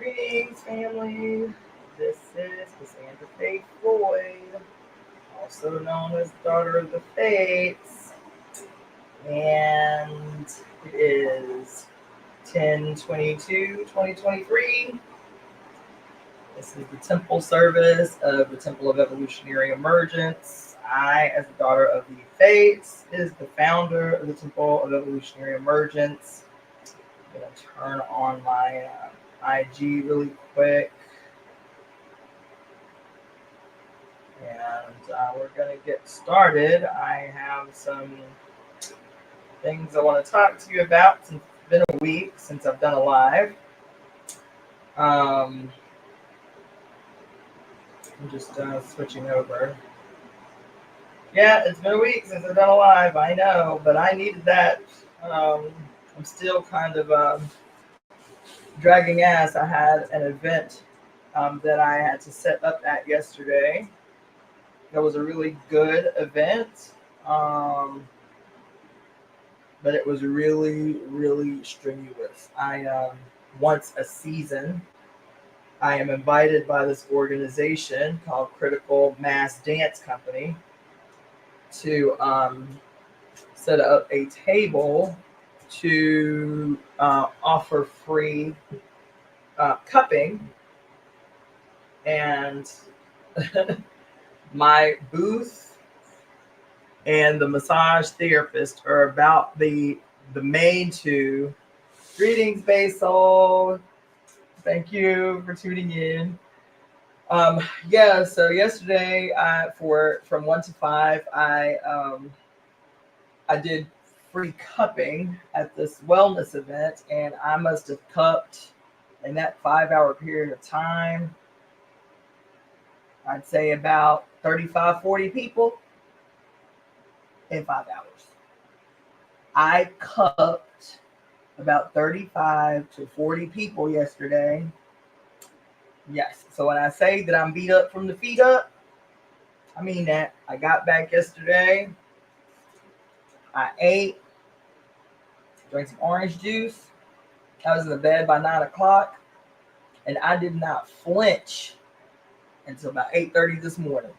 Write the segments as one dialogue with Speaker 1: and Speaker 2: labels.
Speaker 1: Greetings, family. This is Cassandra Floyd, also known as Daughter of the Fates, and it is 10/22/2023. This is the temple service of the Temple of Evolutionary Emergence. I, as the Daughter of the Fates, is the founder of the Temple of Evolutionary Emergence. I'm going to turn on my IG really quick. And we're going to get started. I have some things I want to talk to you about since it's been a week since I've done a live. I'm just switching over. Yeah, it's been a week since I've done a live, I know, but I needed that. I'm still kind of dragging ass. I had an event that I had to set up at yesterday. That was a really good event, but it was really, really strenuous. Once a season, I am invited by this organization called Critical Mass Dance Company to set up a table to offer free cupping, and my booth and the massage therapist are about the main two. Greetings, Basil. Thank you for tuning in. So yesterday, from 1 to 5, I did free cupping at this wellness event, and I must have cupped in that 5-hour period of time, I'd say about 35, 40 people in 5 hours. I cupped about 35 to 40 people yesterday. Yes. So when I say that I'm beat up from the feet up, I mean that. I got back yesterday. I ate, drank some orange juice. I was in the bed by 9 o'clock, and I did not flinch until about 8:30 this morning.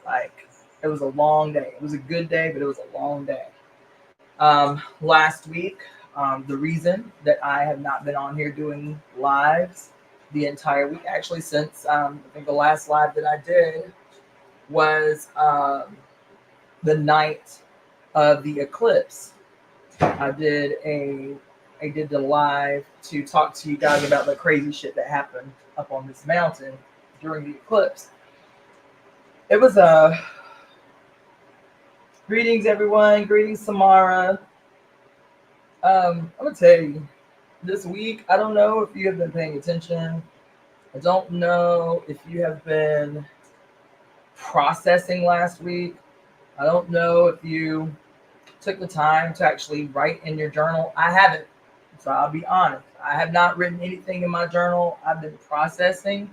Speaker 1: Like, it was a long day. It was a good day, but it was a long day. Last week, the reason that I have not been on here doing lives the entire week, actually since I think the last live that I did was the night of the eclipse. I did the live to talk to you guys about the crazy shit that happened up on this mountain during the eclipse. It was greetings, everyone. Greetings, Samara. I'm gonna tell you, this week, I don't know if you have been paying attention. I don't know if you have been processing last week. I don't know if you took the time to actually write in your journal. I haven't, so I'll be honest. I have not written anything in my journal. I've been processing,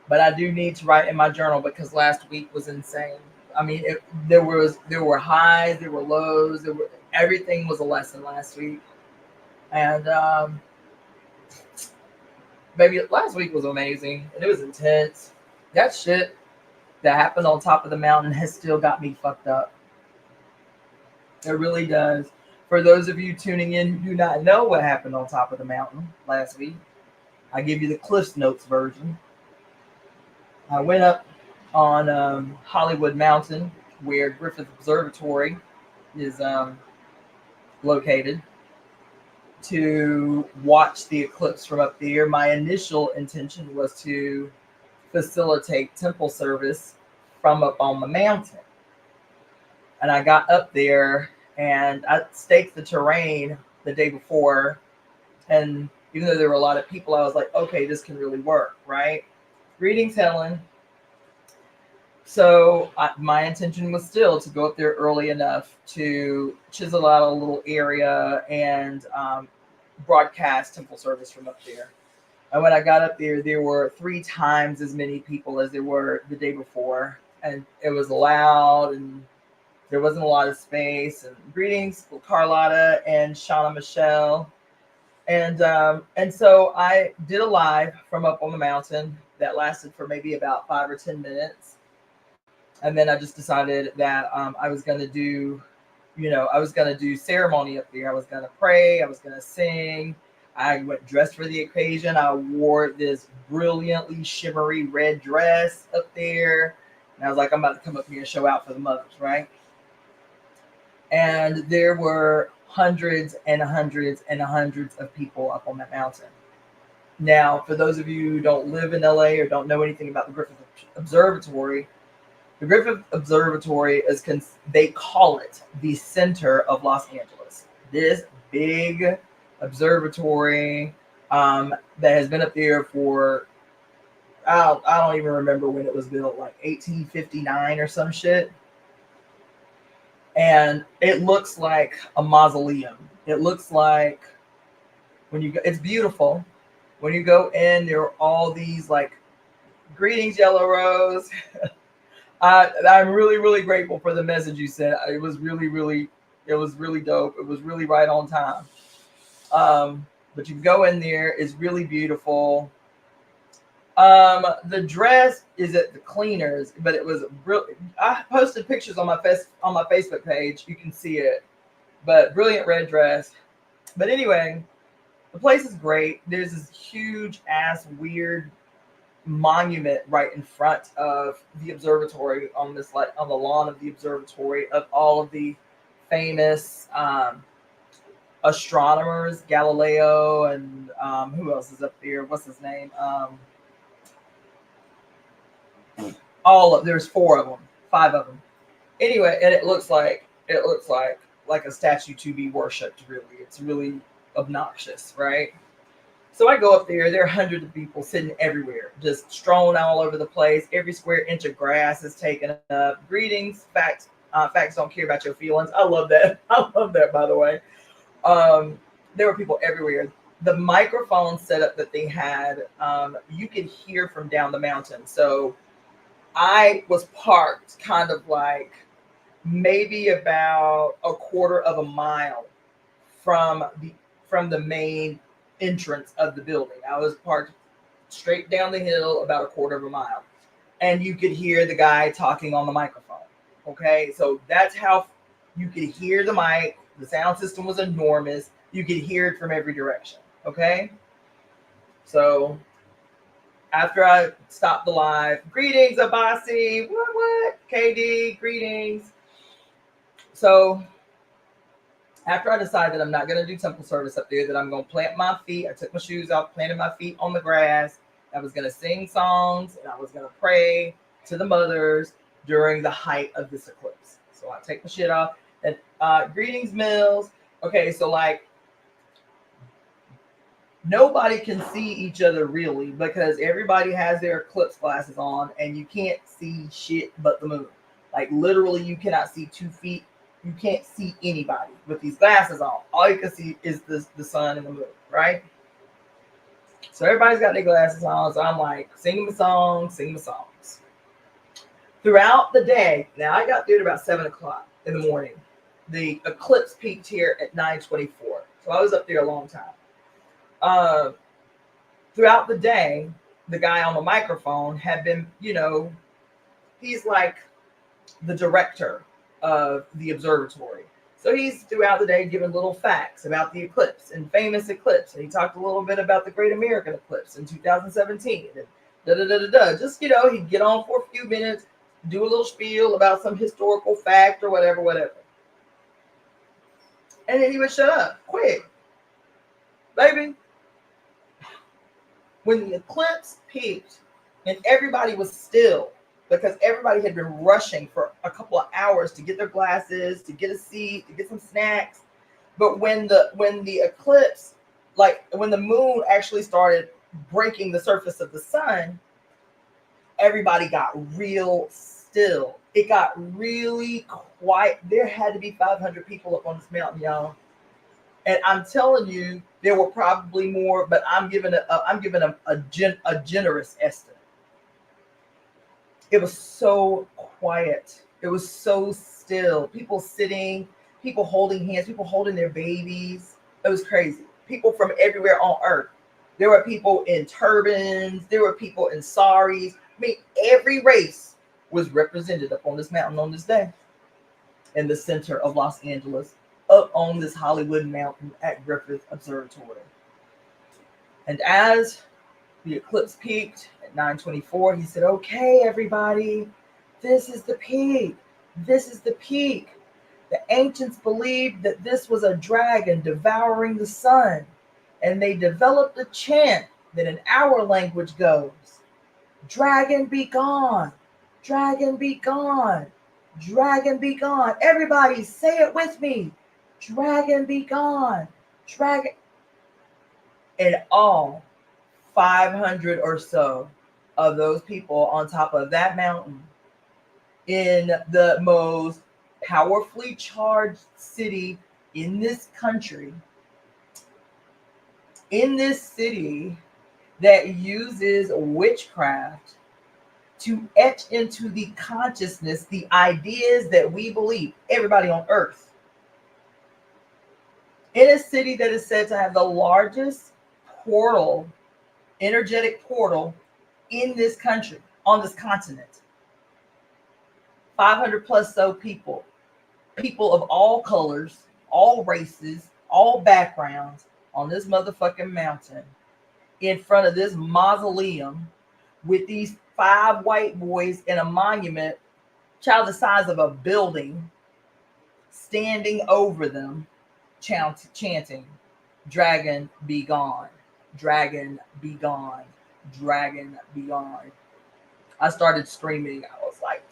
Speaker 1: but I do need to write in my journal because last week was insane. I mean, there were highs, there were lows, everything was a lesson last week, and baby, last week was amazing and it was intense. That shit that happened on top of the mountain has still got me fucked up. It really does. For those of you tuning in who do not know what happened on top of the mountain last week, I give you the Cliff's Notes version. I went up on Hollywood Mountain, where Griffith Observatory is located, to watch the eclipse from up there. My initial intention was to facilitate temple service from up on the mountain. And I got up there and I staked the terrain the day before. And even though there were a lot of people, I was like, okay, this can really work, right? Greetings, Helen. So my intention was still to go up there early enough to chisel out a little area and broadcast temple service from up there. And when I got up there, there were 3 times as many people as there were the day before. And it was loud and there wasn't a lot of space. And greetings, Carlotta and Shauna Michelle. And so I did a live from up on the mountain that lasted for maybe about 5 or 10 minutes, and then I just decided that I was going to do, I was going to do ceremony up there. I was going to pray. I was going to sing. I went dressed for the occasion. I wore this brilliantly shimmery red dress up there, and I was like, I'm about to come up here and show out for the mothers, right? And there were hundreds and hundreds and hundreds of people up on that mountain. Now, for those of you who don't live in LA or don't know anything about the Griffith Observatory, the Griffith Observatory is, they call it the center of Los Angeles. This big observatory that has been up there for, I don't even remember when it was built, like 1859 or some shit. And it looks like a mausoleum. It looks like, when you go, it's beautiful. When you go in, there are all these like, greetings, Yellow Rose. I'm really, really grateful for the message you sent. It was really, really dope. It was really right on time. But you go in there, it's really beautiful. The dress is at the cleaners, but it was really, I posted pictures on my Facebook page. You can see it, but brilliant red dress. But anyway, the place is great. There's this huge ass weird monument right in front of the observatory on this, like on the lawn of the observatory, of all of the famous astronomers, Galileo, and who else is up there? What's his name? There's 4 of them, 5 of them. Anyway, and it looks like a statue to be worshipped. Really, it's really obnoxious, right? So I go up there. There are hundreds of people sitting everywhere, just strewn all over the place. Every square inch of grass is taken up. Greetings, facts. Facts don't care about your feelings. I love that. I love that, by the way. There were people everywhere. The microphone setup that they had, you could hear from down the mountain. So I was parked kind of like maybe about a quarter of a mile from the main entrance of the building. I was parked straight down the hill about a quarter of a mile, and you could hear the guy talking on the microphone. Okay, so that's how you could hear the mic. The sound system was enormous. You could hear it from every direction. Okay, so after I stopped the live, greetings, Abasi, what, KD, greetings. So after I decided that I'm not going to do temple service up there, that I'm going to plant my feet, I took my shoes off, planted my feet on the grass. I was going to sing songs, and I was going to pray to the mothers during the height of this eclipse. So I take my shit off, and greetings, Mills. Okay, so like, nobody can see each other really, because everybody has their eclipse glasses on, and you can't see shit but the moon. Like literally, you cannot see 2 feet. You can't see anybody with these glasses on. All you can see is the sun and the moon, right? So everybody's got their glasses on. So I'm like singing the songs. Throughout the day, now I got there at about 7 o'clock in the morning. The eclipse peaked here at 9:24. So I was up there a long time. Throughout the day, the guy on the microphone had been, he's like the director of the observatory. So he's throughout the day giving little facts about the eclipse and famous eclipse. And he talked a little bit about the Great American Eclipse in 2017. And just, he'd get on for a few minutes, do a little spiel about some historical fact or whatever. And then he would shut up quick. Baby, when the eclipse peaked and everybody was still, because everybody had been rushing for a couple of hours to get their glasses, to get a seat, to get some snacks. But when the eclipse, like when the moon actually started breaking the surface of the sun, everybody got real still. It got really quiet. There had to be 500 people up on this mountain, y'all. And I'm telling you, there were probably more, but I'm giving a generous estimate. It was so quiet. It was so still. People sitting, people holding hands, people holding their babies. It was crazy. people from everywhere on earth. There were people in turbans. There were people in saris. I mean, every race was represented up on this mountain on this day in the center of Los Angeles, up on this Hollywood mountain at Griffith Observatory. And as the eclipse peaked at 9:24, he said, okay, everybody, this is the peak. This is the peak. The ancients believed that this was a dragon devouring the sun, and they developed a chant that in our language goes, dragon be gone, dragon be gone, dragon be gone. Everybody say it with me. Dragon be gone, dragon. And all 500 or so of those people on top of that mountain in the most powerfully charged city in this country, in this city that uses witchcraft to etch into the consciousness the ideas that we believe, everybody on earth, in a city that is said to have the largest portal, energetic portal in this country, on this continent. 500 plus so people of all colors, all races, all backgrounds on this motherfucking mountain in front of this mausoleum with these 5 white boys in a monument, child the size of a building, standing over them, chanting, dragon be gone, dragon be gone, dragon be gone. I started screaming. I was like,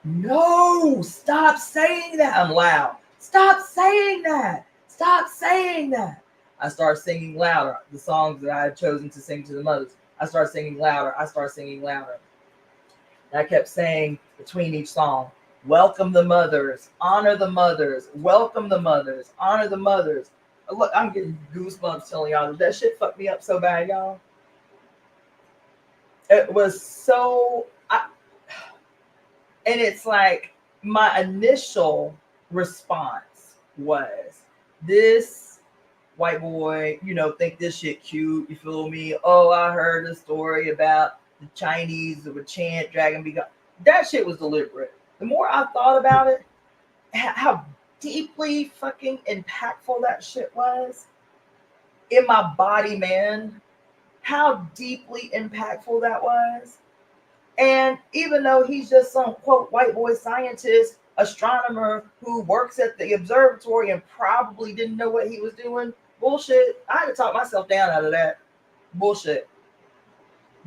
Speaker 1: no, stop saying that. I'm loud. Stop saying that. Stop saying that. I started singing louder. The songs that I had chosen to sing to the mothers. I started singing louder. I started singing louder. And I kept saying between each song, welcome the mothers, honor the mothers, welcome the mothers, honor the mothers. Look, I'm getting goosebumps telling y'all that shit fucked me up so bad, y'all. It was so... And it's like my initial response was, this white boy, think this shit cute, you feel me? Oh, I heard a story about the Chinese that would chant dragon be gone. That shit was deliberate. The more I thought about it, how deeply fucking impactful that shit was in my body, man. How deeply impactful that was. And even though he's just some quote white boy scientist, astronomer who works at the observatory and probably didn't know what he was doing, bullshit. I had to talk myself down out of that. Bullshit.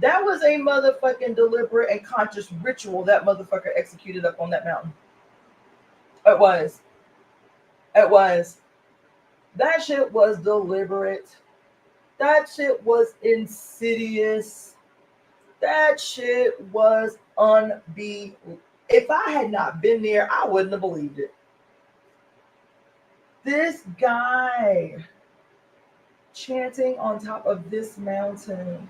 Speaker 1: That was a motherfucking deliberate and conscious ritual that motherfucker executed up on that mountain. It was. It was. That shit was deliberate. That shit was insidious. That shit was unbelievable. If I had not been there, I wouldn't have believed it. This guy chanting on top of this mountain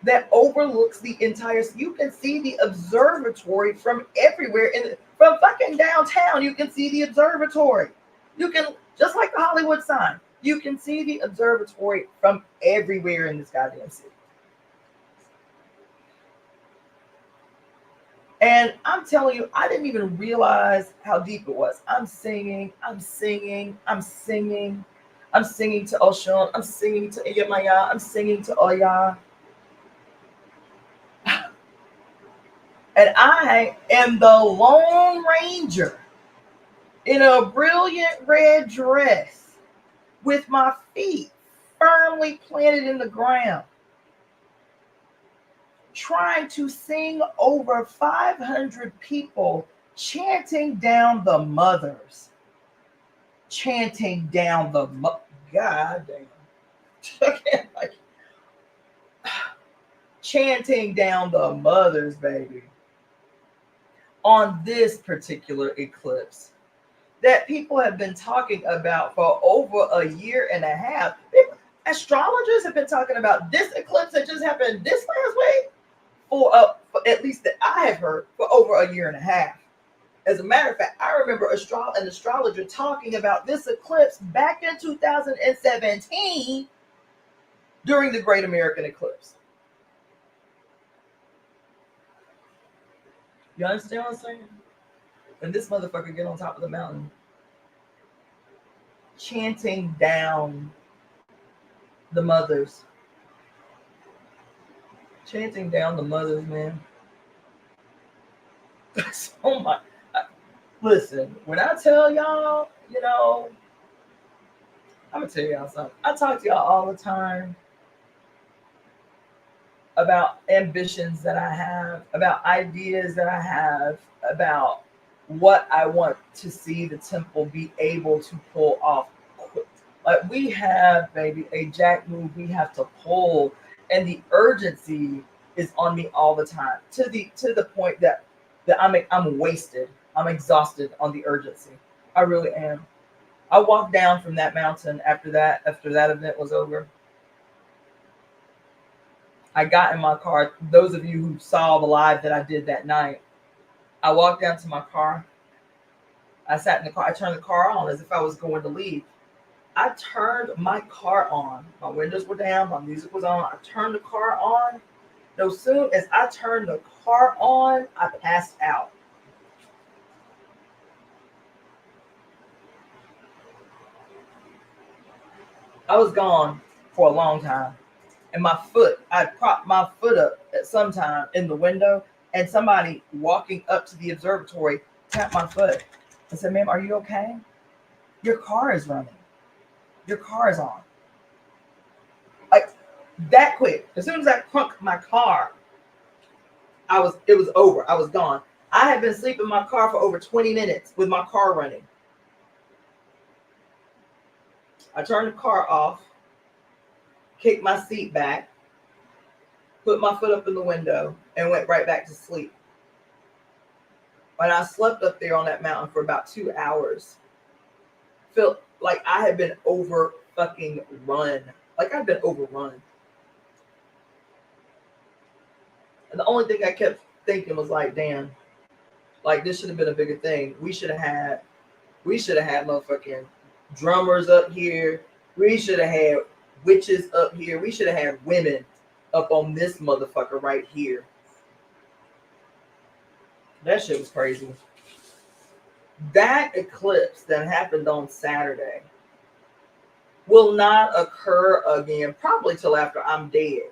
Speaker 1: that overlooks the entire... You can see the observatory from everywhere. From fucking downtown, you can see the observatory. You can, just like the Hollywood sign, you can see the observatory from everywhere in this goddamn city. And I'm telling you, I didn't even realize how deep it was. I'm singing to Oshun, I'm singing to Iyamaya, I'm singing to Oya. And I am the Lone Ranger in a brilliant red dress with my feet firmly planted in the ground, trying to sing over 500 people, chanting down the mothers. Chanting down the... God damn. Chanting down the mothers, baby. On this particular eclipse that people have been talking about for over a year and a half. Astrologers have been talking about this eclipse that just happened this last week for at least that I have heard, for over a year and a half. As a matter of fact, I remember an astrologer talking about this eclipse back in 2017 during the Great American Eclipse. You understand what I'm saying? And this motherfucker get on top of the mountain, chanting down the mothers. Chanting down the mothers, man. Oh my. Listen, when I tell y'all, you know, I'm going to tell y'all something. I talk to y'all all the time about ambitions that I have, about ideas that I have, about what I want to see the temple be able to pull off. Like we have, baby, a jack move we have to pull, and the urgency is on me all the time to the point that I'm wasted. I'm exhausted on the urgency. I really am. I walked down from that mountain after that event was over. I got in my car. Those of you who saw the live that I did that night, I walked down to my car. I sat in the car. I turned the car on as if I was going to leave. I turned my car on. My windows were down. My music was on. I turned the car on. No soon as I turned the car on, I passed out. I was gone for a long time. And my foot, I propped my foot up at some time in the window, and somebody walking up to the observatory tapped my foot and said, "Ma'am, are you okay? Your car is running. Your car is on." Like that quick. As soon as I crunked my car, it was over. I was gone. I had been sleeping in my car for over 20 minutes with my car running. I turned the car off, kicked my seat back, put my foot up in the window, and went right back to sleep. When I slept up there on that mountain for about 2 hours, felt like I had been over fucking run. Like I'd been overrun. And the only thing I kept thinking was like, damn, like this should have been a bigger thing. We should have had motherfucking drummers up here. We should have had witches up here. We should have had women up on this motherfucker right here. That shit was crazy. That eclipse that happened on Saturday will not occur again, probably till after I'm dead.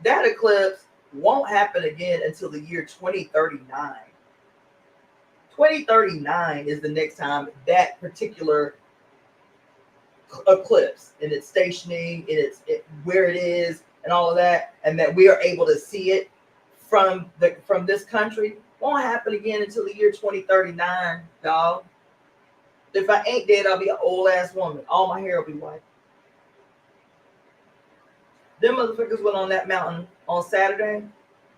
Speaker 1: That eclipse won't happen again until the year 2039. 2039 is the next time that particular eclipse and its stationing and where it is and all of that, and that we are able to see it from this country won't happen again until the year 2039, dog. If I ain't dead, I'll be an old ass woman. All my hair will be white. Them motherfuckers went on that mountain on Saturday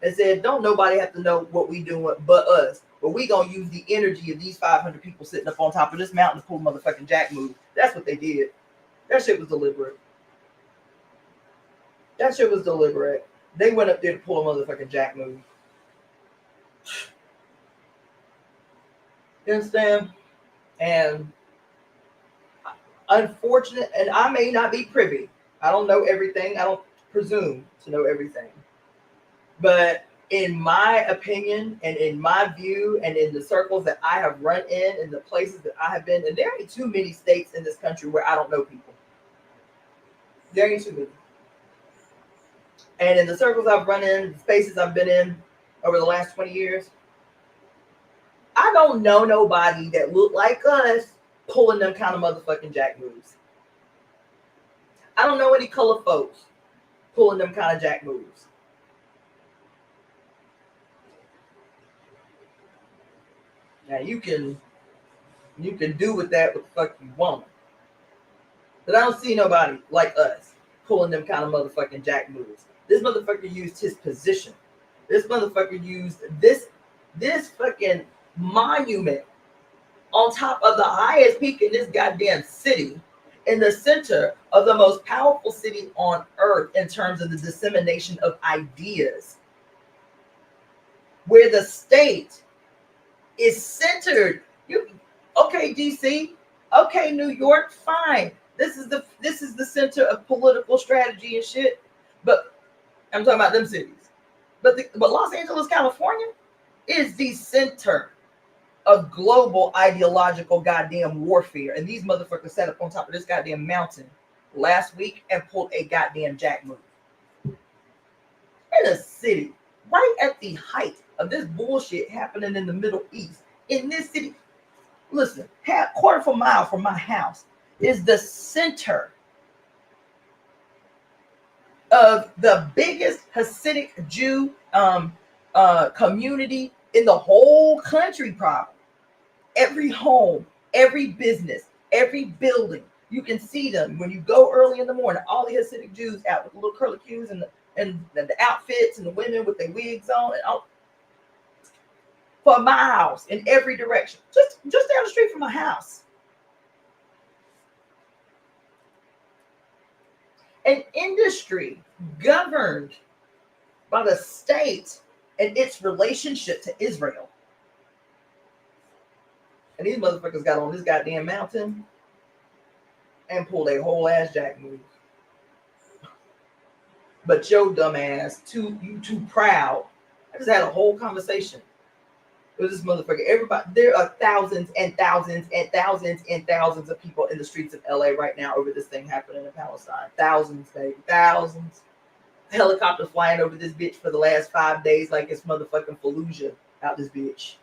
Speaker 1: and said, "Don't nobody have to know what we doing but us. But we gonna use the energy of these 500 people sitting up on top of this mountain to pull motherfucking jack move." That's what they did. That shit was deliberate. That shit was deliberate. They went up there to pull a motherfucking jack move. You understand? And unfortunate, and I may not be privy. I don't know everything. I don't presume to know everything. But in my opinion and in my view and in the circles that I have run in the places that I have been, and there ain't too many states in this country where I don't know people. There ain't too many. And in the circles I've run in, the spaces I've been in over the last 20 years, I don't know nobody that look like us pulling them kind of motherfucking jack moves. I don't know any color folks pulling them kind of jack moves. Now you can do with that what the fuck you want. But I don't see nobody like us pulling them kind of motherfucking jack moves. This motherfucker used his position. This motherfucker used this fucking monument on top of the highest peak in this goddamn city, in the center of the most powerful city on earth in terms of the dissemination of ideas, where the state is centered. You okay, DC? Okay, New York, fine. This is the center of political strategy and shit. But I'm talking about them cities. But Los Angeles, California is the center of global ideological goddamn warfare. And these motherfuckers sat up on top of this goddamn mountain last week and pulled a goddamn jack move. In a city, right at the height of this bullshit happening in the Middle East, in this city, listen, quarter of a mile from my house is the center of the biggest Hasidic Jew community in the whole country, probably. Every home, every business, every building, you can see them when you go early in the morning. All the Hasidic Jews out with the little curlicues and the outfits, and the women with their wigs on, and all for miles in every direction, just down the street from my house. An industry governed by the state and its relationship to Israel. And these motherfuckers got on this goddamn mountain and pulled a whole ass jack move. But your dumb ass, you too proud. I just had a whole conversation with this motherfucker. Everybody, there are thousands and thousands and thousands and thousands of people in the streets of LA right now over this thing happening in Palestine. Thousands, baby, thousands. Helicopters flying over this bitch for the last 5 days like it's motherfucking Fallujah out this bitch.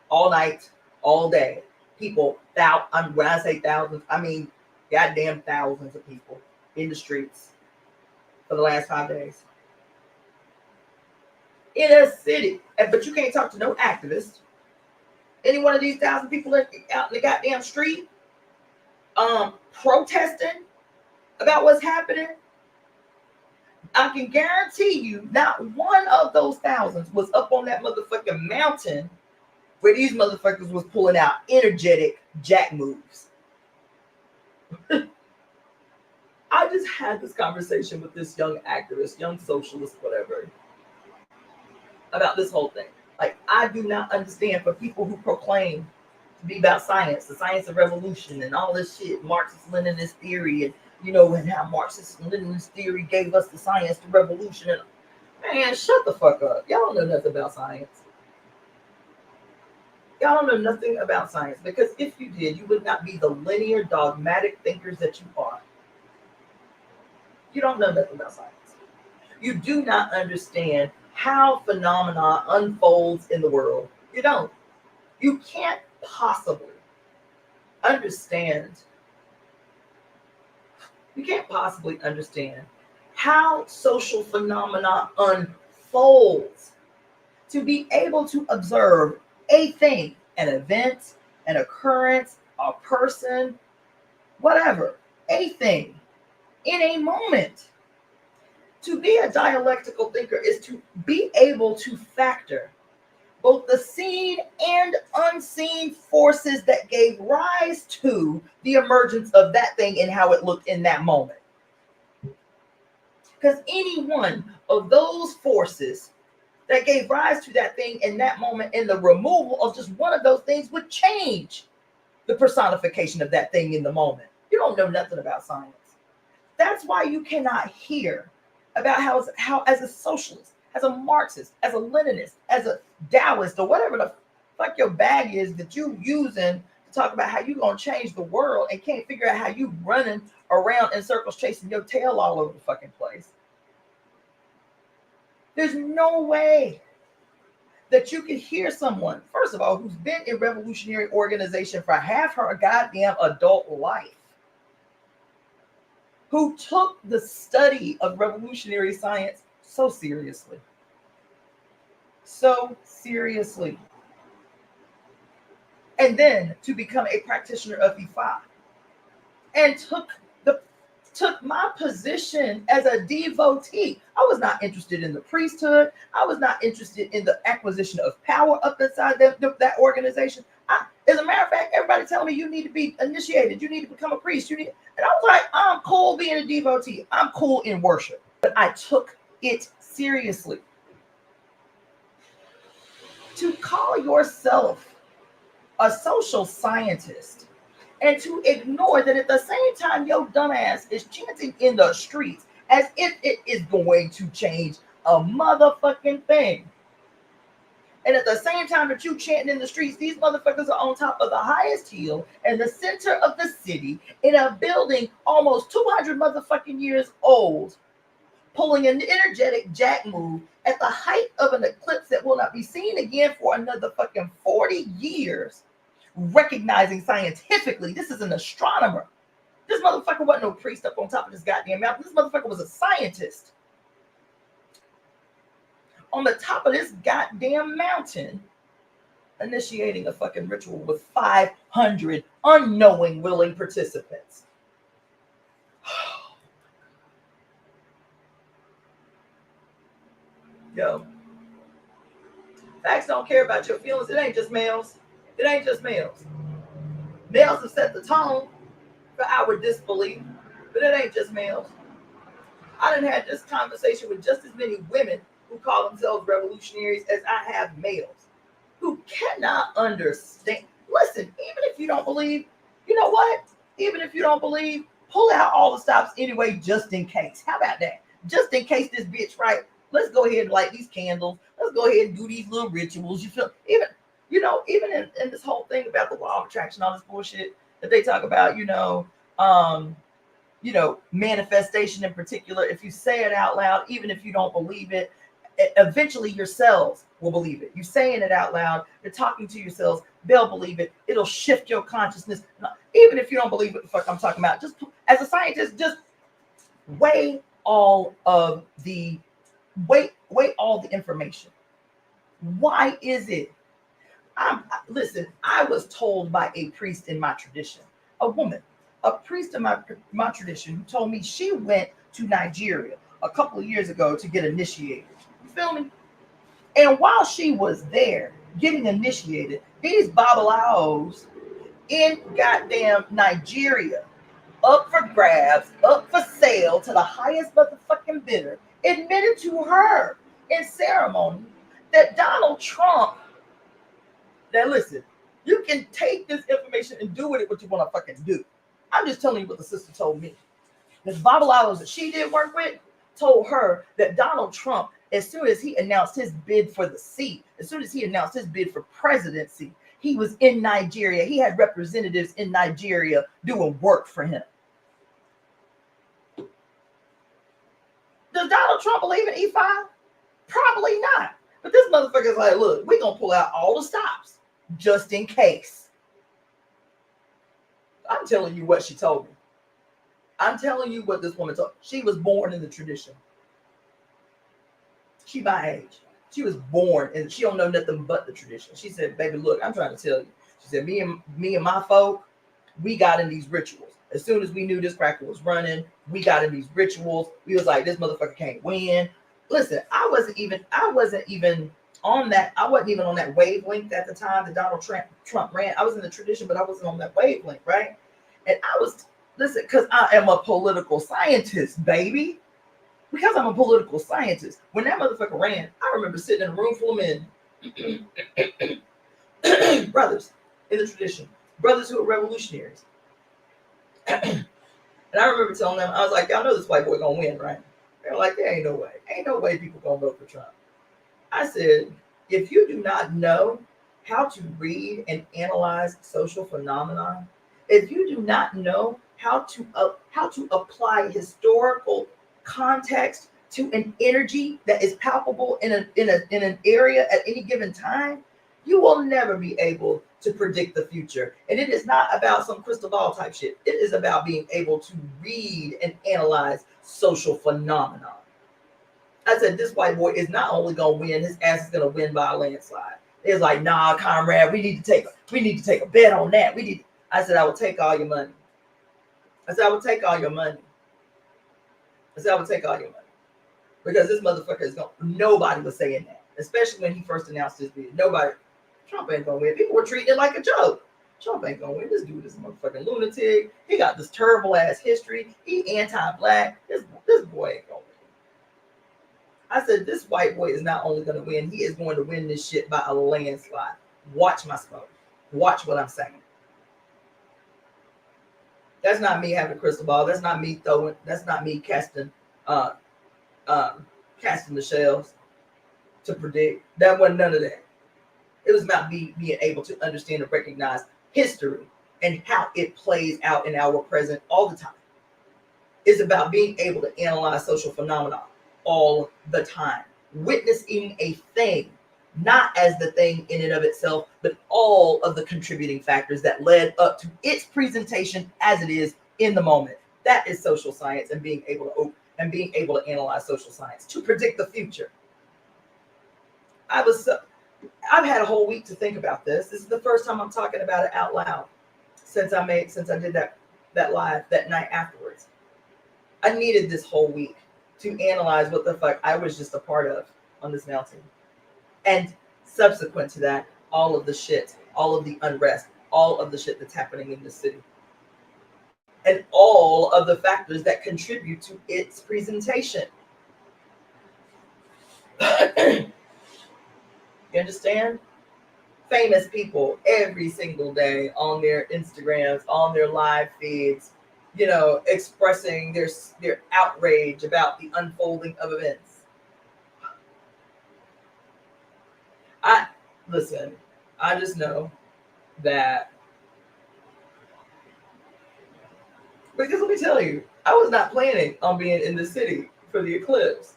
Speaker 1: All night, all day. People, when I say thousands, I mean goddamn thousands of people in the streets for the last 5 days. In a city. But you can't talk to no activist. Any one of these 1,000 people out in the goddamn street protesting about what's happening, I can guarantee you not one of those thousands was up on that motherfucking mountain where these motherfuckers was pulling out energetic jack moves. I just had this conversation with this young activist, young socialist, whatever, about this whole thing. Like, I do not understand for people who proclaim to be about science, the science of revolution and all this shit, Marxist-Leninist theory, and you know, and how Marxist-Leninist theory gave us the science to revolution. And man, shut the fuck up. Y'all don't know nothing about science. Y'all don't know nothing about science, because if you did, you would not be the linear, dogmatic thinkers that you are. You don't know nothing about science. You do not understand how phenomena unfolds in the world. You don't. You can't possibly understand. You can't possibly understand how social phenomena unfolds. To be able to observe a thing, an event, an occurrence, a person, whatever, a thing in a moment. To be a dialectical thinker is to be able to factor both the seen and unseen forces that gave rise to the emergence of that thing and how it looked in that moment. Because any one of those forces that gave rise to that thing in that moment, and the removal of just one of those things would change the personification of that thing in the moment. You don't know nothing about science. That's why you cannot hear about how as a socialist, as a Marxist, as a Leninist, as a Taoist, or whatever the fuck your bag is that you using to talk about how you gonna change the world, and can't figure out how you running around in circles chasing your tail all over the fucking place. There's no way that you can hear someone, first of all, who's been in revolutionary organization for half her goddamn adult life, who took the study of revolutionary science so seriously. So seriously. And then to become a practitioner of Ifa, and took my position as a devotee. I was not interested in the priesthood. I was not interested in the acquisition of power up inside that organization. As a matter of fact, everybody telling me you need to be initiated, you need to become a priest, and I was like, I'm cool being a devotee. I'm cool in worship. But I took it seriously. to call yourself a social scientist and to ignore that at the same time your dumbass is chanting in the streets as if it is going to change a motherfucking thing. And at the same time that you chanting in the streets, these motherfuckers are on top of the highest hill in the center of the city in a building almost 200 motherfucking years old, pulling an energetic jack move at the height of an eclipse that will not be seen again for another fucking 40 years, recognizing scientifically this is an astronomer. This motherfucker wasn't no priest up on top of this goddamn mountain. This motherfucker was a scientist on the top of this goddamn mountain, initiating a fucking ritual with 500 unknowing willing participants. Yo, facts don't care about your feelings. It ain't just males. It ain't just males. Males have set the tone for our disbelief, but it ain't just males. I done had this conversation with just as many women who call themselves revolutionaries as I have males who cannot understand. Listen, even if you don't believe, you know what? Even if you don't believe, pull out all the stops anyway, just in case. How about that? Just in case this bitch, right? Let's go ahead and light these candles. Let's go ahead and do these little rituals. You feel, even in this whole thing about the law of attraction, all this bullshit that they talk about, manifestation in particular, if you say it out loud, even if you don't believe it, eventually your cells will believe it. You saying it out loud, you're talking to your cells, they'll believe it. It'll shift your consciousness. Even if you don't believe what the fuck I'm talking about, just as a scientist, just weigh all the information. Why is it? Listen, I was told by a priest in my tradition, a woman, a priest in my tradition, who told me she went to Nigeria a couple of years ago to get initiated. You feel me? And while she was there getting initiated, these babalaos in goddamn Nigeria, up for grabs, up for sale to the highest motherfucking bidder, admitted to her in ceremony that Donald Trump, now listen, you can take this information and do with it what you want to fucking do. I'm just telling you what the sister told me. The babalaos that she did work with told her that Donald Trump, as soon as he announced his bid for the seat, as soon as he announced his bid for presidency, he was in Nigeria. He had representatives in Nigeria doing work for him. Does Donald Trump believe in E5? Probably not. But this motherfucker's like, look, we're going to pull out all the stops just in case. I'm telling you what she told me. I'm telling you what this woman told me. She was born in the tradition. She my age. She was born and she don't know nothing but the tradition. She said, baby, look, I'm trying to tell you. She said, me and my folk, we got in these rituals. As soon as we knew this cracker was running, we got in these rituals. We was like, this motherfucker can't win. Listen, I wasn't even on that. I wasn't even on that wavelength at the time that Donald Trump ran. I was in the tradition, but I wasn't on that wavelength, right? And listen, because I am a political scientist, baby. Because I'm a political scientist. When that motherfucker ran, I remember sitting in a room full of men, brothers in the tradition, brothers who were revolutionaries. And I remember telling them, I was like, y'all know this white boy gonna win, right? They were like, there ain't no way. Ain't no way people gonna vote for Trump. I said, if you do not know how to read and analyze social phenomena, if you do not know how to apply historical context to an energy that is palpable in an area at any given time, you will never be able to predict the future. And it is not about some crystal ball type shit. It is about being able to read and analyze social phenomena. I said, this white boy is not only gonna win, his ass is gonna win by a landslide. It's like, nah, comrade, we need to take a bet on that. I said, I will take all your money. I said, I will take all your money. Because this motherfucker is nobody was saying that. Especially when he first announced his bid. Trump ain't gonna win. People were treating it like a joke. Trump ain't gonna win. This dude is a motherfucking lunatic. He got this terrible ass history. He anti-black. This boy ain't gonna win. I said, this white boy is not only going to win, he is going to win this shit by a landslide. Watch my smoke. Watch what I'm saying. That's not me having a crystal ball. That's not me throwing. That's not me casting casting the shells to predict. That wasn't none of that. It was about being able to understand and recognize history and how it plays out in our present all the time. It's about being able to analyze social phenomena all the time. Witnessing a thing, not as the thing in and of itself, but all of the contributing factors that led up to its presentation as it is in the moment. That is social science and being able to analyze social science to predict the future. I've had a whole week to think about this. This is the first time I'm talking about it out loud since I did that live that night afterwards. I needed this whole week to analyze what the fuck I was just a part of on this mountain. And subsequent to that, all of the shit, all of the unrest, all of the shit that's happening in the city. And all of the factors that contribute to its presentation. You understand? Famous people every single day on their Instagrams, on their live feeds, expressing their outrage about the unfolding of events. I just know that, because let me tell you, I was not planning on being in the city for the eclipse.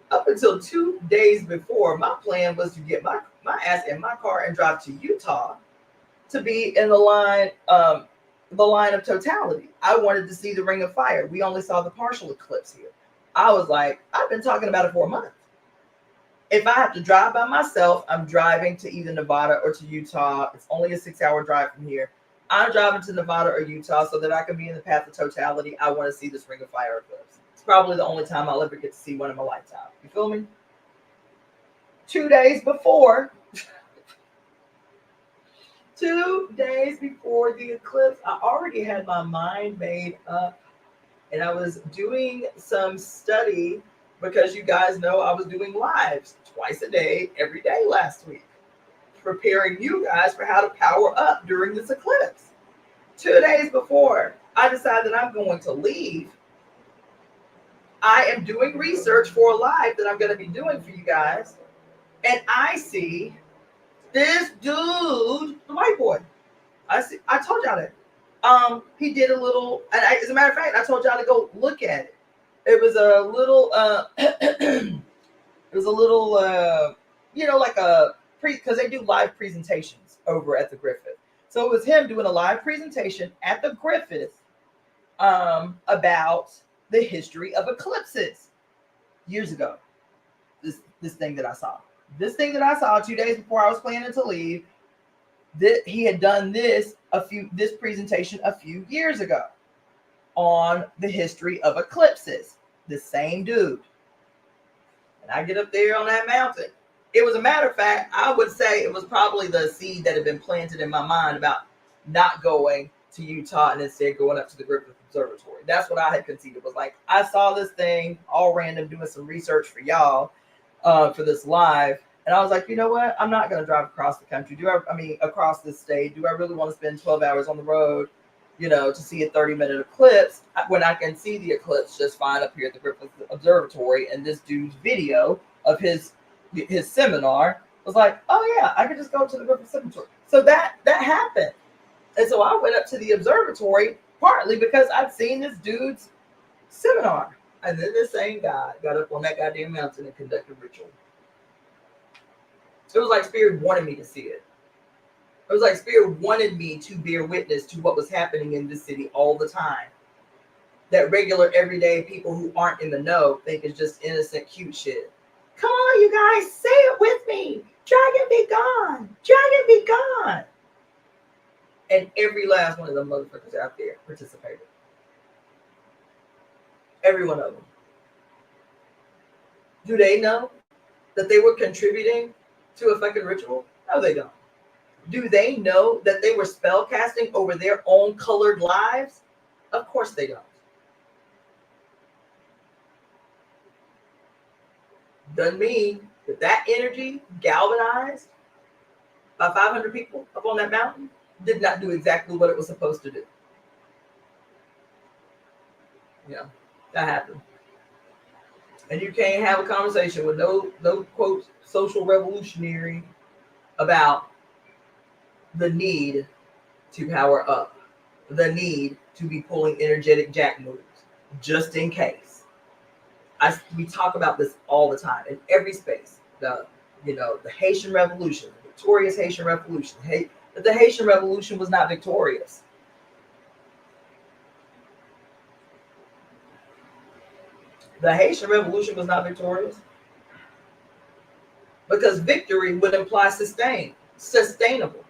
Speaker 1: Up until 2 days before, my plan was to get my ass in my car and drive to Utah to be in the line of totality. I wanted to see the Ring of Fire. We only saw the partial eclipse here. I was like, I've been talking about it for a month. If I have to drive by myself, I'm driving to either Nevada or to Utah. It's only a 6-hour drive from here. I'm driving to Nevada or Utah so that I can be in the path of totality. I want to see this Ring of Fire eclipse. It's probably the only time I'll ever get to see one in my lifetime. You feel me? 2 days before, 2 days before the eclipse, I already had my mind made up, and I was doing some study because you guys know I was doing lives twice a day, every day last week, preparing you guys for how to power up during this eclipse. 2 days before I decided I'm going to leave, I am doing research for a live that I'm going to be doing for you guys. And I see this dude, the white boy. I told y'all that. He did a little, and as a matter of fact, I told y'all to go look at it. It was a little, because they do live presentations over at the Griffith. So it was him doing a live presentation at the Griffith about the history of eclipses years ago. This thing that I saw. This thing that I saw 2 days before I was planning to leave, he had done this presentation a few years ago on the history of eclipses. The same dude. And I get up there on that mountain. It was, a matter of fact, I would say it was probably the seed that had been planted in my mind about not going to Utah and instead going up to the Griffith Observatory. That's what I had conceived. It was like, I saw this thing all random doing some research for y'all for this live. And I was like, you know what? I'm not going to drive across the country. Across this state. Do I really want to spend 12 hours on the road, to see a 30-minute eclipse when I can see the eclipse just fine up here at the Griffith Observatory? And this dude's video of his seminar was like, oh yeah, I could just go to the Griffith Observatory. So that happened. And so I went up to the observatory partly because I'd seen this dude's seminar. And then this same guy got up on that goddamn mountain and conducted ritual. It was like Spirit wanted me to see it. It was like Spirit wanted me to bear witness to what was happening in this city all the time. That regular, everyday people who aren't in the know think it's just innocent, cute shit. Come on, you guys, say it with me. Dragon be gone. Dragon be gone. And every last one of them motherfuckers out there participated. Every one of them. Do they know that they were contributing to a fucking ritual? No, they don't. Do they know that they were spell casting over their own colored lives? Of course they don't. doesn't mean that energy galvanized by 500 people up on that mountain did not do exactly what it was supposed to do. Yeah, that happened. And you can't have a conversation with no quote social revolutionary about the need to power up, the need to be pulling energetic jack moves, just in case. We talk about this all the time in every space. The Haitian Revolution, the victorious Haitian Revolution. The Haitian Revolution was not victorious. The Haitian Revolution was not victorious because victory would imply sustainable.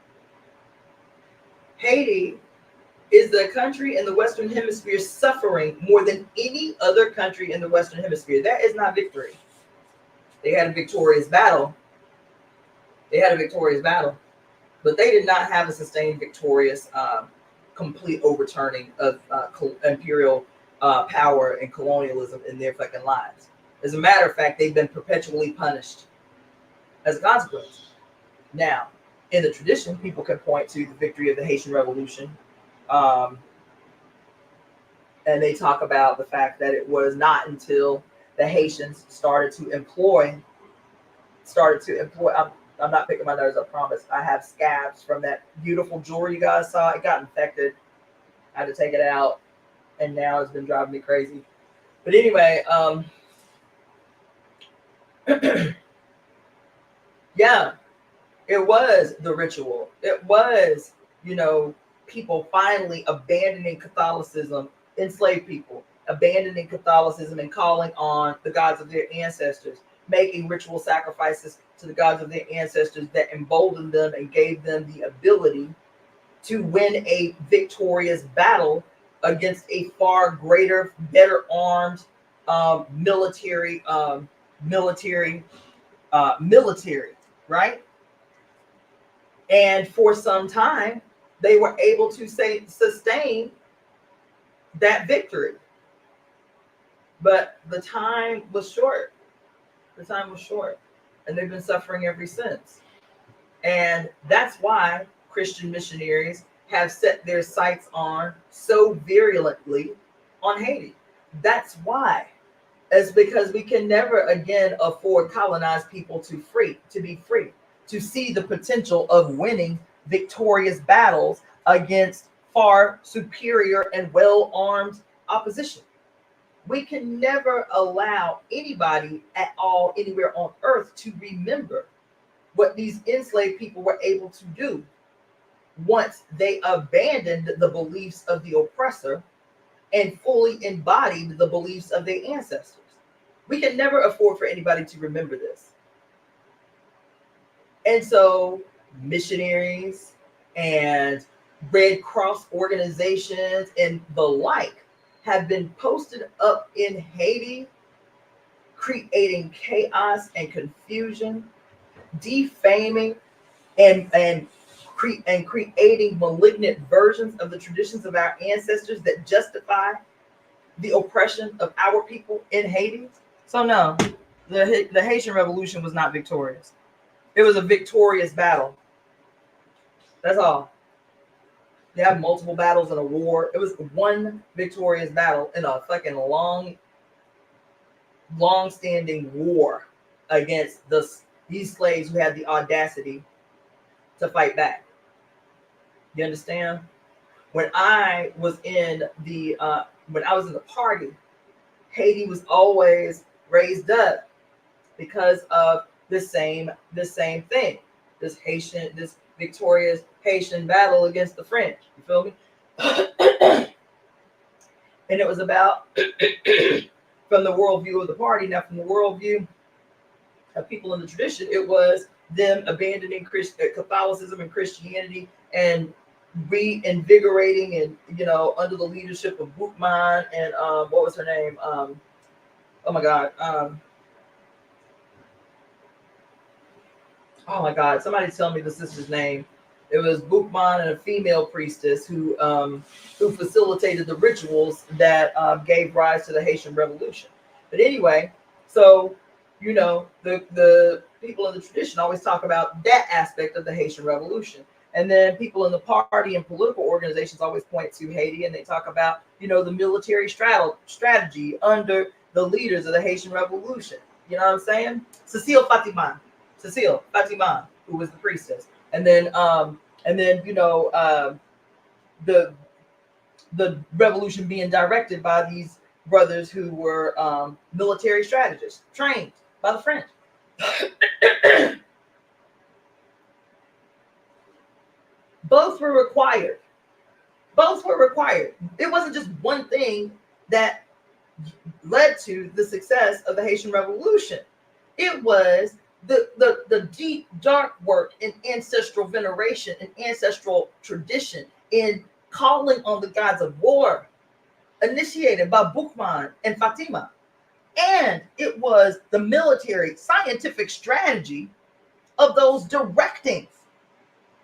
Speaker 1: Haiti is the country in the Western Hemisphere suffering more than any other country in the Western Hemisphere. That is not victory. They had a victorious battle. But they did not have a sustained victorious, complete overturning of imperial power and colonialism in their fucking lives. As a matter of fact, they've been perpetually punished as a consequence. Now, in the tradition, people can point to the victory of the Haitian Revolution. And they talk about the fact that it was not until the Haitians started to employ. I'm not picking my nose, I promise. I have scabs from that beautiful jewelry you guys saw. It got infected. I had to take it out. And now it's been driving me crazy. But anyway, yeah, it was the ritual. It was, people finally abandoning Catholicism, enslaved people, abandoning Catholicism and calling on the gods of their ancestors, making ritual sacrifices to the gods of their ancestors that emboldened them and gave them the ability to win a victorious battle against a far greater, better armed military, right? And for some time, they were able to sustain that victory. But the time was short. And they've been suffering ever since. And that's why Christian missionaries have set their sights on so virulently on Haiti. That's why. It's because we can never again afford colonized people to be free, to see the potential of winning victorious battles against far superior and well-armed opposition. We can never allow anybody at all anywhere on earth to remember what these enslaved people were able to do once they abandoned the beliefs of the oppressor and fully embodied the beliefs of their ancestors. We can never afford for anybody to remember this. And so missionaries and Red Cross organizations and the like have been posted up in Haiti, creating chaos and confusion, defaming and creating malignant versions of the traditions of our ancestors that justify the oppression of our people in Haiti. So no, the Haitian Revolution was not victorious. It was a victorious battle. That's all. They have multiple battles in a war. It was one victorious battle in a fucking long-standing war against these slaves who had the audacity to fight back. You understand? When I was in the party, Haiti was always raised up because of the same thing. This victorious Haitian battle against the French. You feel me? And it was about from the worldview of the party. Now, from the worldview of people in the tradition, it was them abandoning Catholicism and Christianity and reinvigorating and under the leadership of Boukman and what was her name? Oh my God. Oh my God. Somebody tell me the sister's name. It was Boukman and a female priestess who facilitated the rituals that gave rise to the Haitian Revolution. But anyway, so You know, the people in the tradition always talk about that aspect of the Haitian Revolution. And then people in the party and political organizations always point to Haiti, and they talk about, you know, the military strategy under the leaders of the Haitian Revolution. You know what I'm saying? Cecile Fatima, who was the priestess, and then you know, the revolution being directed by these brothers who were military strategists trained by the French. Both were required. Both were required. It wasn't just one thing that led to the success of the Haitian Revolution. It was the deep, dark work in ancestral veneration and ancestral tradition in calling on the gods of war, initiated by Boukman and Fatima. And it was the military scientific strategy of those directing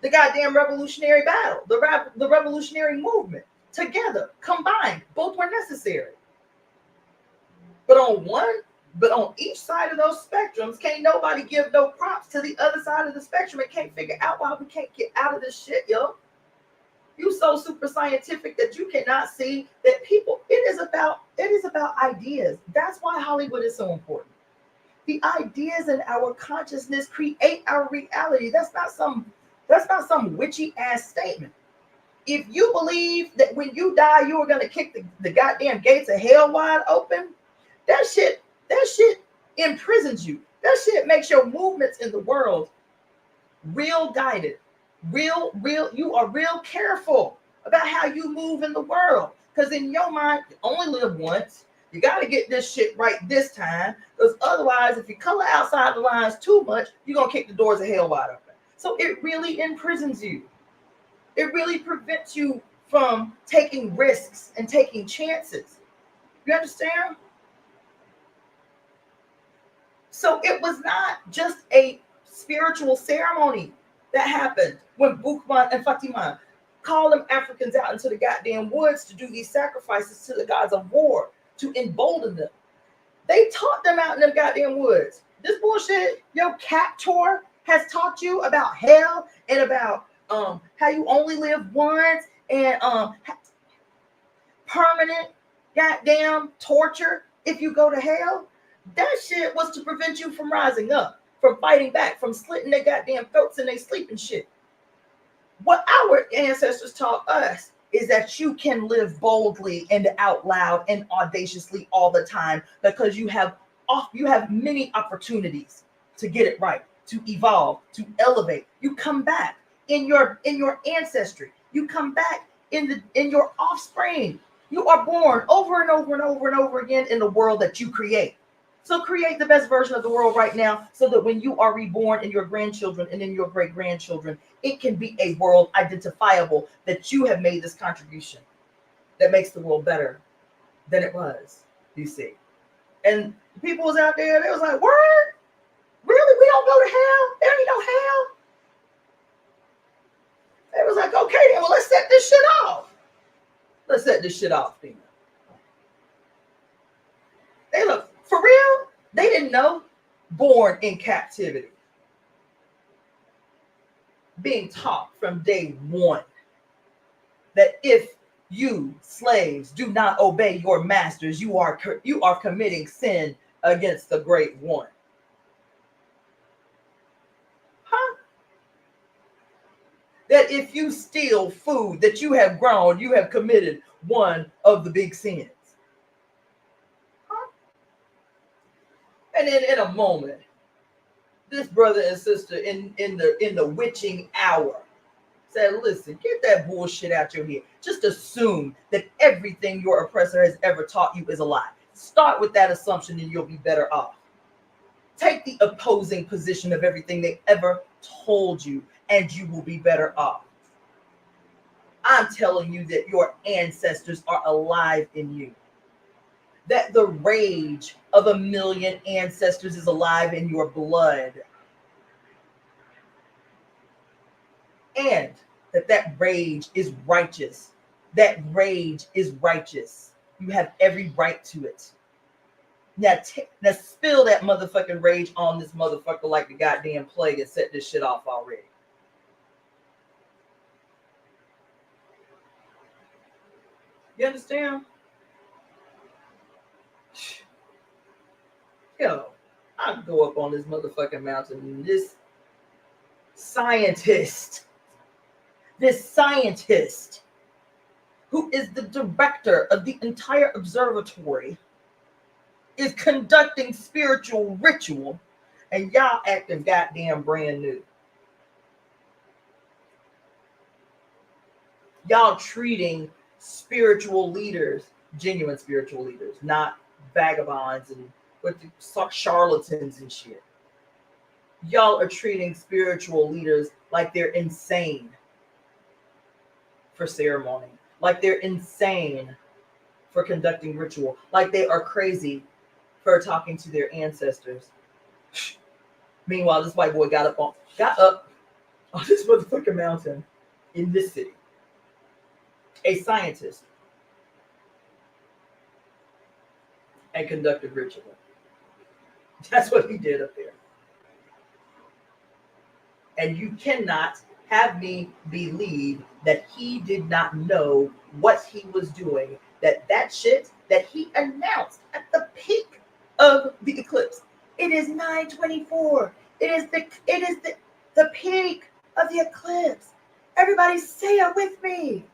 Speaker 1: the goddamn revolutionary battle, the revolutionary movement. Together, combined, both were necessary. But on each side of those spectrums, can't nobody give no props to the other side of the spectrum and can't figure out why we can't get out of this shit, yo. You so super scientific that you cannot see that people, it is about ideas. That's why Hollywood is so important. The ideas in our consciousness create our reality. That's not some witchy ass statement. If you believe that when you die, you are going to kick the goddamn gates of hell wide open, that shit imprisons you. That shit makes your movements in the world real guided, real, you are real careful about how you move in the world. Because in your mind, you only live once. You got to get this shit right this time. Because otherwise, if you color outside the lines too much, you're going to kick the doors of hell wide open. So it really imprisons you. It really prevents you from taking risks and taking chances. You understand? So it was not just a spiritual ceremony that happened when Boukman and Fatima called them Africans out into the goddamn woods to do these sacrifices to the gods of war, to embolden them. They taught them out in them goddamn woods. This bullshit your captor has taught you about hell and about how you only live once and permanent goddamn torture if you go to hell. That shit was to prevent you from rising up, from fighting back, from slitting their goddamn throats in their sleep and shit. What our ancestors taught us is that you can live boldly and out loud and audaciously all the time because you have many opportunities to get it right, to evolve, to elevate. You come back in your ancestry. You come back in your offspring. You are born over and over and over and over again in the world that you create. So create the best version of the world right now so that when you are reborn in your grandchildren and in your great-grandchildren, it can be a world identifiable that you have made this contribution that makes the world better than it was, you see. And people was out there, they was like, word? Really? We don't go to hell? There ain't no hell? They was like, okay, then, well, let's set this shit off. Let's set this shit off, then. They look, for real, they didn't know. Born in captivity. Being taught from day one that if you, slaves, do not obey your masters, you are committing sin against the great one. Huh? That if you steal food that you have grown, you have committed one of the big sins. And then in a moment, this brother and sister in the witching hour said, listen, get that bullshit out your head. Just assume that everything your oppressor has ever taught you is a lie. Start with that assumption and you'll be better off. Take the opposing position of everything they ever told you and you will be better off. I'm telling you that your ancestors are alive in you. That the rage of 1 million ancestors is alive in your blood. And that rage is righteous. That rage is righteous. You have every right to it. Now spill that motherfucking rage on this motherfucker like the goddamn plague and set this shit off already. You understand? Yo, I go up on this motherfucking mountain and this scientist who is the director of the entire observatory is conducting spiritual ritual, and y'all acting goddamn brand new. Y'all treating spiritual leaders, genuine spiritual leaders, not vagabonds and what the charlatans and shit. Y'all are treating spiritual leaders like they're insane for ceremony, like they're insane for conducting ritual, like they are crazy for talking to their ancestors. Meanwhile, this white boy got up on this motherfucking mountain in this city, a scientist, and conducted ritual. That's what he did up there. And you cannot have me believe that he did not know what he was doing, that shit that he announced at the peak of the eclipse. It is 9:24. It is the peak of the eclipse. Everybody say it with me.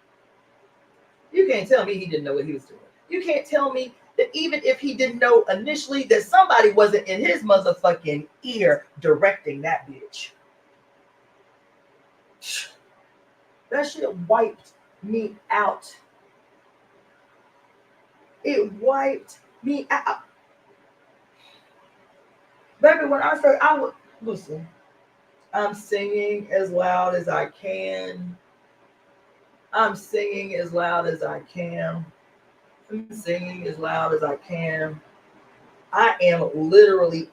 Speaker 1: You can't tell me he didn't know what he was doing. You can't tell me that even if he didn't know initially, that somebody wasn't in his motherfucking ear directing that bitch. That shit wiped me out. It wiped me out. Baby, when I say I would listen, I'm singing as loud as I can. I'm singing as loud as I can. I'm singing as loud as I can. I am literally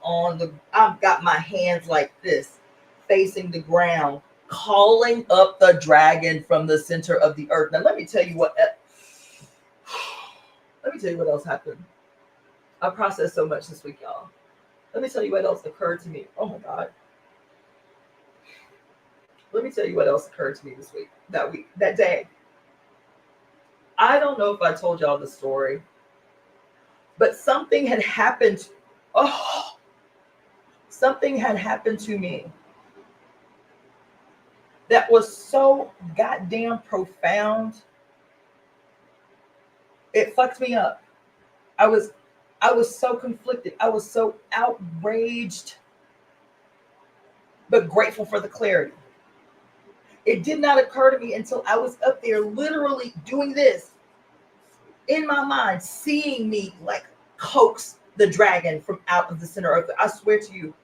Speaker 1: I've got my hands like this, facing the ground, calling up the dragon from the center of the earth. Now, let me tell you what else happened. I processed so much this week, y'all. Let me tell you what else occurred to me. Oh my God. Let me tell you what else occurred to me this week, that day. I don't know if I told y'all the story, but something had happened. Something had happened to me that was so goddamn profound. It fucked me up. I was so conflicted. I was so outraged, but grateful for the clarity. It did not occur to me until I was up there literally doing this in my mind, seeing me like coax the dragon from out of the center of I swear to you,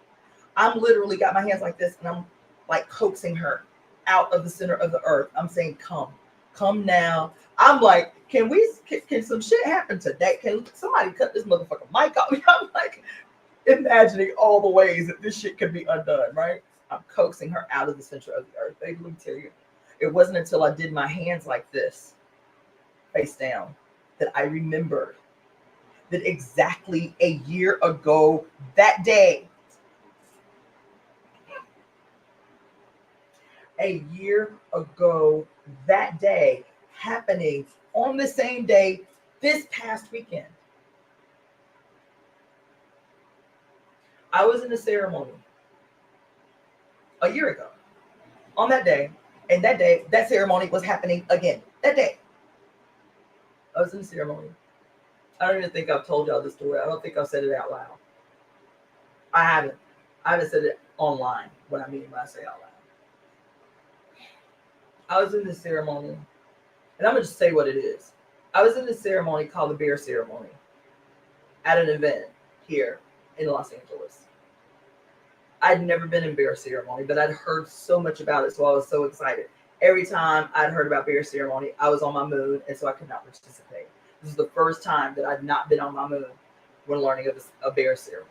Speaker 1: I'm literally got my hands like this and I'm like coaxing her out of the center of the earth. I'm saying, come now. I'm like, can some shit happen today? Can somebody cut this motherfucking mic off? I'm like imagining all the ways that this shit could be undone, right? I'm coaxing her out of the center of the earth. Baby, let me tell you, it wasn't until I did my hands like this, face down, that I remembered that exactly a year ago that day, happening on the same day this past weekend, I was in a ceremony a year ago on that day, and that ceremony was happening again that day. I was in the ceremony. I don't even think I've told y'all this story. I don't think I've said it out loud. I haven't said it online, what I mean when I say out loud. I was in this ceremony, and I'm going to just say what it is. I was in this ceremony called the Bear Ceremony at an event here in Los Angeles. I'd never been in Bear Ceremony, but I'd heard so much about it, so I was so excited. Every time I'd heard about Bear Ceremony, I was on my moon, and so I could not participate. This is the first time that I'd not been on my moon when learning of a bear ceremony.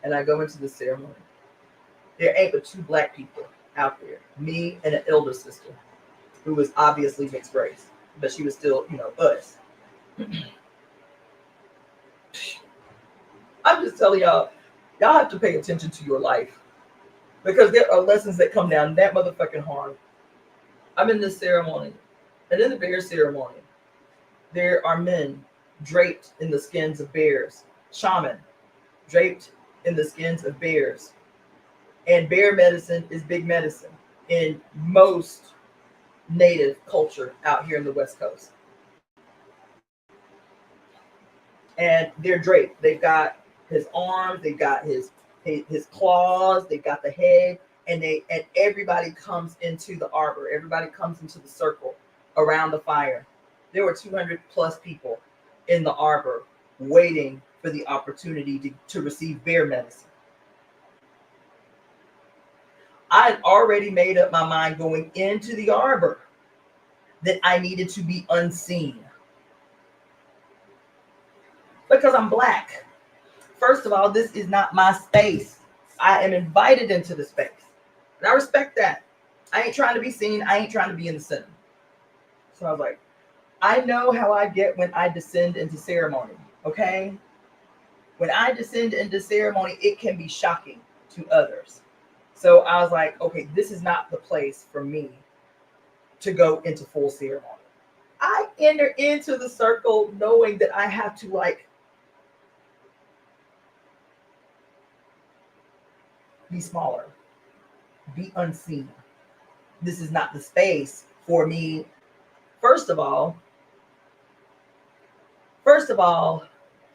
Speaker 1: And I go into the ceremony. There ain't but two black people out there, me and an elder sister, who was obviously mixed race, but she was still, us. just telling y'all have to pay attention to your life, because there are lessons that come down that motherfucking hard. I'm in this ceremony, and in the bear ceremony, there are men draped in the skins of bears, shaman draped in the skins of bears. And bear medicine is big medicine in most native culture out here in the West Coast. And they're draped. They've got his arms, they've got his claws, they've got the head, and everybody comes into the arbor. Everybody comes into the circle around the fire. There were 200 plus people in the arbor waiting for the opportunity to receive bear medicine. I had already made up my mind going into the arbor that I needed to be unseen, because I'm Black. First of all, this is not my space. I am invited into the space, and I respect that. I ain't trying to be seen. I ain't trying to be in the center. So I was like, I know how I get when I descend into ceremony, okay? When I descend into ceremony, it can be shocking to others. So I was like, okay, this is not the place for me to go into full ceremony. I enter into the circle knowing that I have to be smaller, be unseen. This is not the space for me. First of all,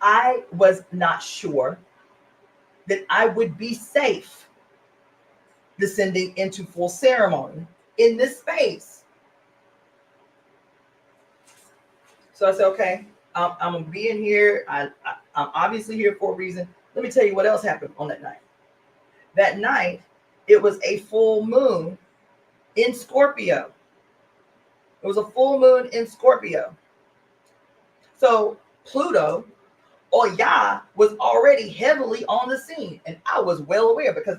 Speaker 1: I was not sure that I would be safe descending into full ceremony in this space. So I said, okay, I'm gonna be in here. I'm obviously here for a reason. Let me tell you what else happened on that night. That night, it was a full moon in Scorpio. It was a full moon in Scorpio. So Pluto, or Yah, was already heavily on the scene, and I was well aware, because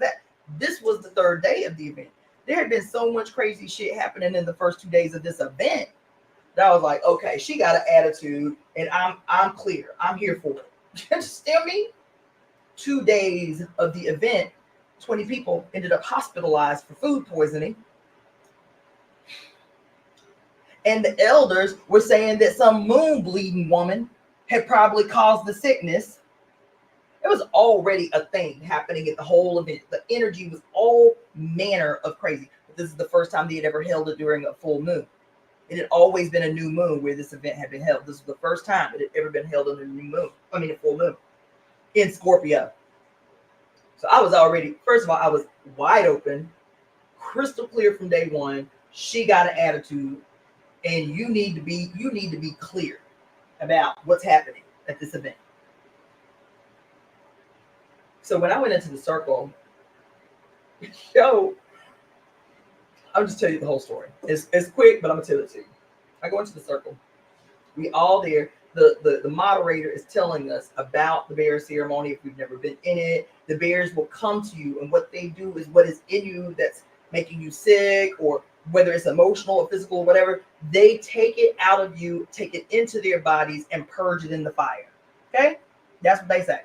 Speaker 1: this was the third day of the event. There had been so much crazy shit happening in the first 2 days of this event that I was like, okay, she got an attitude, and I'm clear. I'm here for it. You understand me? 2 days of the event, 20 people ended up hospitalized for food poisoning. And the elders were saying that some moon bleeding woman had probably caused the sickness. It was already a thing happening at the whole event. The energy was all manner of crazy. But this is the first time they had ever held it during a full moon. It had always been a new moon where this event had been held. This was the first time it had ever been held on a full moon in Scorpio. So I was already, first of all, I was wide open, crystal clear from day one. She got an attitude, and you need to be clear about what's happening at this event. So when I went into the circle, I'll just tell you the whole story. It's quick, but I'm gonna tell it to you. I go into the circle. We all there. The moderator is telling us about the bear ceremony. If we've never been in it, the bears will come to you, and what they do is what is in you that's making you sick, or whether it's emotional or physical or whatever, they take it out of you, take it into their bodies, and purge it in the fire. Okay? That's what they say.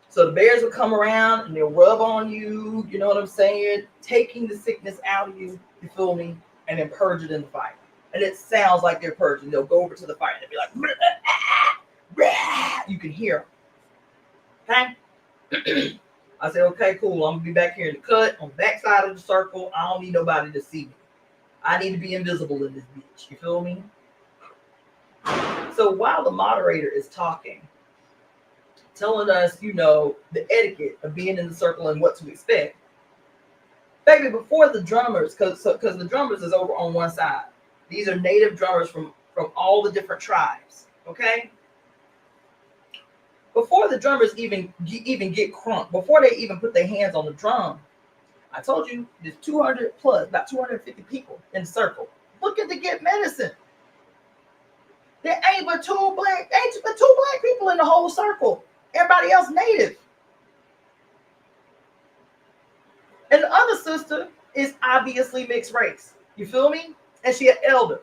Speaker 1: So the bears will come around and they'll rub on you, you know what I'm saying? Taking the sickness out of you, you feel me? And then purge it in the fire. And it sounds like they're purging. They'll go over to the fire and they'll be like, blah, blah. You can hear them. Okay? I said, okay, cool. I'm going to be back here in the cut on the back side of the circle. I don't need nobody to see me. I need to be invisible in this bitch. You feel me? So while the moderator is talking, telling us, the etiquette of being in the circle and what to expect, baby, before the drummers, because the drummers is over on one side. These are native drummers from all the different tribes, okay? Before the drummers even get crunk, before they even put their hands on the drum, I told you there's 200 plus, about 250 people in the circle looking to get medicine. There ain't but two black people in the whole circle. Everybody else native. And the other sister is obviously mixed race. You feel me? And she an elder.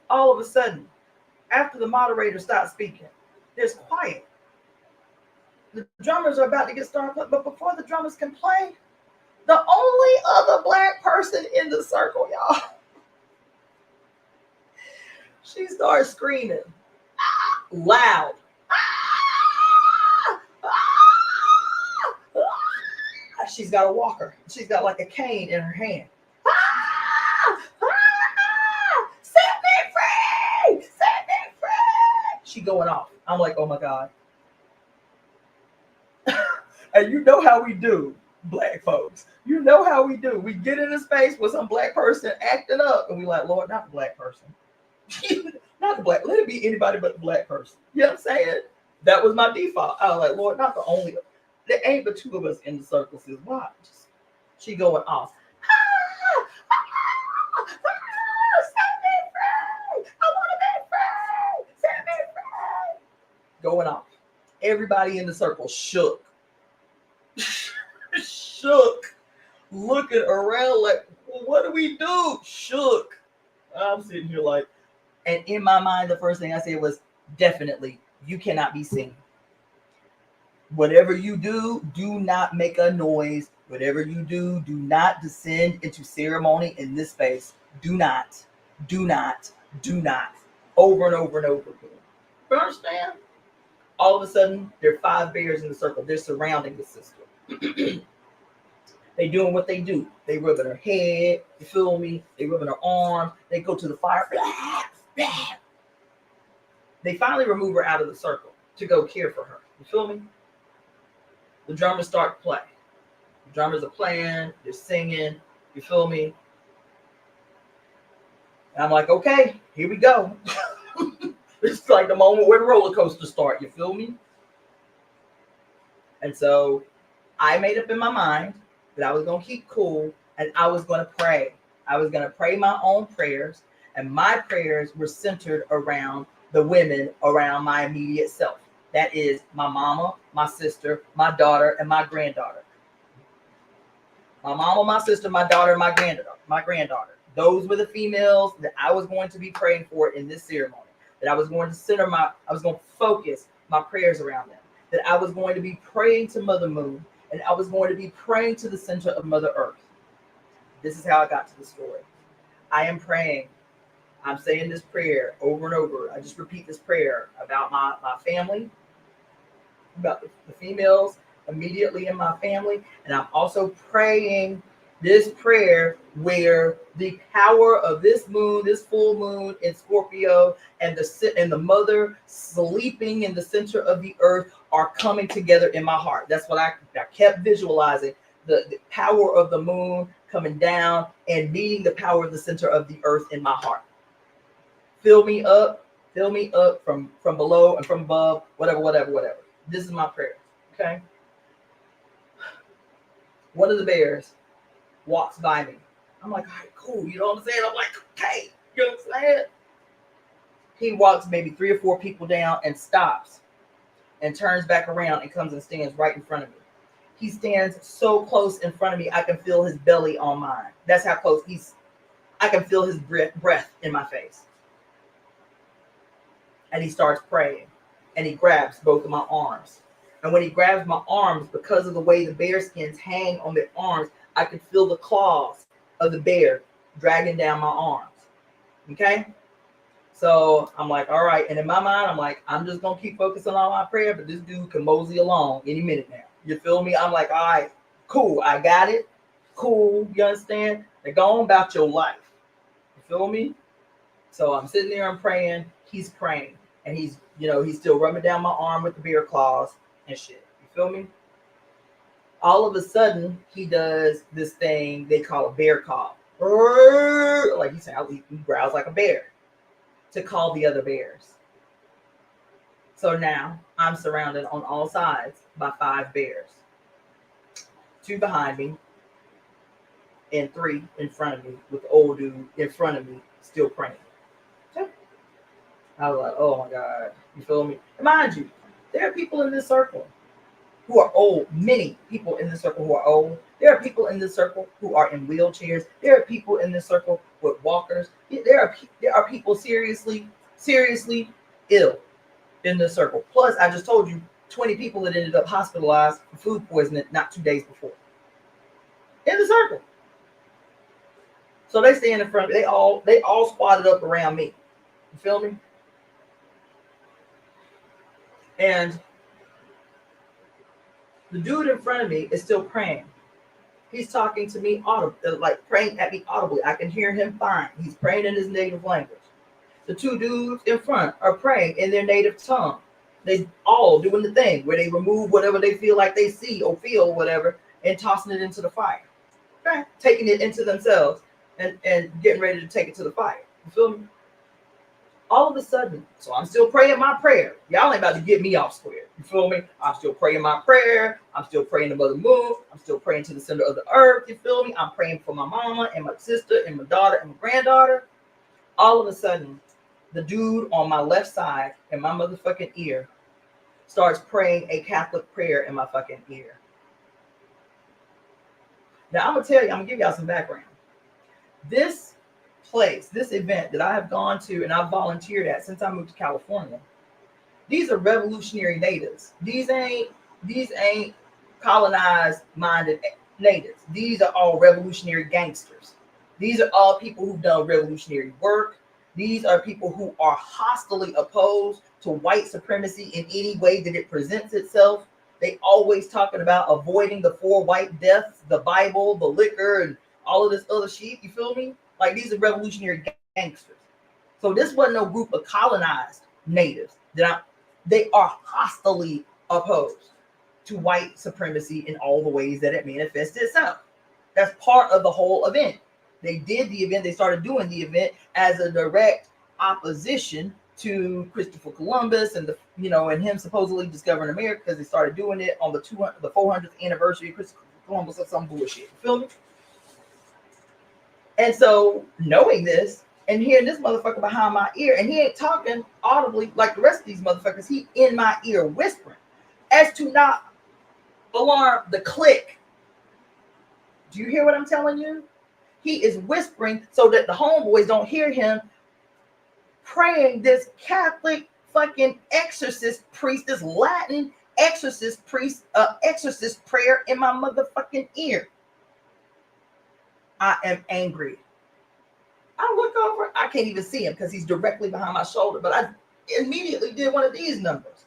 Speaker 1: All of a sudden, after the moderator stopped speaking, there's quiet. The drummers are about to get started, but before the drummers can play, the only other black person in the circle, y'all, she starts screaming loud. She's got a walker. She's got like a cane in her hand. Set me free! Set me free! She going off. I'm like, oh my God. And you know how we do, black folks. You know how we do. We get in a space with some black person acting up, and we like, Lord, not the black person. Not the black. Let it be anybody but the black person. You know what I'm saying? That was my default. I was like, Lord, not the only. There ain't but two of us in the circle. Says, why? She going off. Set me free! I want to be free! Set me free! Going off. Everybody in the circle shook. Shook. Looking around like, well, what do we do? Shook. I'm sitting here like, and in my mind, the first thing I said was, definitely, you cannot be seen. Whatever you do, do not make a noise. Whatever you do, do not descend into ceremony in this space. Do not, do not, do not. Over and over and over again. You understand? All of a sudden, there are 5 bears in the circle. They're surrounding the sister. They doing what they do. They rubbing her head. You feel me? They rubbing her arms. They go to the fire. They finally remove her out of the circle to go care for her. You feel me? The drummers start to play. The drummers are playing. They're singing. You feel me? And I'm like, okay, here we go. It's like the moment where the roller coaster start. You feel me? And so I made up in my mind that I was going to keep cool and I was going to pray. I was going to pray my own prayers, and my prayers were centered around the women around my immediate self. That is my mama, my sister, my daughter, and my granddaughter. My mama, my sister, my daughter, and my granddaughter. Those were the females that I was going to be praying for in this ceremony. That I was going to I was going to focus my prayers around them. That I was going to be praying to Mother Moon, and I was going to be praying to the center of Mother Earth. This is how I got to the story. I am praying. I'm saying this prayer over and over. I just repeat this prayer about my family, about the females immediately in my family. And I'm also praying this prayer where the power of this moon, this full moon in Scorpio, and the mother sleeping in the center of the earth are coming together in my heart. That's what I kept visualizing, the power of the moon coming down and meeting the power of the center of the earth in my heart. Fill me up from below and from above, whatever. This is my prayer, okay? One of the bears walks by me. I'm like, all right, cool. You know what I'm saying? I'm like, okay, you know what I'm saying? He walks maybe 3 or 4 people down and stops and turns back around and comes and stands right in front of me. He stands so close in front of me, I can feel his belly on mine. That's how close I can feel his breath in my face. And he starts praying, and he grabs both of my arms. And when he grabs my arms, because of the way the bear skins hang on their arms, I can feel the claws of the bear dragging down my arms. Okay? So I'm like, all right. And in my mind, I'm like, I'm just going to keep focusing on my prayer, but this dude can mosey along any minute now. You feel me? I'm like, all right, cool. I got it. Cool. You understand? Now go on about your life. You feel me? So I'm sitting there and praying. He's praying. And he's still rubbing down my arm with the bear claws and shit. You feel me? All of a sudden, he does this thing they call a bear call. Like he growls like a bear to call the other bears. So now I'm surrounded on all sides by 5 bears. 2 behind me and 3 in front of me, with the old dude in front of me still praying. I was like, oh my God. You feel me? And mind you, there are people in this circle who are old. Many people in this circle who are old. There are people in this circle who are in wheelchairs. There are people in this circle with walkers. There are people seriously ill in this circle. Plus, I just told you 20 people that ended up hospitalized for food poisoning not 2 days before. In the circle. So they stand in front of me. They all squatted up around me. You feel me? And the dude in front of me is still praying. He's talking to me audibly, like praying at me audibly. I can hear him fine. He's praying in his native language. The two dudes in front are praying in their native tongue. They all doing the thing where they remove whatever they feel like they see or feel or whatever and tossing it into the fire. Okay? Taking it into themselves and getting ready to take it to the fire. You feel me? All of a sudden, so I'm still praying my prayer. Y'all ain't about to get me off square. You feel me? I'm still praying my prayer. I'm still praying to Mother Moon. I'm still praying to the center of the earth. You feel me? I'm praying for my mama and my sister and my daughter and my granddaughter. All of a sudden, the dude on my left side in my motherfucking ear starts praying a Catholic prayer in my fucking ear. Now, I'm going to tell you, I'm going to give y'all some background. This place, this event that I have gone to and I've volunteered at since I moved to California, these are revolutionary natives. These ain't colonized minded natives. These are all revolutionary gangsters. These are all people who've done revolutionary work. These are people who are hostily opposed to white supremacy in any way that it presents itself. They always talking about avoiding the 4 white deaths, the Bible, the liquor, and all of this other shit. You feel me? Like, these are revolutionary gangsters. So this wasn't no group of colonized natives. They are hostily opposed to white supremacy in all the ways that it manifests itself. That's part of the whole event. They did the event. They started doing the event as a direct opposition to Christopher Columbus and and him supposedly discovering America, because they started doing it on the 400th anniversary of Christopher Columbus or some bullshit. You feel me? And so, knowing this and hearing this motherfucker behind my ear, and he ain't talking audibly like the rest of these motherfuckers, he in my ear whispering as to not alarm the clique. Do you hear what I'm telling you? He is whispering so that the homeboys don't hear him praying this Catholic fucking exorcist priest, this Latin exorcist priest, exorcist prayer in my motherfucking ear. I am angry. I look over, I can't even see him because he's directly behind my shoulder, but I immediately did one of these numbers.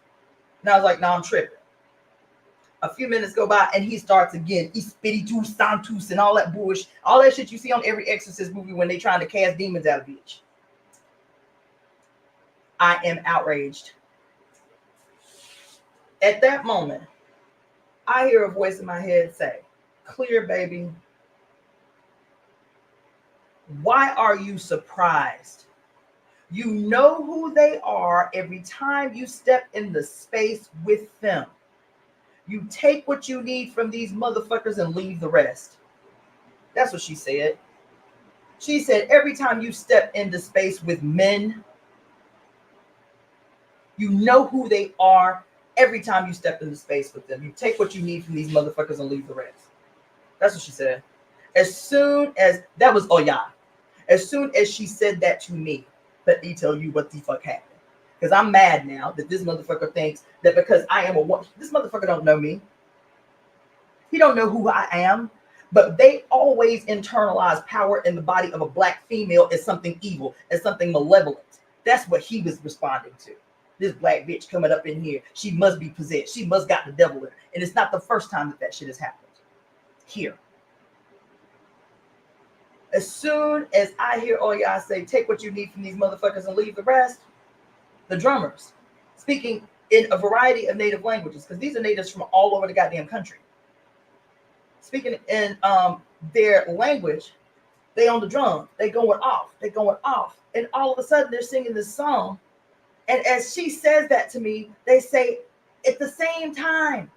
Speaker 1: And I was like, no, I'm tripping. A few minutes go by and he starts again, Espiritu Santus and all that bullshit, all that shit you see on every exorcist movie when they trying to cast demons out of bitch. I am outraged. At that moment, I hear a voice in my head say, clear, baby. Why are you surprised? You know who they are every time you step in the space with them. You take what you need from these motherfuckers and leave the rest. That's what she said. She said, every time you step into space with men, you know who they are every time you step into space with them. You take what you need from these motherfuckers and leave the rest. That's what she said. As soon as, that was Oya. As soon as she said that to me, let me tell you what the fuck happened. Because I'm mad now that this motherfucker thinks that because I am a woman, this motherfucker don't know me. He don't know who I am. But they always internalize power in the body of a black female as something evil, as something malevolent. That's what he was responding to. This black bitch coming up in here, she must be possessed. She must got the devil in her. And it's not the first time that shit has happened. Here. As soon as I hear all y'all say, take what you need from these motherfuckers and leave the rest, the drummers, speaking in a variety of native languages, because these are natives from all over the goddamn country, speaking in their language, they on the drum, they going off, and all of a sudden they're singing this song, and as she says that to me, they say at the same time,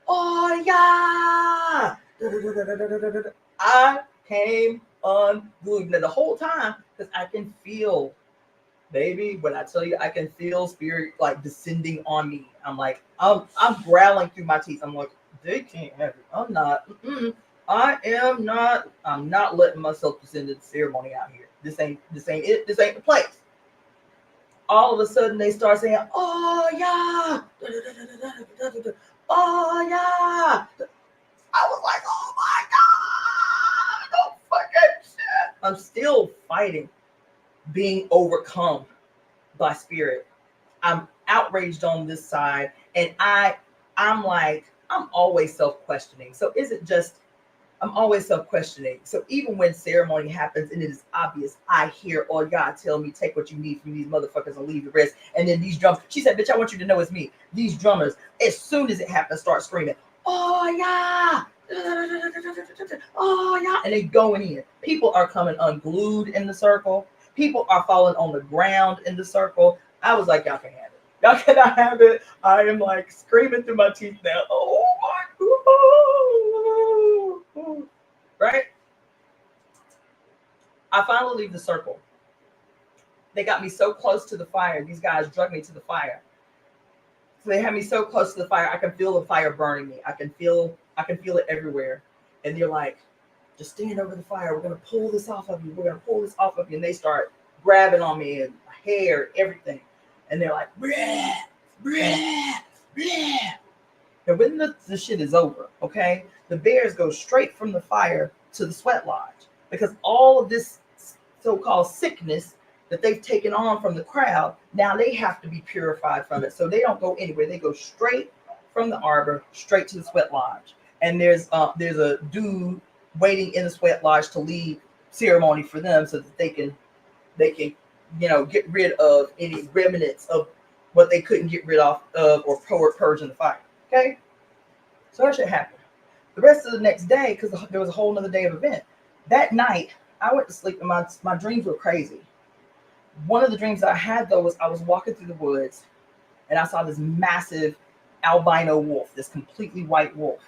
Speaker 1: oh yeah, I came unglued. Now the whole time, because I can feel, baby, when I tell you I can feel spirit like descending on me. I'm like, I'm growling through my teeth. I'm like, they can't have it. I'm not. I'm not letting myself descend into the ceremony out here. This ain't it. This ain't the place. all of a sudden they start saying, oh yeah, oh yeah. I was like, oh my God, no fucking shit. I'm still fighting, being overcome by spirit. I'm outraged on this side, and I'm like, I'm always self-questioning. So is it just, I'm always self-questioning. So even when ceremony happens and it is obvious, I hear, oh God, tell me, take what you need from these motherfuckers and leave the rest. And then these drums, she said, bitch, I want you to know it's me. These drummers, as soon as it happens, start screaming, oh yeah, oh yeah, and they going in. People are coming unglued in the circle. People are falling on the ground in the circle. I was like, y'all can have it. Y'all cannot have it. I am like screaming through my teeth now. Oh my God. Right? I finally leave the circle. They got me so close to the fire. These guys drug me to the fire. So they had me so close to the fire. I can feel the fire burning me. I can feel it everywhere. And they're like, just stand over the fire. We're gonna pull this off of you. We're gonna pull this off of you. And they start grabbing on me and my hair, everything. And they're like, bleh, bleh, bleh. And when the shit is over, okay, the bears go straight from the fire to the sweat lodge, because all of this so-called sickness that they've taken on from the crowd, now they have to be purified from it. So they don't go anywhere. They go straight from the arbor, straight to the sweat lodge. And there's a dude waiting in the sweat lodge to lead ceremony for them, so that they can get rid of any remnants of what they couldn't get rid of or purge in the fire. Okay, so that shit happened. The rest of the next day, because there was a whole nother day of event. That night, I went to sleep and my dreams were crazy. One of the dreams that I had, though, was I was walking through the woods and I saw this massive albino wolf, this completely white wolf.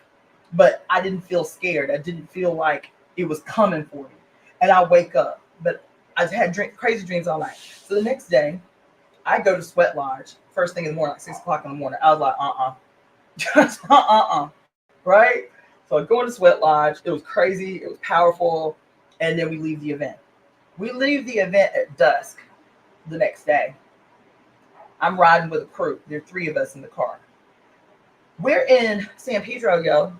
Speaker 1: But I didn't feel scared. I didn't feel like it was coming for me. And I wake up, but I had crazy dreams all night. So the next day, I go to Sweat Lodge, first thing in the morning, like 6 o'clock in the morning. I was like, right? So I go into Sweat Lodge. It was crazy. It was powerful. And then we leave the event. We leave the event at dusk the next day. I'm riding with a crew. There are 3 of us in the car. We're in San Pedro, yo.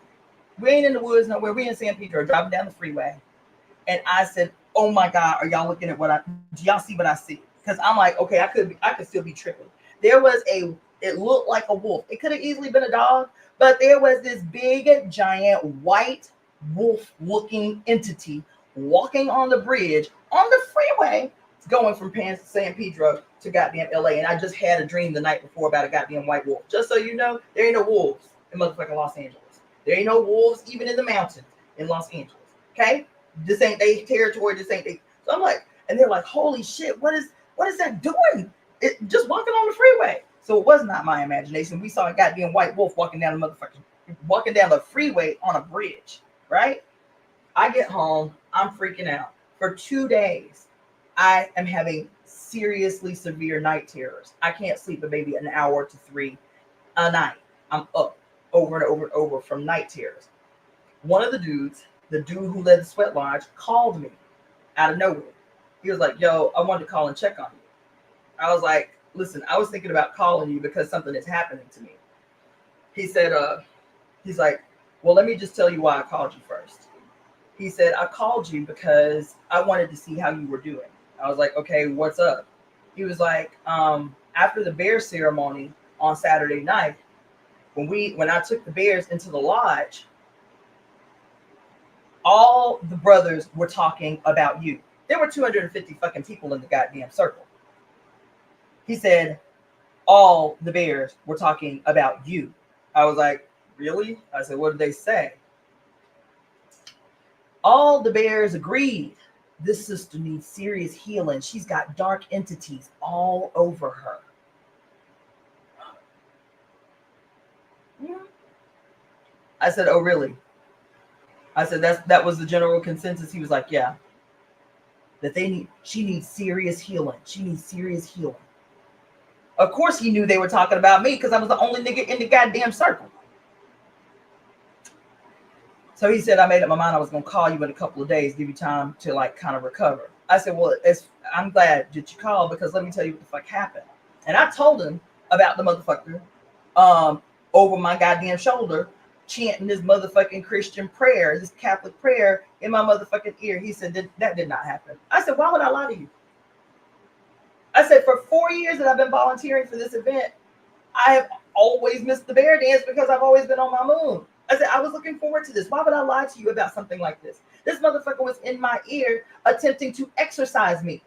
Speaker 1: We ain't in the woods nowhere. We're in San Pedro, driving down the freeway. And I said, oh my God, are y'all looking at do y'all see what I see? Because I'm like, okay, I could still be tripping. There was it looked like a wolf. It could have easily been a dog, but there was this big, giant, white wolf-looking entity walking on the bridge on the freeway, going from San Pedro to goddamn LA. And I just had a dream the night before about a goddamn white wolf. Just so you know, there ain't no wolves in motherfucking Los Angeles. There ain't no wolves even in the mountains in Los Angeles. Okay? This ain't they territory. This ain't they. So I'm like, and they're like, holy shit, what is that doing? It just walking on the freeway. So it was not my imagination. We saw a goddamn white wolf walking down the freeway on a bridge, right? I get home, I'm freaking out. For 2 days, I am having seriously severe night terrors. I can't sleep but maybe an hour to 3 a night. I'm up over and over and over from night terrors. One of the dudes, the dude who led the Sweat Lodge, called me out of nowhere. He was like, yo, I wanted to call and check on you. I was like, listen, I was thinking about calling you because something is happening to me. He said, he's like, well, let me just tell you why I called you first. He said, I called you because I wanted to see how you were doing. I was like, okay, what's up? He was like, after the bear ceremony on Saturday night, when I took the bears into the lodge, all the brothers were talking about you. There were 250 fucking people in the goddamn circle. He said, all the bears were talking about you. I was like, really? I said, what did they say? All the bears agreed. This sister needs serious healing. She's got dark entities all over her. I said, oh, really? I said, that was the general consensus. He was like, yeah. She needs serious healing. She needs serious healing. Of course he knew they were talking about me because I was the only nigga in the goddamn circle. So he said, I made up my mind I was going to call you in a couple of days, give you time to like kind of recover. I said, well, I'm glad that you called, because let me tell you what the fuck happened. And I told him about the motherfucker over my goddamn shoulder, chanting this motherfucking Christian prayer, this Catholic prayer in my motherfucking ear. He said, that did not happen. I said, why would I lie to you? I said, for 4 years that I've been volunteering for this event, I have always missed the bear dance because I've always been on my moon. I said, I was looking forward to this. Why would I lie to you about something like this? This motherfucker was in my ear attempting to exorcise me.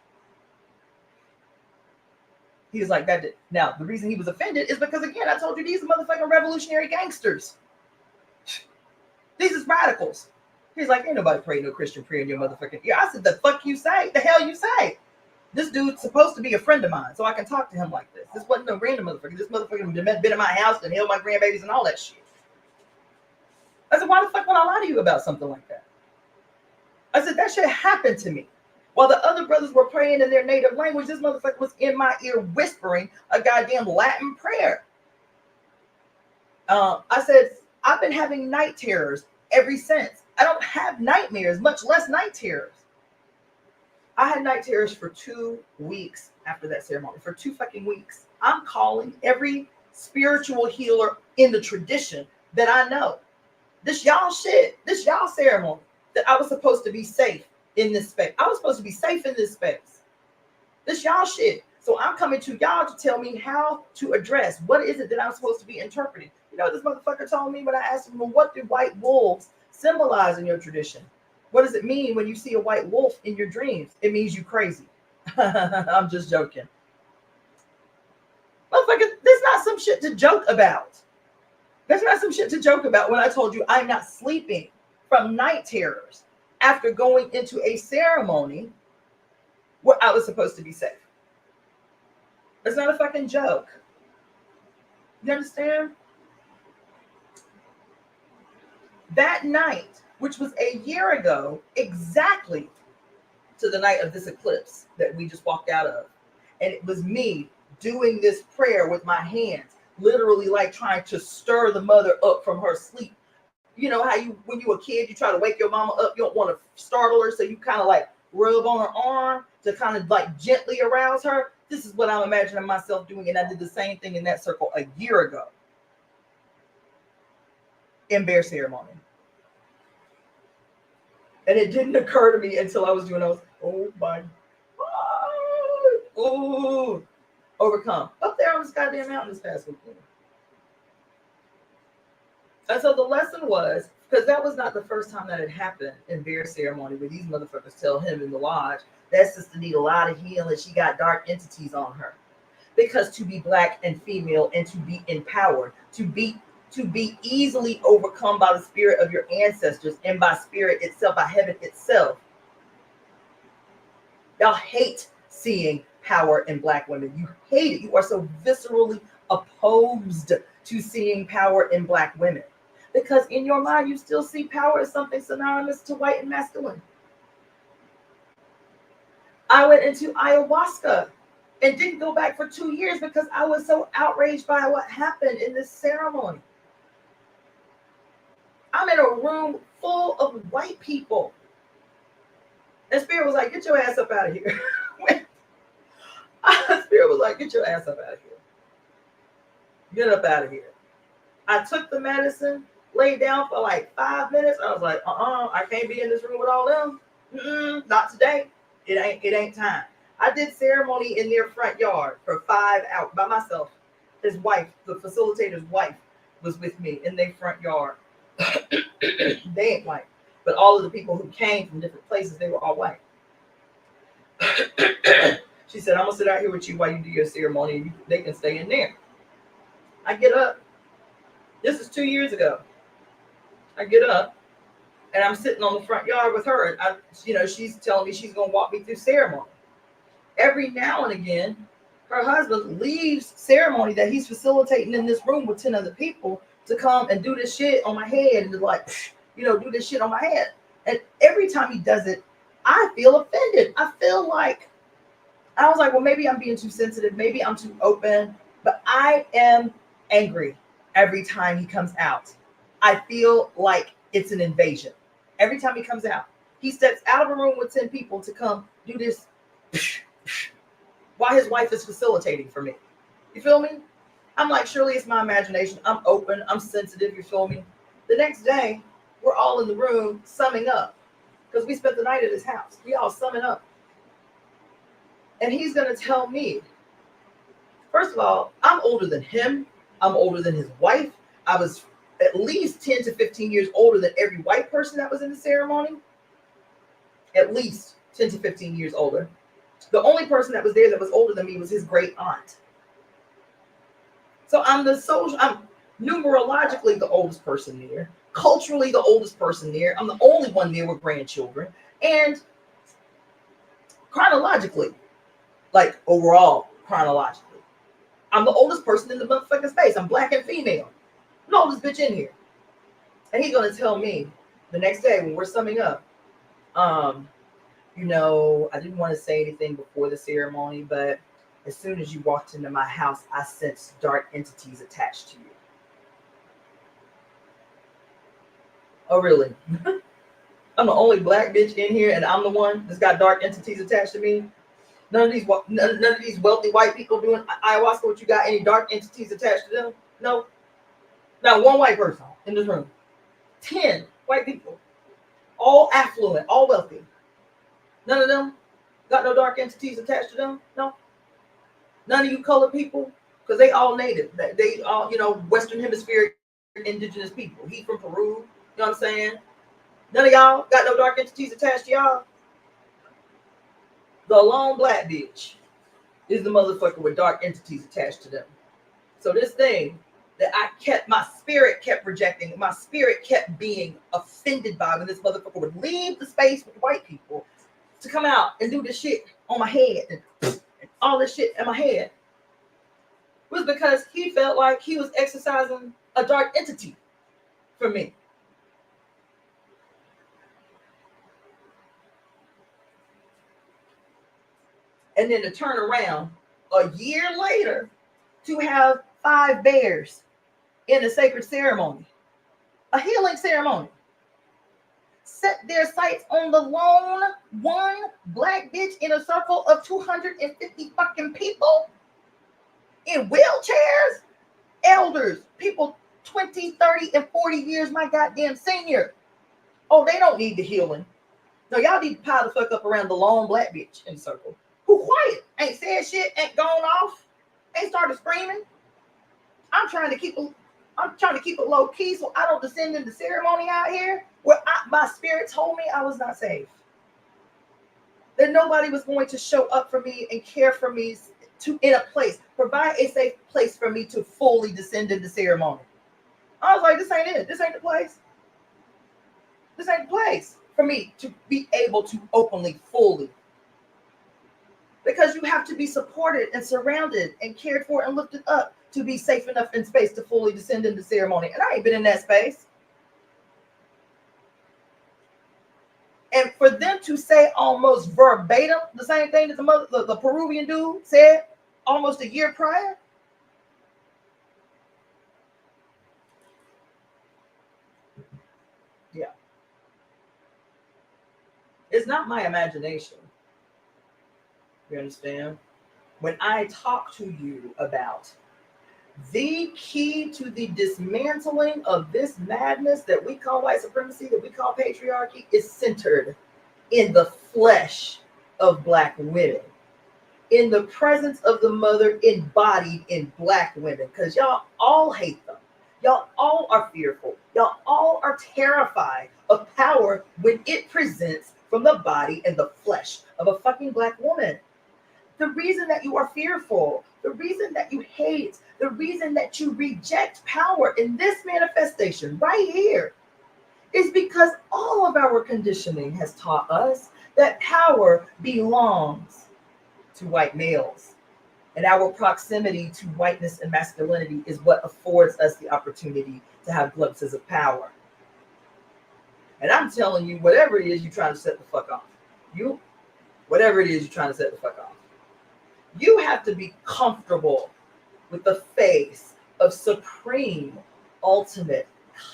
Speaker 1: He was like, that did. Now, the reason he was offended is because, again, I told you, these are motherfucking revolutionary gangsters. These is radicals. He's like, ain't nobody praying no Christian prayer in your motherfucking ear. I said, the fuck you say? The hell you say? This dude's supposed to be a friend of mine, so I can talk to him like this. This wasn't no random motherfucker. This motherfucker been in my house and held my grandbabies and all that shit. I said, why the fuck would I lie to you about something like that? I said, that shit happened to me. While the other brothers were praying in their native language, this motherfucker was in my ear whispering a goddamn Latin prayer. I said, I've been having night terrors ever since. I don't have nightmares, much less night terrors. I had night terrors for 2 weeks after that ceremony. For 2 fucking weeks. I'm calling every spiritual healer in the tradition that I know. This y'all shit, this y'all ceremony, that I was supposed to be safe in this space. I was supposed to be safe in this space. This y'all shit. So I'm coming to y'all to tell me how to address what is it that I'm supposed to be interpreting. You know what this motherfucker told me when I asked him, well, what do white wolves symbolize in your tradition? What does it mean when you see a white wolf in your dreams? It means you crazy. I'm just joking. Motherfucker, there's not some shit to joke about. There's not some shit to joke about when I told you I'm not sleeping from night terrors after going into a ceremony where I was supposed to be safe. It's not a fucking joke. You understand? That night, which was a year ago, exactly to the night of this eclipse that we just walked out of. And it was me doing this prayer with my hands, literally like trying to stir the mother up from her sleep. You know how when you a kid, you try to wake your mama up, you don't want to startle her, so you kind of like rub on her arm to kind of like gently arouse her. This is what I'm imagining myself doing, and I did the same thing in that circle a year ago in bear ceremony. And it didn't occur to me until I was doing those, oh my God, oh, overcome. Up there on this goddamn mountain this past weekend. And so the lesson was, because that was not the first time that had happened in bear ceremony, where these motherfuckers tell him in the lodge, that sister need a lot of healing, she got dark entities on her. Because to be black and female and to be empowered, to be easily overcome by the spirit of your ancestors and by spirit itself, by heaven itself. Y'all hate seeing power in black women. You hate it. You are so viscerally opposed to seeing power in black women. Because in your mind, you still see power as something synonymous to white and masculine. I went into ayahuasca and didn't go back for 2 years because I was so outraged by what happened in this ceremony. I'm in a room full of white people. And Spirit was like, get your ass up out of here. Spirit was like, get your ass up out of here. Get up out of here. I took the medicine, laid down for like 5 minutes. I was like, I can't be in this room with all them. Not today. It ain't time. I did ceremony in their front yard for 5 hours by myself. His wife, the facilitator's wife, was with me in their front yard. They ain't white, but all of the people who came from different places, they were all white. She said, I'm gonna sit out here with you while you do your ceremony, and they can stay in there. I get up. This is 2 years ago. I get up and I'm sitting on the front yard with her. And she's telling me she's gonna walk me through ceremony. Every now and again, her husband leaves ceremony that he's facilitating in this room with 10 other people to come and do this shit on my head and do this shit on my head. And every time he does it, I feel offended. I feel like, I was like, well, maybe I'm being too sensitive. Maybe I'm too open, but I am angry every time he comes out. I feel like it's an invasion. Every time he comes out, he steps out of a room with 10 people to come do this while his wife is facilitating for me. You feel me? I'm like, surely it's my imagination. I'm open. I'm sensitive. You feel me? The next day, we're all in the room summing up because we spent the night at his house. We all summing up. And he's going to tell me, first of all, I'm older than him. I'm older than his wife. I was at least 10 to 15 years older than every white person that was in the ceremony. At least 10 to 15 years older. The only person that was there that was older than me was his great aunt. So I'm numerologically the oldest person there. Culturally, the oldest person there. I'm the only one there with grandchildren. And chronologically, like overall, chronologically, I'm the oldest person in the motherfucking space. I'm black and female. I'm the oldest bitch in here. And he's going to tell me the next day when we're summing up, you know, I didn't want to say anything before the ceremony, but as soon as you walked into my house, I sensed dark entities attached to you. Oh, really? I'm the only black bitch in here, and I'm the one that's got dark entities attached to me. None of these wealthy white people doing ayahuasca. What you got? Any dark entities attached to them? No. Not one white person in this room. 10 white people, all affluent, all wealthy. None of them got no dark entities attached to them. No. None of you colored people, because they all native. They all, you know, Western Hemisphere indigenous people. He from Peru. You know what I'm saying? None of y'all got no dark entities attached to y'all. The lone black bitch is the motherfucker with dark entities attached to them. So this thing that my spirit kept rejecting, my spirit kept being offended by when this motherfucker would leave the space with white people to come out and do this shit on my head and all this shit in my head, was because he felt like he was exercising a dark entity for me. And then to turn around a year later to have 5 bears in a sacred ceremony, a healing ceremony, set their sights on the lone one black bitch in a circle of 250 fucking people in wheelchairs, elders, people 20, 30, and 40 years my goddamn senior. Oh, they don't need the healing. No, y'all need to pile the fuck up around the lone black bitch in the circle. Who quiet, ain't said shit, ain't gone off, ain't started screaming. I'm trying to keep it low key so I don't descend into ceremony out here where my spirit told me I was not safe. That nobody was going to show up for me and care for me in a place, provide a safe place for me to fully descend into ceremony. I was like, this ain't it. This ain't the place. This ain't the place for me to be able to openly, fully. Because you have to be supported and surrounded and cared for and lifted up to be safe enough in space to fully descend into ceremony. And I ain't been in that space. And for them to say almost verbatim the same thing that the Peruvian dude said almost a year prior. Yeah. It's not my imagination. You understand? When I talk to you about the key to the dismantling of this madness that we call white supremacy, that we call patriarchy, is centered in the flesh of Black women, in the presence of the mother embodied in Black women, because y'all all hate them. Y'all all are fearful. Y'all all are terrified of power when it presents from the body and the flesh of a fucking Black woman. The reason that you are fearful, the reason that you hate, the reason that you reject power in this manifestation right here is because all of our conditioning has taught us that power belongs to white males. And our proximity to whiteness and masculinity is what affords us the opportunity to have glimpses of power. And I'm telling you, whatever it is you're trying to set the fuck off, whatever it is you're trying to set the fuck off, you have to be comfortable with the face of supreme, ultimate,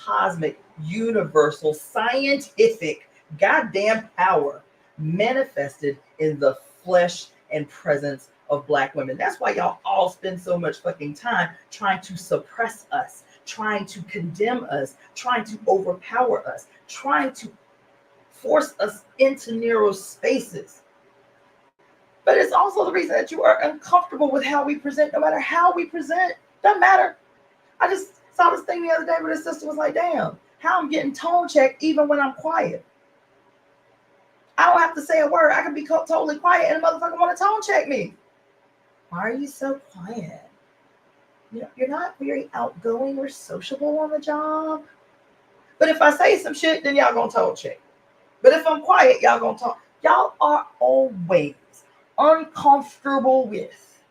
Speaker 1: cosmic, universal, scientific, goddamn power manifested in the flesh and presence of Black women. That's why y'all all spend so much fucking time trying to suppress us, trying to condemn us, trying to overpower us, trying to force us into narrow spaces. But it's also the reason that you are uncomfortable with how we present, no matter how we present. Doesn't matter. I just saw this thing the other day where the sister was like, damn, how I'm getting tone checked even when I'm quiet. I don't have to say a word. I can be totally quiet and a motherfucker want to tone check me. Why are you so quiet? You're not very outgoing or sociable on the job. But if I say some shit, then y'all gonna tone check. But if I'm quiet, y'all gonna talk. Y'all are always uncomfortable with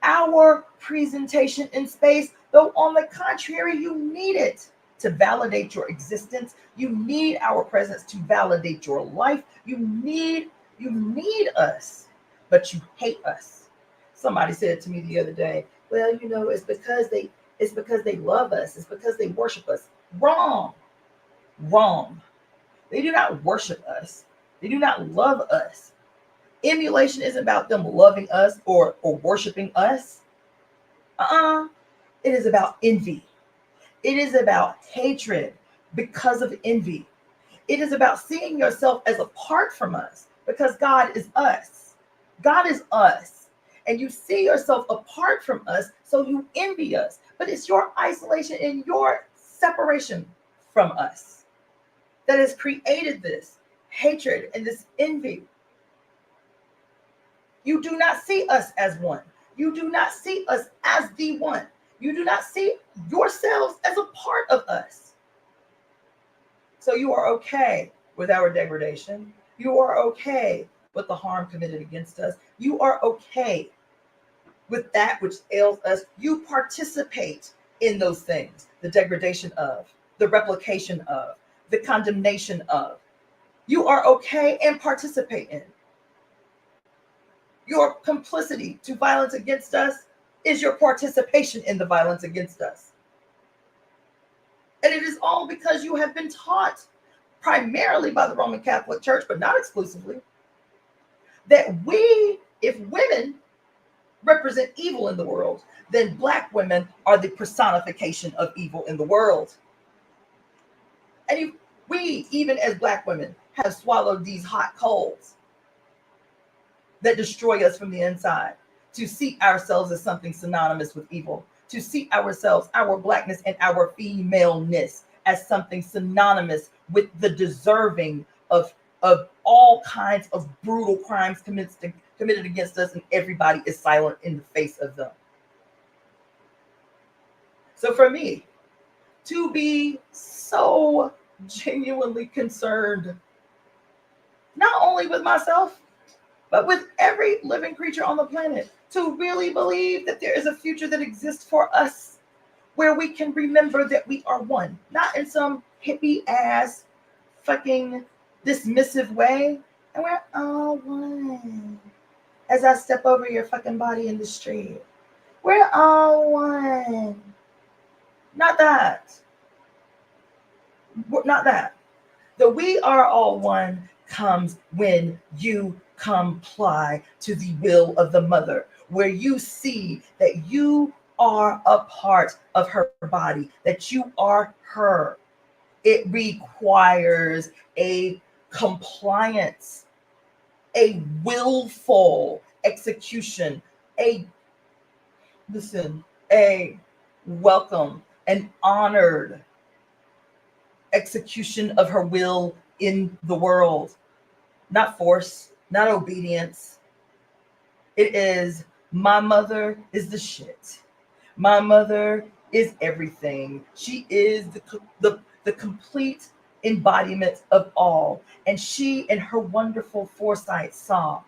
Speaker 1: our presentation in space, though on the contrary, you need it to validate your existence. You need our presence to validate your life. You need us, but you hate us. Somebody said to me the other day, well, it's because they love us. It's because they worship us. Wrong. They do not worship us. They do not love us. Emulation isn't about them loving us or worshiping us. It is about envy. It is about hatred because of envy. It is about seeing yourself as apart from us because God is us. God is us. And you see yourself apart from us, so you envy us. But it's your isolation and your separation from us that has created this hatred and this envy. You do not see us as one. You do not see us as the one. You do not see yourselves as a part of us. So you are okay with our degradation. You are okay with the harm committed against us. You are okay with that which ails us. You participate in those things, the degradation of, the replication of, the condemnation of. You are okay and participate in. Your complicity to violence against us is your participation in the violence against us. And it is all because you have been taught, primarily by the Roman Catholic Church, but not exclusively, that if women represent evil in the world, then Black women are the personification of evil in the world. And we, even as Black women, have swallowed these hot coals that destroy us from the inside, to see ourselves as something synonymous with evil, to see ourselves, our Blackness and our femaleness as something synonymous with the deserving of all kinds of brutal crimes committed against us, and everybody is silent in the face of them. So for me, to be so genuinely concerned, not only with myself, but with every living creature on the planet, to really believe that there is a future that exists for us, where we can remember that we are one, not in some hippie ass fucking dismissive way, and we're all one. As I step over your fucking body in the street, we're all one. Not that. Not that. The we are all one comes when you comply to the will of the mother, where you see that you are a part of her body, that you are her. It requires a compliance, a willful execution, a welcome, an honored execution of her will in the world. Not force, not obedience. It is, my mother is the shit. My mother is everything. She is the complete embodiment of all. And she, in her wonderful foresight, saw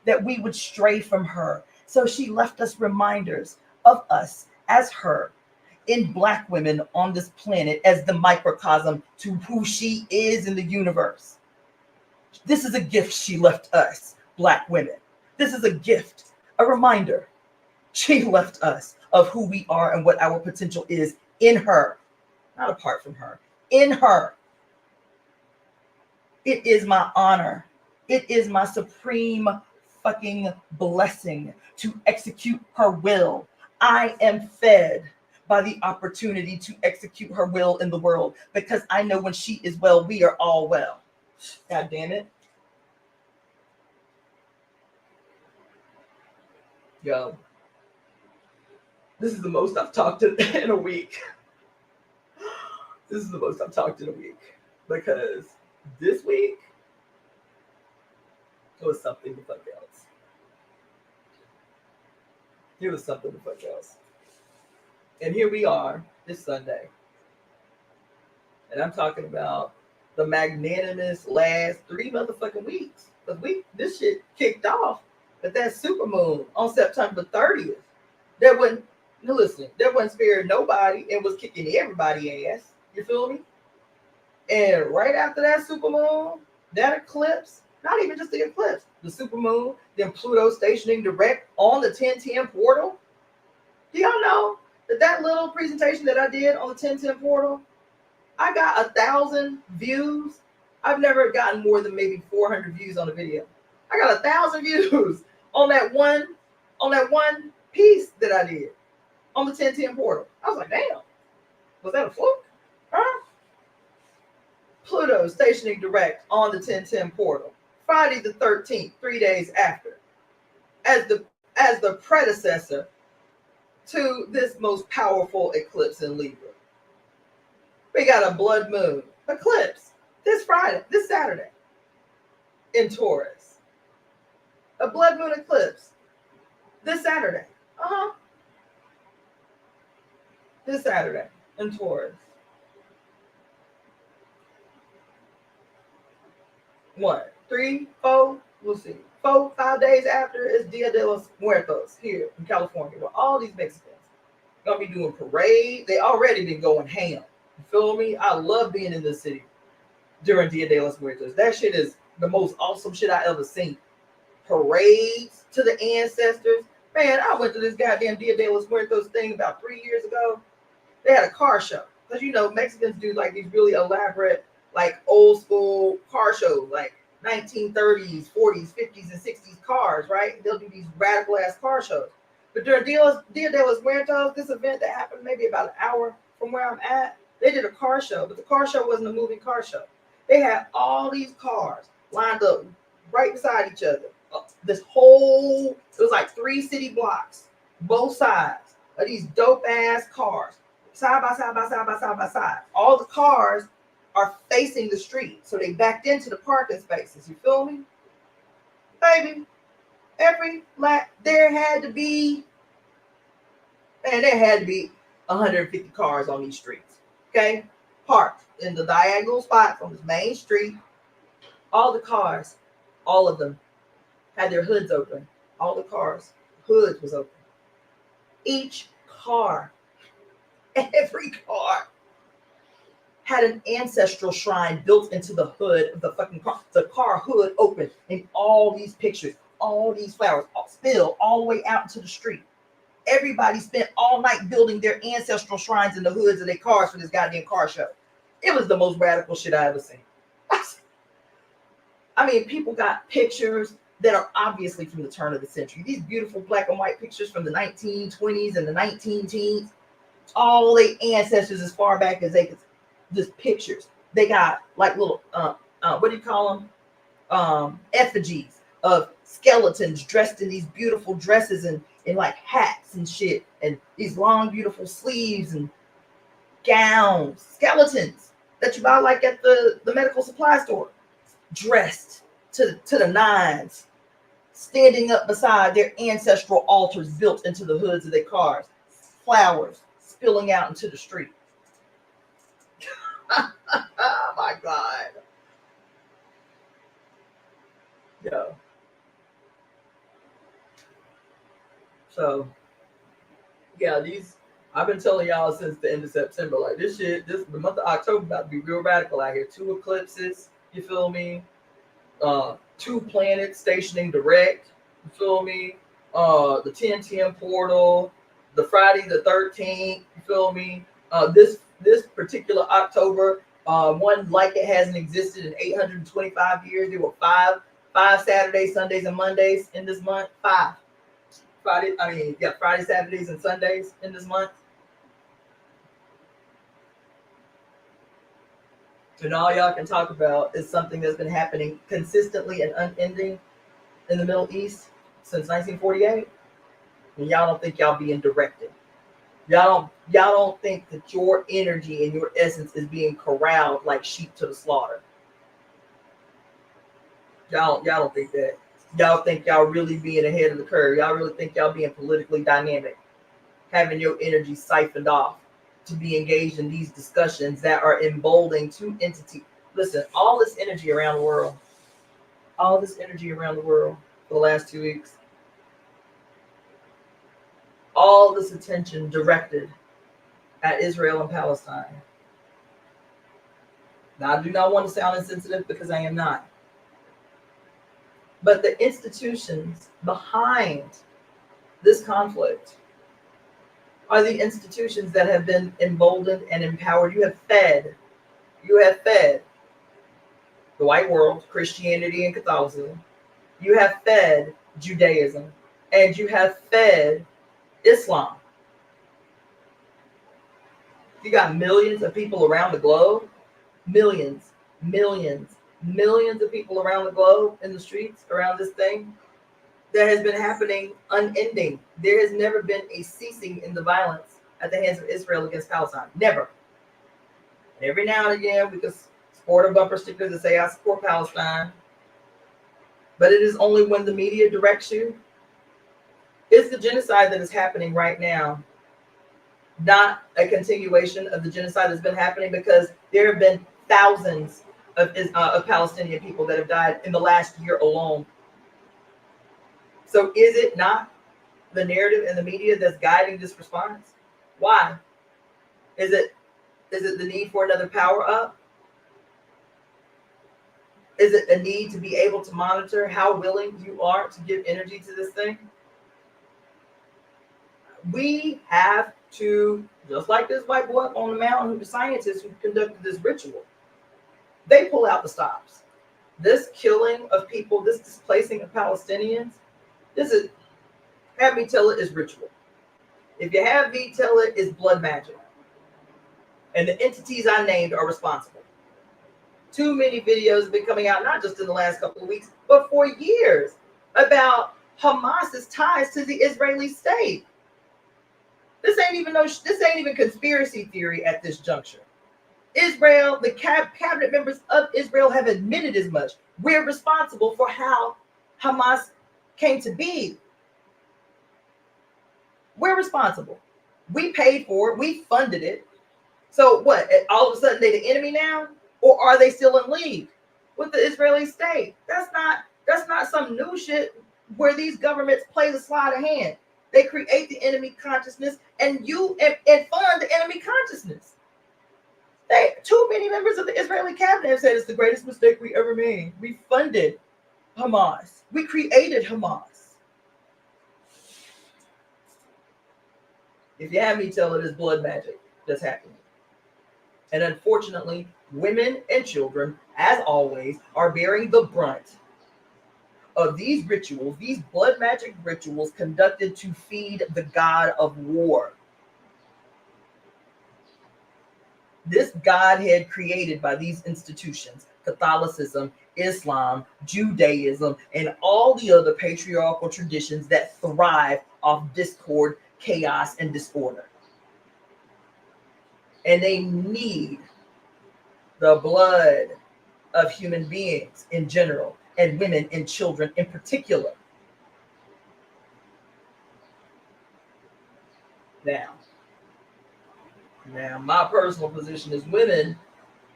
Speaker 1: that we would stray from her. So she left us reminders of us as her, in Black women on this planet, as the microcosm to who she is in the universe. This is a gift she left us, Black women. This is a gift, a reminder. She left us of who we are and what our potential is in her. not apart from her, in her. It is my honor. It is my supreme fucking blessing to execute her will. I am fed by the opportunity to execute her will in the world because I know when she is well, we are all well. God damn it. Yo, this is the most I've talked in a week. This is the most I've talked in a week because this week it was something the fuck else. It was something the fuck else. And here we are this Sunday. And I'm talking about the magnanimous last 3 motherfucking weeks. Because this shit kicked off at that supermoon on September 30th. That wasn't sparing nobody and was kicking everybody ass. You feel me? And right after that supermoon, that eclipse, not even just the eclipse, the supermoon, then Pluto stationing direct on the 1010 portal. Do y'all know that little presentation that I did on the 1010 portal, I got 1,000 views. I've never gotten more than maybe 400 views on a video. I got 1,000 views on that one piece that I did on the 1010 portal. I was like, damn, was that a fluke? Huh? Pluto stationing direct on the 1010 portal, Friday the 13th, 3 days after, as the predecessor to this most powerful eclipse in Libra. We got a blood moon eclipse this Saturday in Taurus. A blood moon eclipse this Saturday. This Saturday in Taurus. 1, 3, 4, we'll see. 4, 5 days after is Dia de los Muertos here in California, where all these Mexicans gonna be doing parade. They already been going ham. You feel me? I love being in this city during Dia de los Muertos. That shit is the most awesome shit I ever seen. Parades to the ancestors. Man, I went to this goddamn Dia de los Muertos thing about 3 years ago. They had a car show. Because, you know, Mexicans do like these really elaborate, like old school car shows, like 1930s, 40s, 50s, and 60s cars, right? They'll do these radical ass car shows. But during Dia de los Muertos, this event that happened maybe about an hour from where I'm at, they did a car show, but the car show wasn't a moving car show. They had all these cars lined up right beside each other. It was like 3 city blocks, both sides of these dope ass cars, side by side by side by side by side. All the cars are facing the street, so they backed into the parking spaces. You feel me, baby? There had to be 150 cars on these streets. Okay, parked in the diagonal spots on this main street. All the cars, all of them, had their hoods open. All the cars, hoods was open. Each car, every car, had an ancestral shrine built into the hood of the fucking car. The car hood open, and all these pictures, all these flowers spilled all the way out into the street. Everybody spent all night building their ancestral shrines in the hoods of their cars for this goddamn car show. It was the most radical shit I ever seen. I mean, people got pictures that are obviously from the turn of the century. These beautiful black and white pictures from the 1920s and the 1910s. All the ancestors as far back as they could. Just pictures. They got like little, what do you call them? Effigies of skeletons dressed in these beautiful dresses and like hats and shit. And these long, beautiful sleeves and gowns. Skeletons that you buy like at the medical supply store. Dressed to the nines. Standing up beside their ancestral altars built into the hoods of their cars. Flowers spilling out into the street. Oh my God. Yo. So, yeah, I've been telling y'all since the end of September, like the month of October about to be real radical out here. 2 eclipses, you feel me? 2 planets stationing direct, you feel me? The 1010 portal, the Friday the 13th, you feel me? this particular October, one like it hasn't existed in 825 years. There were five Saturdays, Sundays, and Mondays in this month. Friday, Saturdays, and Sundays in this month. And all y'all can talk about is something that's been happening consistently and unending in the Middle East since 1948. And y'all don't think y'all being directed. Y'all don't think that your energy and your essence is being corralled like sheep to the slaughter. Y'all don't think that. Y'all think y'all really being ahead of the curve. Y'all really think y'all being politically dynamic, having your energy siphoned off to be engaged in these discussions that are emboldening two entities. Listen, all this energy around the world for the last 2 weeks, all this attention directed at Israel and Palestine. Now, I do not want to sound insensitive because I am not. But the institutions behind this conflict are the institutions that have been emboldened and empowered. You have fed the white world, Christianity and Catholicism. You have fed Judaism, and you have fed Islam. You got millions of people around the globe, millions of people around the globe in the streets around this thing that has been happening unending. There has never been a ceasing in the violence at the hands of Israel against Palestine. Never. And every now and again, we can sport a bumper sticker that say, I support Palestine. But it is only when the media directs you. It's the genocide that is happening right now, not a continuation of the genocide that's been happening, because there have been thousands of Palestinian people that have died in the last year alone. So is it not the narrative and the media that's guiding this response? Why? Is it the need for another power up? Is it a need to be able to monitor how willing you are to give energy to this thing? We have to, just like this white boy up on the mountain, the scientists who conducted this ritual, they pull out the stops. This killing of people, this displacing of Palestinians, have me tell it, is ritual. If you have me tell it, is blood magic. And the entities I named are responsible. Too many videos have been coming out, not just in the last couple of weeks, but for years, about Hamas's ties to the Israeli state. This ain't even conspiracy theory at this juncture. Israel, the cabinet members of Israel have admitted as much. We're responsible for how Hamas came to be. We're responsible. We paid for it. We funded it. So what? All of a sudden they're the enemy now? Or are they still in league with the Israeli state? That's not some new shit where these governments play the sleight of hand. They create the enemy consciousness and fund the enemy consciousness. Too many members of the Israeli cabinet have said it's the greatest mistake we ever made. We funded Hamas. We created Hamas. If you have me tell it, is blood magic that's happening. And unfortunately, women and children, as always, are bearing the brunt of these rituals, these blood magic rituals conducted to feed the god of war. This godhead created by these institutions, Catholicism, Islam, Judaism, and all the other patriarchal traditions that thrive off discord, chaos, and disorder. And they need the blood of human beings in general, and women and children in particular. Now, my personal position is women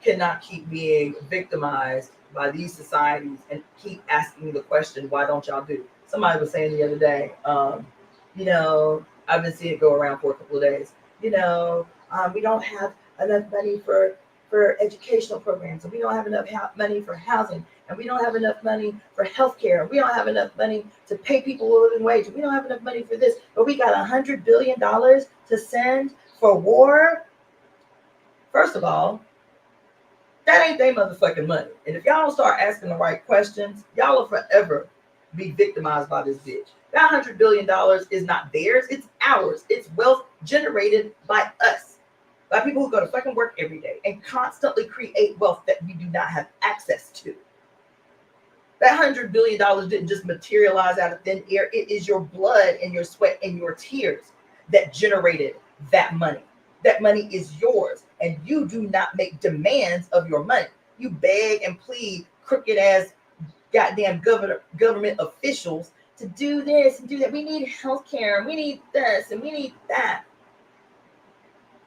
Speaker 1: cannot keep being victimized by these societies and keep asking the question, why don't y'all do? Somebody was saying the other day, I've been seeing it go around for a couple of days. We don't have enough money for educational programs, and we don't have enough money for housing, and we don't have enough money for healthcare, and we don't have enough money to pay people a living wage, and we don't have enough money for this, but we got $100 billion to send for war. First of all, that ain't their motherfucking money. And if y'all don't start asking the right questions, y'all will forever be victimized by this bitch. That $100 billion is not theirs, it's ours. It's wealth generated by us, by people who go to fucking work every day and constantly create wealth that we do not have access to. That $100 billion didn't just materialize out of thin air. It is your blood and your sweat and your tears that generated that money. That money is yours, and you do not make demands of your money. You beg and plead crooked ass goddamn government officials to do this and do that. We need healthcare, and we need this, and we need that.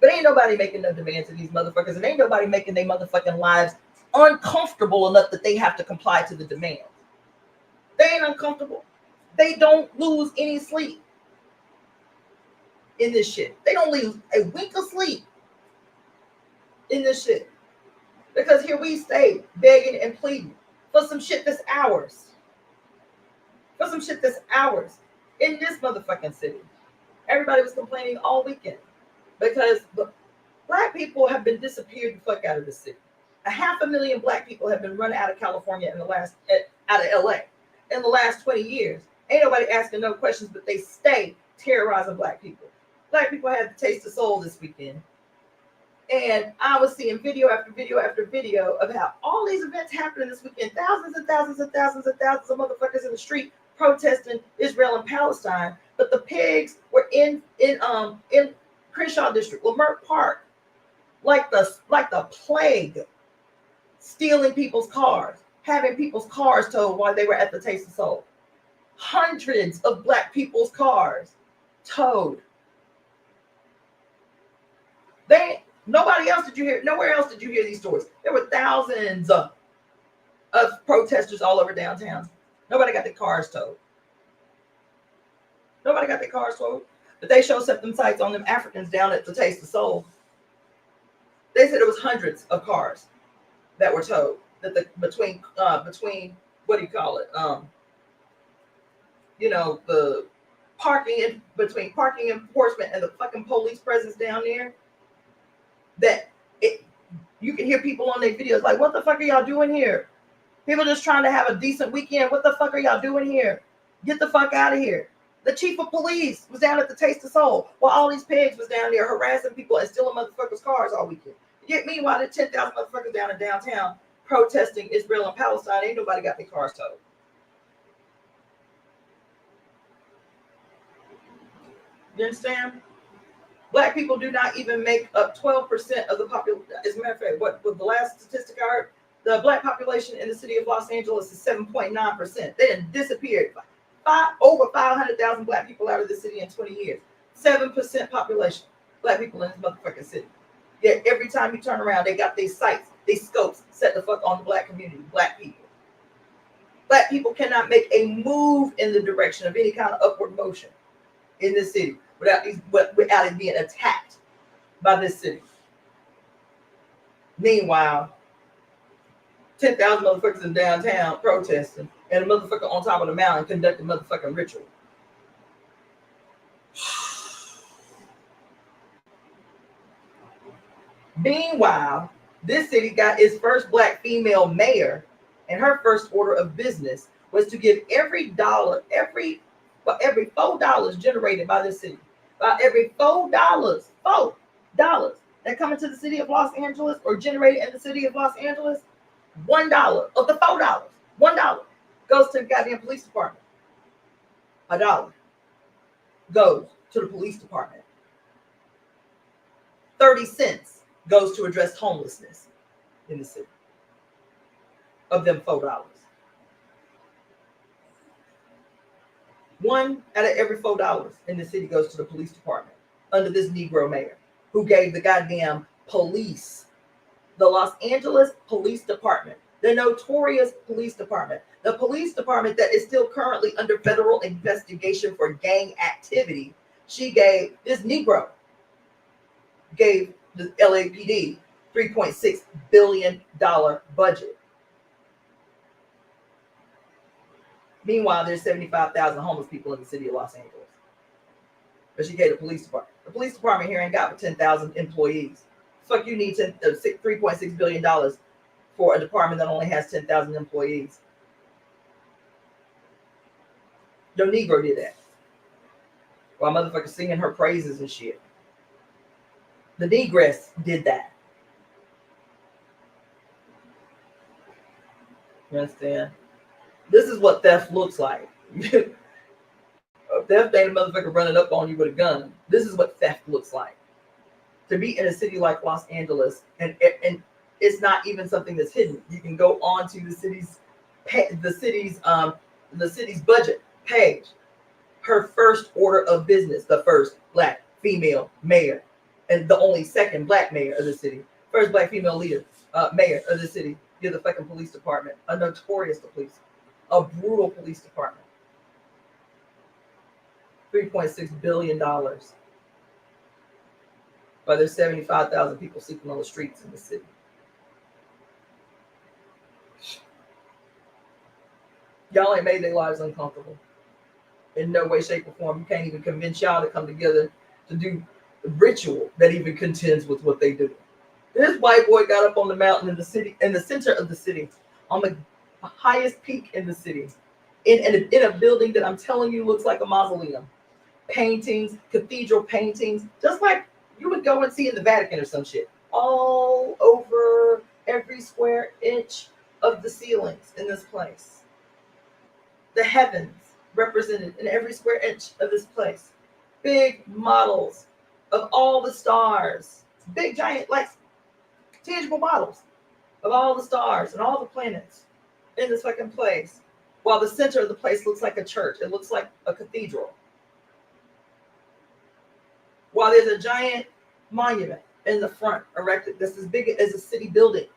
Speaker 1: But ain't nobody making no demands of these motherfuckers, and ain't nobody making their motherfucking lives uncomfortable enough that they have to comply to the demands. They ain't uncomfortable. They don't lose any sleep in this shit. They don't lose a wink of sleep in this shit. Because here we stay begging and pleading for some shit that's ours. For some shit that's ours in this motherfucking city. Everybody was complaining all weekend because black people have been disappeared the fuck out of the city. 500,000 black people have been run out of California out of LA in the last 20 years. Ain't nobody asking no questions, but they stay terrorizing black people. Black people had the taste of soul this weekend. And I was seeing video after video after video of how all these events happening this weekend. Thousands and thousands and thousands and thousands of motherfuckers in the street protesting Israel and Palestine. But the pigs were in Crenshaw District, Lamert Park, like the plague, stealing people's cars, having people's cars towed while they were at the Taste of Soul. Hundreds of black people's cars towed. Nowhere else did you hear these stories. There were thousands of protesters all over downtown. Nobody got their cars towed. But they showed up them sights on them Africans down at the Taste of Soul. They said it was hundreds of cars that were towed. Between what do you call it? The parking between parking enforcement and the fucking police presence down there. You can hear people on their videos like, what the fuck are y'all doing here? People just trying to have a decent weekend. What the fuck are y'all doing here? Get the fuck out of here. The chief of police was down at the Taste of Soul while all these pigs was down there harassing people and stealing motherfuckers' cars all weekend. Yet meanwhile, the 10,000 motherfuckers down in downtown protesting Israel and Palestine, ain't nobody got their cars towed. You understand? Black people do not even make up 12% of the population. As a matter of fact, what was the last statistic I heard? The black population in the city of Los Angeles is 7.9%. They didn't disappear. Over 500,000 black people out of the city in 20 years. 7% population. Black people in this motherfucking city. Yet every time you turn around, they got these sights, these scopes set the fuck on the black community, black people. Black people cannot make a move in the direction of any kind of upward motion in this city without it being attacked by this city. Meanwhile, 10,000 motherfuckers in downtown protesting, and a motherfucker on top of the mountain conducting motherfucking ritual. Meanwhile, this city got its first black female mayor, and her first order of business was to give every $4 generated by this city, about every $4 that come into the city of Los Angeles or generated in the city of Los Angeles, $1 of the $4, $1 goes to the goddamn police department. $1 goes to the police department. 30 cents goes to address homelessness in the city. Of them $4. $1 out of every $4 in the city goes to the police department under this Negro mayor who gave the goddamn police, the Los Angeles Police Department, the notorious police department, the police department that is still currently under federal investigation for gang activity. This Negro gave the LAPD $3.6 billion budget. Meanwhile, there's 75,000 homeless people in the city of Los Angeles. But she gave the police department. The police department here ain't got 10,000 employees. Fuck, you need $3.6 billion for a department that only has 10,000 employees. No Negro did that. While motherfuckers singing her praises and shit. The Negress did that. You understand? This is what theft looks like. Theft ain't a motherfucker running up on you with a gun. This is what theft looks like. To be in a city like Los Angeles, and it's not even something that's hidden. You can go on to the city's budget page. Her first order of business, the first black female mayor, and the only second black mayor of the city, first black female leader, mayor of the city. You're the fucking police department, a notorious police, a brutal police department. $3.6 billion. But there's 75,000 people sleeping on the streets in the city. Y'all ain't made their lives uncomfortable. In no way, shape, or form. You can't even convince y'all to come together to do the ritual that even contends with what they do. This white boy got up on the mountain in the city, in the center of the city, on the highest peak in the city, in a building that I'm telling you looks like a mausoleum. Paintings, cathedral paintings, just like you would go and see in the Vatican or some shit. All over every square inch of the ceilings in this place. The heavens represented in every square inch of this place. Big models of all the stars. Big, giant, like tangible models of all the stars and all the planets in this fucking place. While the center of the place looks like a church. It looks like a cathedral. While there's a giant monument in the front erected that's as big as a city building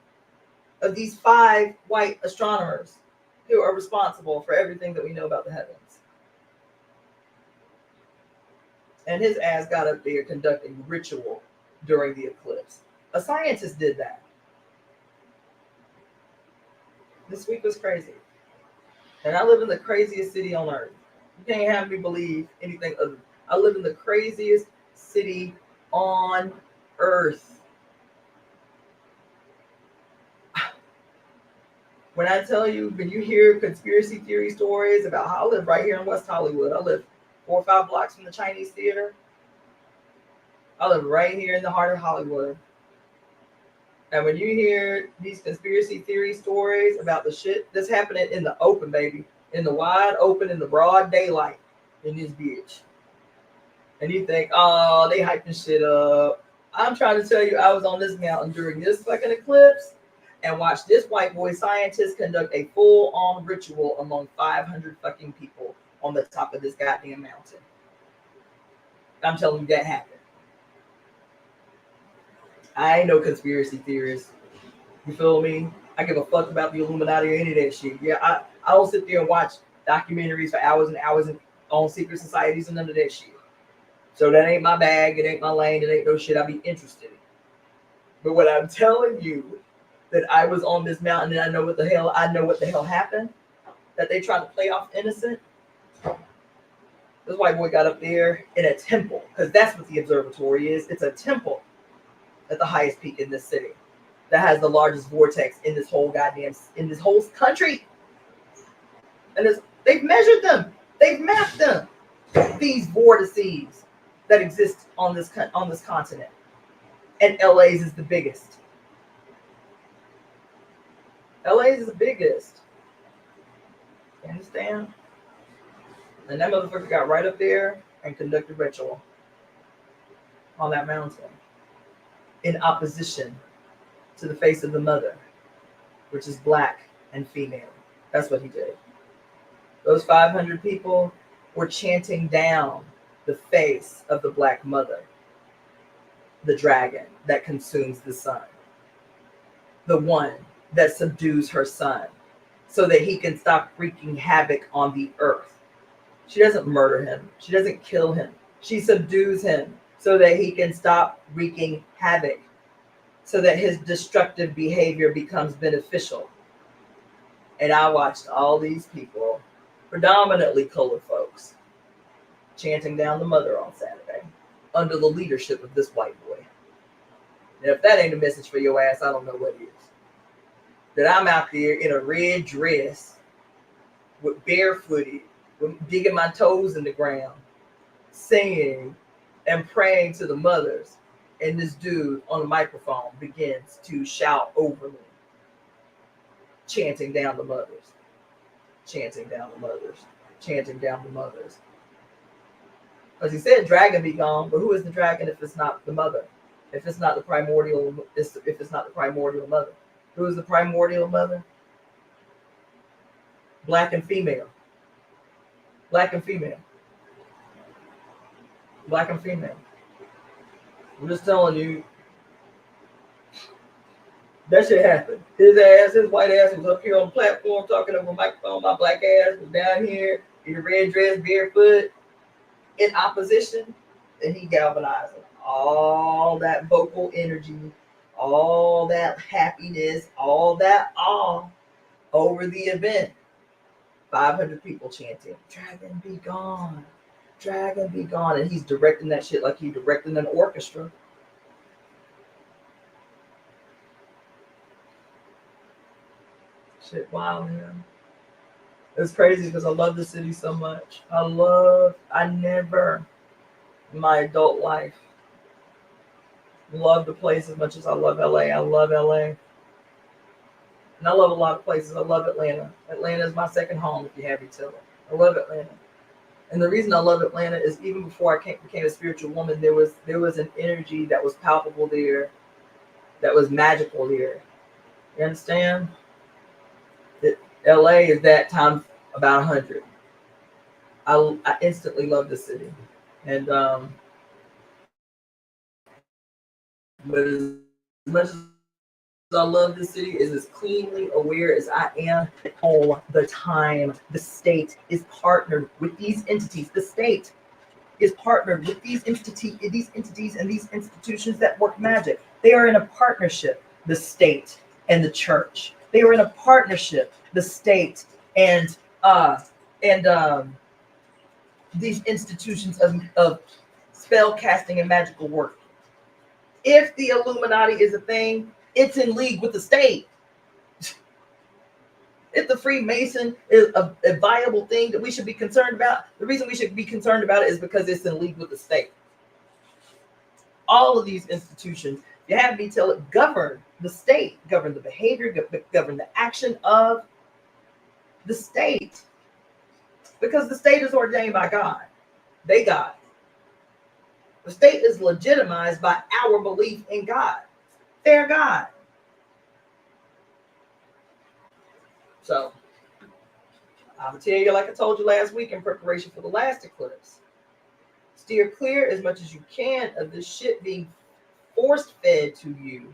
Speaker 1: of these 5 white astronomers who are responsible for everything that we know about the heavens. And his ass got up there conducting ritual during the eclipse. A scientist did that. This week was crazy. And I live in the craziest city on earth. You can't have me believe anything other. I live in the craziest city on earth. When I tell you, when you hear conspiracy theory stories about how I live right here in West Hollywood, I live 4 or 5 blocks from the Chinese Theater. I live right here in the heart of Hollywood. And when you hear these conspiracy theory stories about the shit that's happening in the open, baby, in the wide open, in the broad daylight in this bitch, and you think, oh, they hyping shit up. I'm trying to tell you, I was on this mountain during this fucking eclipse and watched this white boy scientist conduct a full-on ritual among 500 fucking people on the top of this goddamn mountain. I'm telling you, that happened. I ain't no conspiracy theorist. You feel me? I give a fuck about the Illuminati or any of that shit. Yeah, I don't sit there and watch documentaries for hours and hours on secret societies and none of that shit. So that ain't my bag. It ain't my lane. It ain't no shit I'd be interested in. But what I'm telling you, that I was on this mountain and I know what the hell happened, that they tried to play off innocent. This white boy got up there in a temple, because that's what the observatory is. It's a temple at the highest peak in this city that has the largest vortex in this whole country. And they've measured them. They've mapped them. These vortices that exist on this continent. And LA's is the biggest. LA's is the biggest. You understand? And that motherfucker got right up there and conducted ritual on that mountain in opposition to the face of the mother, which is black and female. That's what he did. Those 500 people were chanting down the face of the black mother, the dragon that consumes the sun, the one that subdues her son so that he can stop wreaking havoc on the earth. She doesn't murder him. She doesn't kill him. She subdues him so that he can stop wreaking havoc, so that his destructive behavior becomes beneficial. And I watched all these people, predominantly colored folks, chanting down the mother on Saturday under the leadership of this white boy. And if that ain't a message for your ass, I don't know what is. That I'm out there in a red dress, with barefooted, with digging my toes in the ground, singing and praying to the mothers. And this dude on the microphone begins to shout over me, chanting down the mothers, chanting down the mothers, chanting down the mothers. Because he said dragon be gone, but who is the dragon if it's not the mother? If it's not the primordial, if it's not the primordial mother. Who is the primordial mother? Black and female. Black and female. Black and female. I'm just telling you, that shit happened. His white ass was up here on the platform talking over a microphone. My black ass was down here in a red dress, barefoot, in opposition. And he galvanized all that vocal energy, all that happiness, all that awe over the event. 500 people chanting, "Dragon be gone, dragon be gone." And he's directing that shit like he's directing an orchestra. Shit, wow, man. It's crazy because I love the city so much. I never, in my adult life, love the place as much as I love LA. I love LA. And I love a lot of places. I love Atlanta. Atlanta is my second home, if you have me tell it. I love Atlanta. And the reason I love Atlanta is even before I became a spiritual woman, there was an energy that was palpable there, that was magical there. You understand? LA is that time about 100. I instantly love the city. And but as much as I love the city, is as cleanly aware as I am all the time. The state is partnered with these entities. The state is partnered with these entities and these institutions that work magic. They are in a partnership, the state and the church. They are in a partnership, the state and these institutions of spell casting and magical work. If the Illuminati is a thing, it's in league with the state. If the Freemason is a viable thing that we should be concerned about, the reason we should be concerned about it is because it's in league with the state. All of these institutions, you have me tell it, govern the state, govern the behavior, govern the action of the state. Because the state is ordained by God. They God. The state is legitimized by our belief in God. They're God. So, I'll tell you, like I told you last week in preparation for the last eclipse, steer clear as much as you can of this shit being force fed to you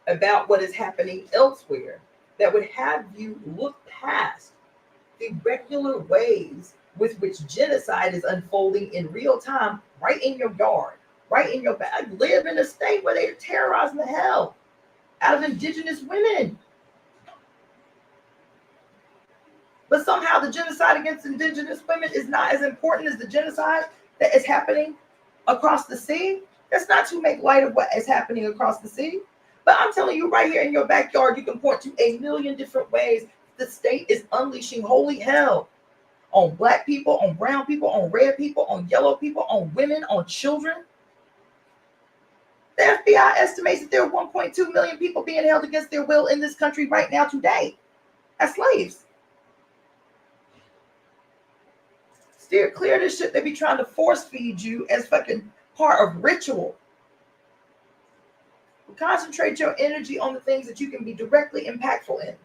Speaker 1: about what is happening elsewhere that would have you look past the regular ways with which genocide is unfolding in real time, right in your yard, right in your back. I live in a state where they're terrorizing the hell out of indigenous women. But somehow the genocide against indigenous women is not as important as the genocide that is happening across the sea. That's not to make light of what is happening across the sea. But I'm telling you, right here in your backyard, you can point to a million different ways the state is unleashing holy hell on black people, on brown people, on red people, on yellow people, on women, on children. The FBI estimates that there are 1.2 million people being held against their will in this country right now today as slaves. Steer clear of this shit they be trying to force feed you as fucking part of ritual. Concentrate your energy on the things that you can be directly impactful in.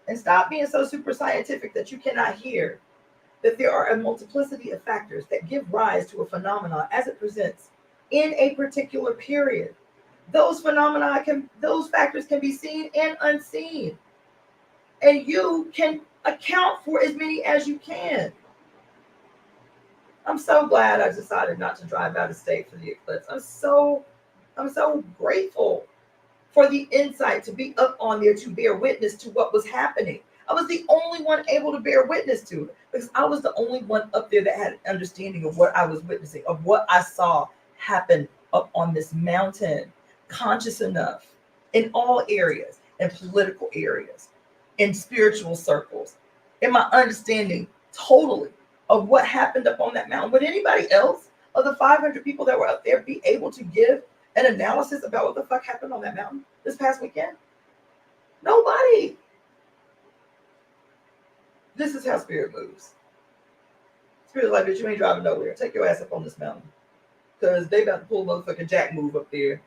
Speaker 1: And stop being so super scientific that you cannot hear that there are a multiplicity of factors that give rise to a phenomenon as it presents in a particular period. Those factors can be seen and unseen. And you can account for as many as you can. I'm so glad I decided not to drive out of state for the eclipse. I'm so grateful for the insight to be up on there to bear witness to what was happening. I was the only one able to bear witness to it because I was the only one up there that had an understanding of what I was witnessing, of what I saw happen up on this mountain, conscious enough in all areas, in political areas, in spiritual circles, in my understanding totally of what happened up on that mountain. Would anybody else of the 500 people that were up there be able to give an analysis about what the fuck happened on that mountain this past weekend? Nobody. This is how spirit moves. Spirit's like, bitch, you ain't driving nowhere. Take your ass up on this mountain. Because they about to pull a motherfucking jack move up there.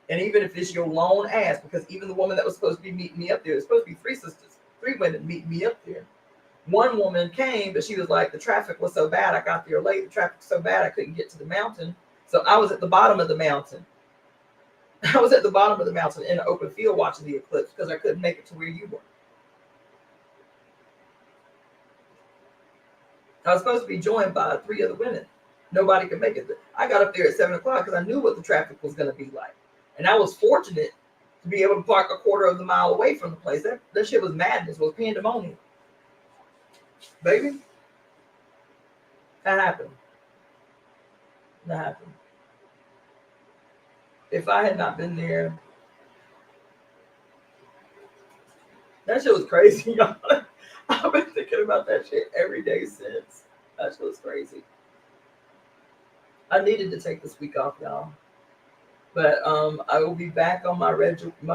Speaker 1: And even if it's your lone ass, because even the woman that was supposed to be meeting me up there, there's supposed to be 3 sisters, 3 women meeting me up there. One woman came, but she was like, the traffic was so bad, I got there late. The traffic was so bad, I couldn't get to the mountain. So I was at the bottom of the mountain. I was at the bottom of the mountain in an open field watching the eclipse because I couldn't make it to where you were. I was supposed to be joined by 3 other women. Nobody could make it. I got up there at 7 o'clock because I knew what the traffic was going to be like. And I was fortunate to be able to park a quarter of the mile away from the place. That shit was madness, was pandemonium. Baby, that happened. That happened. If I had not been there, that shit was crazy, y'all. I've been thinking about that shit every day since. That shit was crazy. I needed to take this week off, y'all. But I will be back on my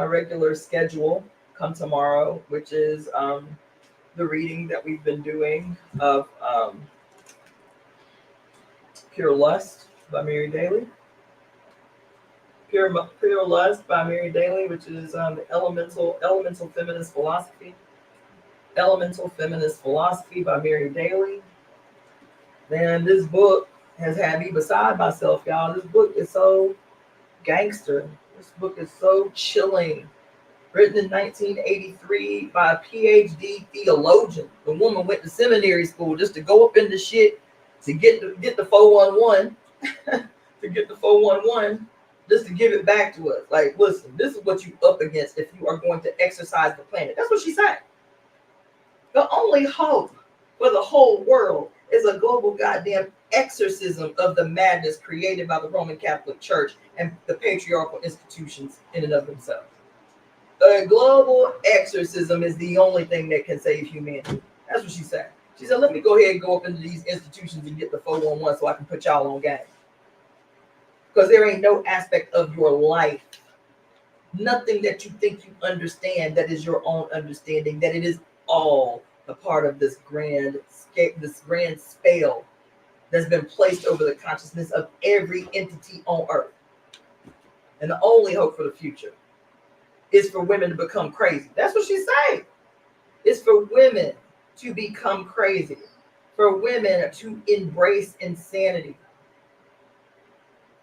Speaker 1: regular schedule come tomorrow, which is the reading that we've been doing of Pure Lust by Mary Daly. Pure Lust by Mary Daly, which is the elemental feminist philosophy. Elemental Feminist Philosophy by Mary Daly. Man, this book has had me beside myself, y'all. This book is so gangster. This book is so chilling. Written in 1983 by a PhD theologian. The woman went to seminary school just to go up in the shit to get the 411, to get the 411, just to give it back to us. Like, listen, this is what you up against if you are going to exercise the planet. That's what she said. The only hope for the whole world is a global goddamn exorcism of the madness created by the Roman Catholic Church and the patriarchal institutions in and of themselves. A global exorcism is the only thing that can save humanity. That's what she said. She said, let me go ahead and go up into these institutions and get the 411 so I can put y'all on game. Because there ain't no aspect of your life, nothing that you think you understand that is your own understanding, that it is all a part of this grand spell that's been placed over the consciousness of every entity on earth. And the only hope for the future is for women to become crazy. That's what she's saying. It's for women to become crazy, for women to embrace insanity.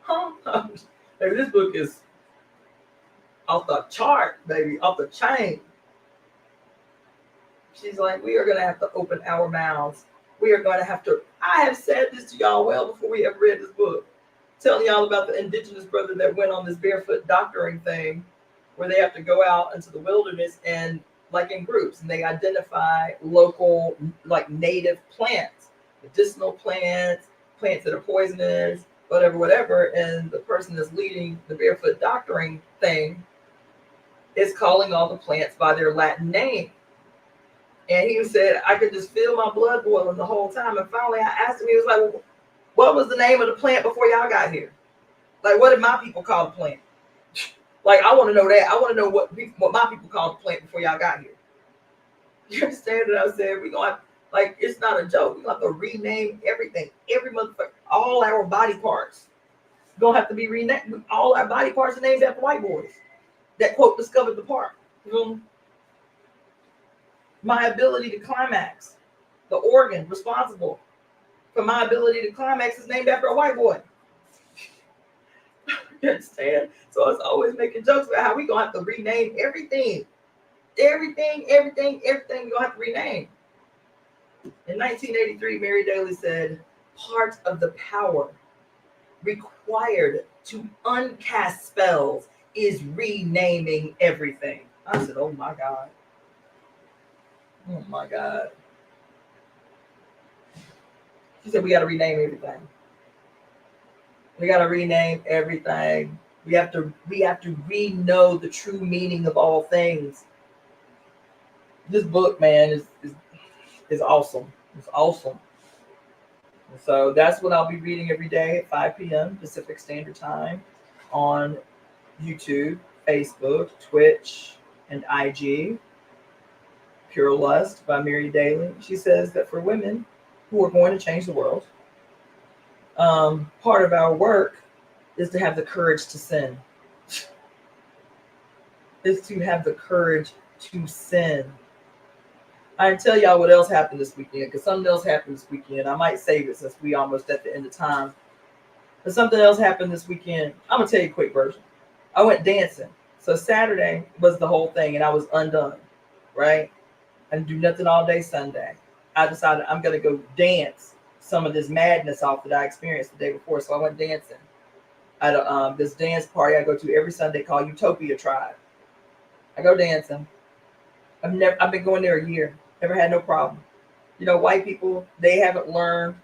Speaker 1: Huh? Baby, this book is off the chart, baby, off the chain. She's like, we are going to have to open our mouths. We are going to have to. I have said this to y'all well before we ever read this book. Telling y'all about the indigenous brother that went on this barefoot doctoring thing where they have to go out into the wilderness and like in groups and they identify local, like native plants, medicinal plants, plants that are poisonous, whatever. And the person that's leading the barefoot doctoring thing is calling all the plants by their Latin name. And he said, I could just feel my blood boiling the whole time. And finally I asked him, he was like, well, what was the name of the plant before y'all got here? Like, what did my people call the plant? Like, I want to know that. I want to know what my people called the plant before y'all got here. You understand what I said? We're going to, like, it's not a joke. We're going to have to rename everything. Every motherfucker, all our body parts. Going to have to be renamed. All our body parts are named after white boys that, quote, discovered the part. You know? My ability to climax, the organ responsible for my ability to climax is named after a white boy. You understand? So it's always making jokes about how we gonna have to rename everything. Everything we're gonna have to rename. In 1983, Mary Daly said, part of the power required to uncast spells is renaming everything. I said, oh my God. Oh my God. She said, we got to rename everything. We gotta rename everything. We have to re-know the true meaning of all things. This book, man, is awesome. It's awesome. So that's what I'll be reading every day at 5 p.m. Pacific Standard Time on YouTube, Facebook, Twitch, and IG. Pure Lust by Mary Daly. She says that for women who are going to change the world, part of our work is to have the courage to sin. Is to have the courage to sin. I can tell y'all what else happened this weekend, because something else happened this weekend. I might save it since we almost at the end of time. But something else happened this weekend. I'm gonna tell you a quick version. I went dancing. So Saturday was the whole thing, and I was undone, right? I didn't do nothing all day Sunday. I decided I'm gonna go dance some of this madness off that I experienced the day before. So I went dancing at this dance party I go to every Sunday called Utopia Tribe. I go dancing. I've been going there a year. Never had no problem. You know, white people, they haven't learned,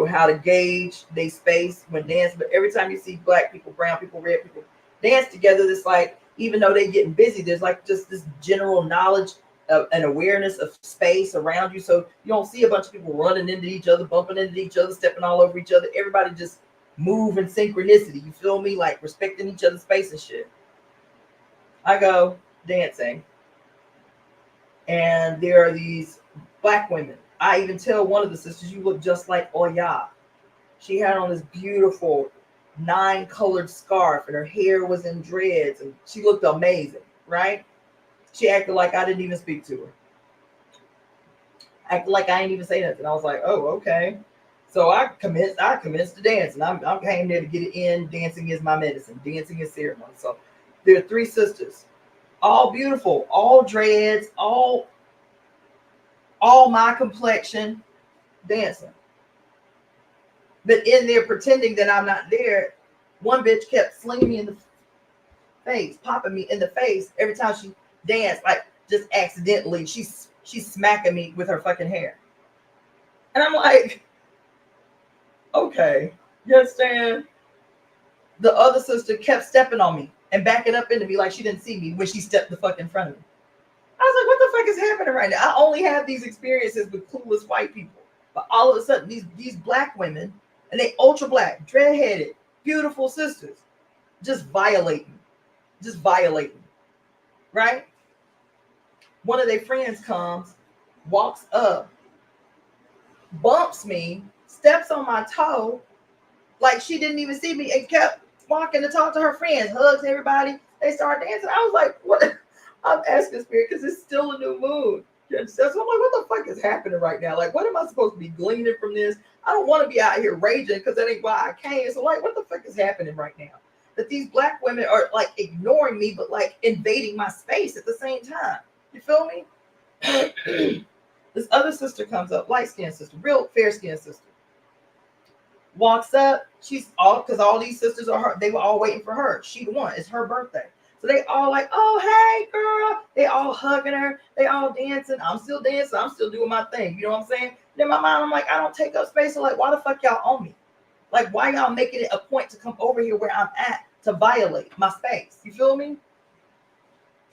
Speaker 1: how to gauge their space when dancing. But every time you see black people, brown people, red people dance together, it's like, even though they're getting busy, there's like just this general knowledge and awareness of space around you. So you don't see a bunch of people running into each other, bumping into each other, stepping all over each other. Everybody just move in synchronicity. You feel me? Like respecting each other's space and shit. I go dancing, and there are these black women. I even tell one of the sisters, you look just like Oya. She had on this beautiful 9-colored scarf, and her hair was in dreads, and she looked amazing, right? She acted like I didn't even speak to her. Acted like I didn't even say nothing. I was like, oh, okay. So I commenced to dance, and I came there to get it in. Dancing is my medicine. Dancing is ceremony. So there are 3 sisters, all beautiful, all dreads, all my complexion, dancing. But in there pretending that I'm not there, one bitch kept slinging me in the face, popping me in the face every time she danced, like just accidentally. She's smacking me with her fucking hair. And I'm like, okay, you understand? The other sister kept stepping on me and backing up into me like she didn't see me when she stepped the fuck in front of me. I was like, what the fuck is happening right now? I only have these experiences with clueless white people. But all of a sudden, these black women, and they ultra black, dread-headed, beautiful sisters, just violating, right? One of their friends comes, walks up, bumps me, steps on my toe, like she didn't even see me, and kept walking to talk to her friends, hugs everybody. They started dancing. I was like, what? I'm asking spirit because it's still a new moon. So I'm like, what the fuck is happening right now? Like, what am I supposed to be gleaning from this? I don't want to be out here raging because that ain't why I came. So like, what the fuck is happening right now? That these black women are like ignoring me, but like invading my space at the same time. You feel me? This other sister comes up, light-skinned sister, real fair-skinned sister. Walks up, she's all, because all these sisters are her, they were all waiting for her. She won, it's her birthday. So they all like, oh, hey, girl. They all hugging her. They all dancing. I'm still dancing. I'm still doing my thing. You know what I'm saying? Then my mind, I'm like, I don't take up space. So like, why the fuck y'all on me? Like, why y'all making it a point to come over here where I'm at to violate my space? You feel me?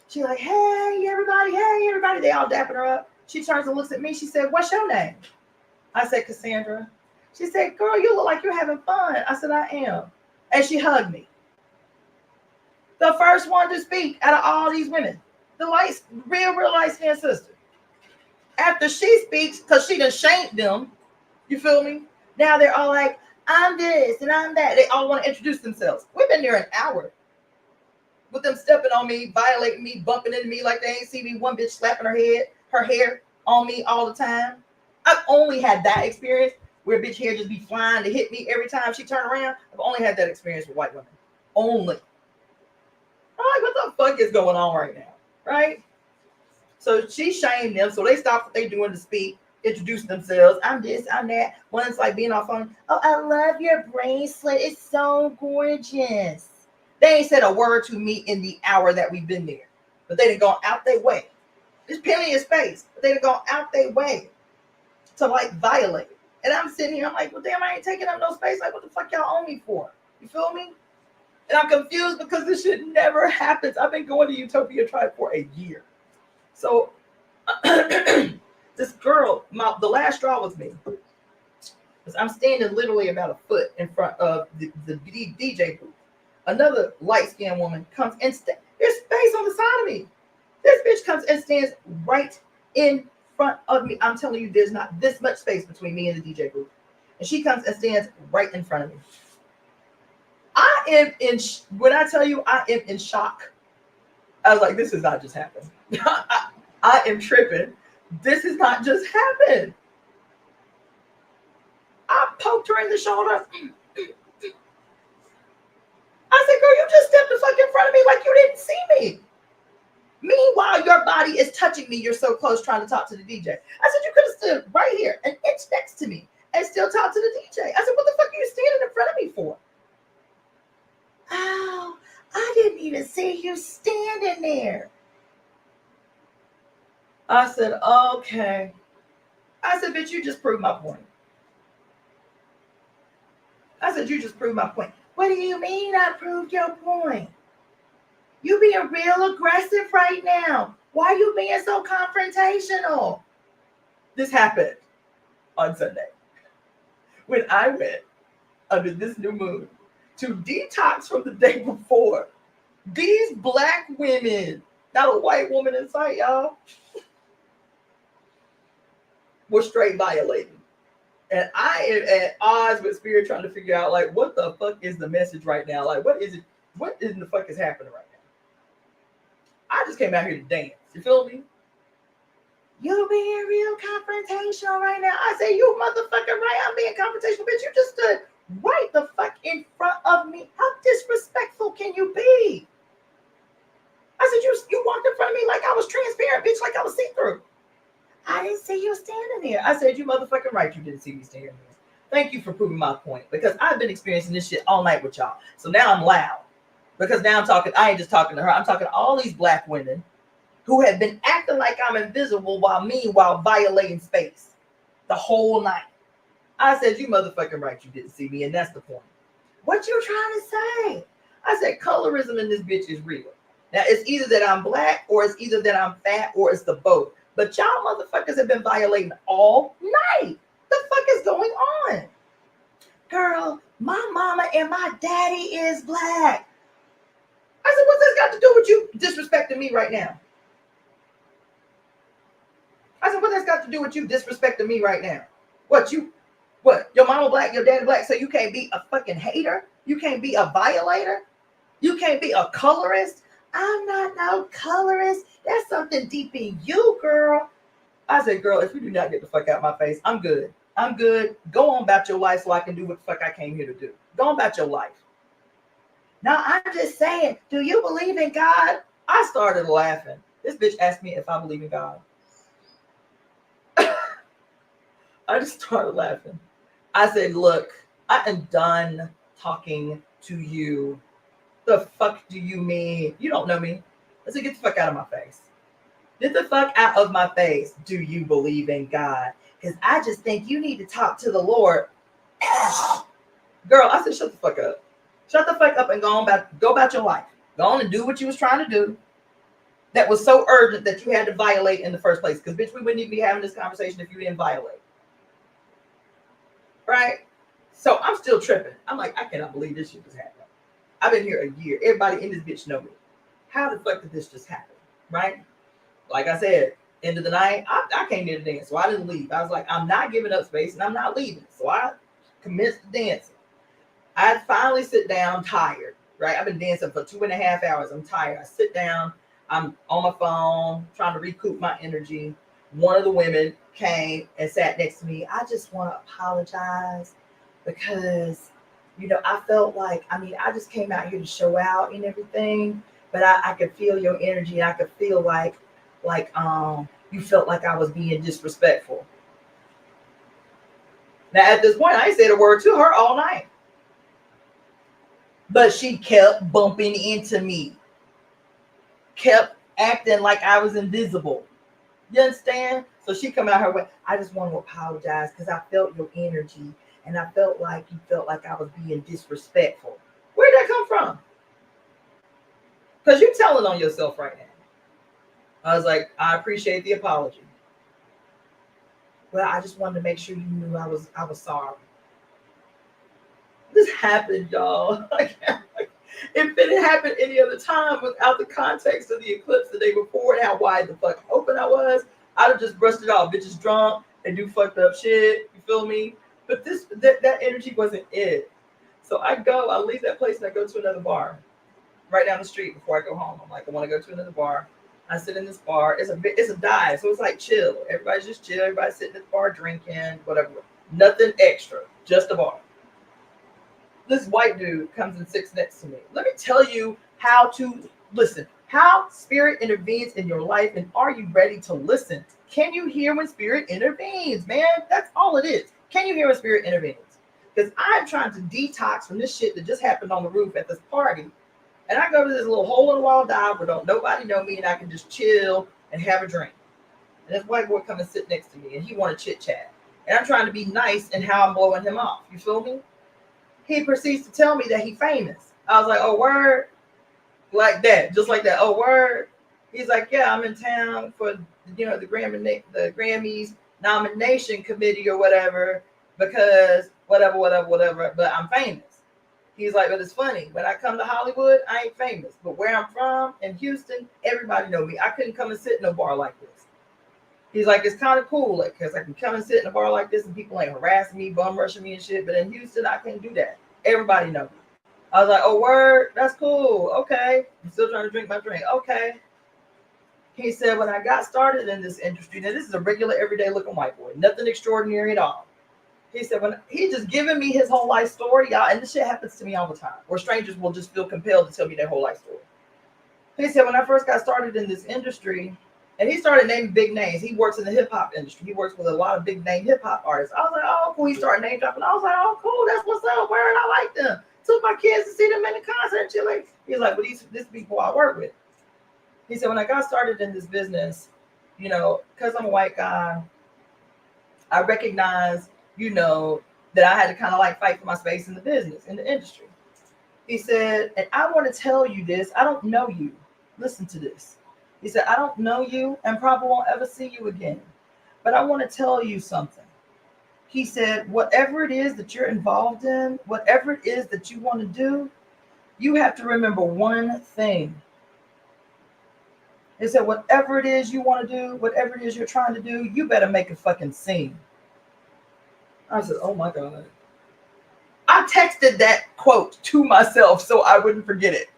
Speaker 1: She like, hey, everybody. Hey, everybody. They all dapping her up. She turns and looks at me. She said, what's your name? I said, Cassandra. She said, girl, you look like you're having fun. I said, I am. And she hugged me. The first one to speak out of all these women. The real light-skinned sister. After she speaks, because she done shamed them, you feel me? Now they're all like, I'm this and I'm that. They all want to introduce themselves. We've been there an hour with them stepping on me, violating me, bumping into me like they ain't see me. One bitch slapping her hair on me all the time. I've only had that experience where bitch hair just be flying to hit me every time she turn around. I've only had that experience with white women. Only. I'm like, what the fuck is going on right now? Right? So she shamed them. So they stopped what they doing to speak, introduce themselves. I'm this, I'm that. One's like being off on, oh, I love your bracelet. It's so gorgeous. They ain't said a word to me in the hour that we've been there. But they done gone out their way. There's plenty of space. But they done gone out their way to like violate. And I'm sitting here, I'm like, well, damn, I ain't taking up no space. Like, what the fuck y'all on me for? You feel me? And I'm confused because this shit never happens. I've been going to Utopia Tribe for a year. So this girl, the last straw was me. I'm standing literally about a foot in front of the DJ booth. Another light-skinned woman comes and there's space on the side of me. This bitch comes and stands right in front of me. I'm telling you, there's not this much space between me and the DJ booth. And she comes and stands right in front of me. I am when I tell you I am in shock. I was like, this is not just happened. I am tripping. This has not just happened. I poked her in the shoulder. I said, girl, you just stepped the fuck in front of me like you didn't see me. Meanwhile, your body is touching me. You're so close trying to talk to the DJ. I said, you could have stood right here, an inch next to me, and still talk to the DJ. I said, what the fuck are you standing in front of me for? Oh, I didn't even see you standing there. I said, okay. I said, bitch, you just proved my point. I said, you just proved my point. What do you mean I proved your point? You being real aggressive right now. Why you being so confrontational? This happened on Sunday when I went under this new moon to detox from the day before. These black women, not a white woman in sight, y'all, were straight violating. And I am at odds with spirit trying to figure out, like, what the fuck is the message right now? Like, what is it? What in the fuck is happening right now? I just came out here to dance. You feel me? You're being real confrontational right now. I say, you motherfucking right. I'm being confrontational, bitch. You just stood right the fuck in front of me. How disrespectful can you be? I said, you walked in front of me like I was transparent, bitch, like I was see-through. I didn't see you standing there. I said, you motherfucking right. You didn't see me standing there. Thank you for proving my point, because I've been experiencing this shit all night with y'all. So now I'm loud. Because now I'm talking, I ain't just talking to her. I'm talking to all these black women who have been acting like I'm invisible while violating space the whole night. I said, you motherfucking right, you didn't see me, and that's the point. What you trying to say? I said, colorism in this bitch is real. Now, it's either that I'm black, or it's either that I'm fat, or it's the both. But y'all motherfuckers have been violating all night. The fuck is going on? Girl, my mama and my daddy is black. I said, what's this got to do with you disrespecting me right now? I said, what that's got to do with you disrespecting me right now? What, your mama black, your daddy black, so you can't be a fucking hater? You can't be a violator? You can't be a colorist? I'm not no colorist. That's something deep in you, girl. I said, girl, if you do not get the fuck out of my face, I'm good. I'm good. Go on about your life so I can do what the fuck I came here to do. Go on about your life. Now, I'm just saying, do you believe in God? I started laughing. This bitch asked me if I believe in God. I just started laughing. I said, look, I am done talking to you. The fuck do you mean? You don't know me. I said, get the fuck out of my face. Get the fuck out of my face. Do you believe in God? Because I just think you need to talk to the Lord. Girl, I said, shut the fuck up. Shut the fuck up and go about your life. Go on and do what you was trying to do. That was so urgent that you had to violate in the first place. Because, bitch, we wouldn't even be having this conversation if you didn't violate. Right? So I'm still tripping. I'm like, I cannot believe this shit just happened. I've been here a year. Everybody in this bitch know me. How the fuck did this just happen? Right? Like I said, end of the night, I came here to dance. So I didn't leave. I was like, I'm not giving up space and I'm not leaving. So I commenced dancing. I finally sit down tired. Right? I've been dancing for 2.5 hours. I'm tired. I sit down. I'm on my phone trying to recoup my energy. One of the women came and sat next to me. I just want to apologize because, you know, I felt like, I just came out here to show out and everything, but I could feel your energy. I could feel like you felt like I was being disrespectful. Now, at this point, I ain't said a word to her all night, but she kept bumping into me, kept acting like I was invisible. You understand? So she come out her way. I just want to apologize because I felt your energy and I felt like you felt like I was being disrespectful. from? Because you're telling on yourself right now. I was like, I appreciate the apology. Well, I just wanted to make sure you knew I was sorry. This happened, y'all. If it had happened any other time without the context of the eclipse the day before and how wide the fuck open I was, I'd have just brushed it off. Bitches drunk, they do fucked up shit. You feel me? But that energy wasn't it. So I leave that place and I go to another bar right down the street before I go home. I'm like, I want to go to another bar. I sit in this bar. It's a dive, so it's like chill. Everybody's just chill. Everybody's sitting at the bar drinking, whatever. Nothing extra, just a bar. This white dude comes and sits next to me. Let me tell you how to listen. How spirit intervenes in your life, and are you ready to listen? Can you hear when spirit intervenes, man? That's all it is. Can you hear when spirit intervenes? Because I'm trying to detox from this shit that just happened on the roof at this party. And I go to this little hole in the wall dive where don't nobody know me and I can just chill and have a drink. And this white boy come and sit next to me and he want to chit chat. And I'm trying to be nice in how I'm blowing him off. You feel me? He proceeds to tell me that he's famous. I was like, oh, word? Like that, just like that. Oh, word? He's like, yeah, I'm in town for, the Grammys nomination committee or whatever, because whatever, but I'm famous. He's like, but it's funny. When I come to Hollywood, I ain't famous. But where I'm from, in Houston, everybody know me. I couldn't come and sit in a bar like this. He's like, it's kind of cool, because I can come and sit in a bar like this and people ain't harassing me, bum rushing me and shit. But in Houston, I couldn't do that. Everybody know me. I was like, oh, word? That's cool. Okay. I'm still trying to drink my drink. Okay. He said, when I got started in this industry, now this is a regular, everyday looking white boy. Nothing extraordinary at all. He said, when he just giving me his whole life story, y'all, and this shit happens to me all the time, where strangers will just feel compelled to tell me their whole life story. He said, when I first got started in this industry, and he started naming big names. He works in the hip hop industry. He works with a lot of big name hip hop artists. I was like, oh, cool. He started name dropping. I was like, oh, cool. That's what's up. Word, I like them. Took my kids to see them in the concert and shit. Like, he's like, but this people I work with. He said, when I got started in this business, because I'm a white guy, I recognize, that I had to kind of like fight for my space in the business, in the industry. He said, and I want to tell you this. I don't know you. Listen to this. He said, I don't know you and probably won't ever see you again. But I want to tell you something. He said, whatever it is that you're involved in, whatever it is that you want to do, you have to remember one thing. He said, whatever it is you want to do, whatever it is you're trying to do, you better make a fucking scene. I said, oh my God. I texted that quote to myself so I wouldn't forget it.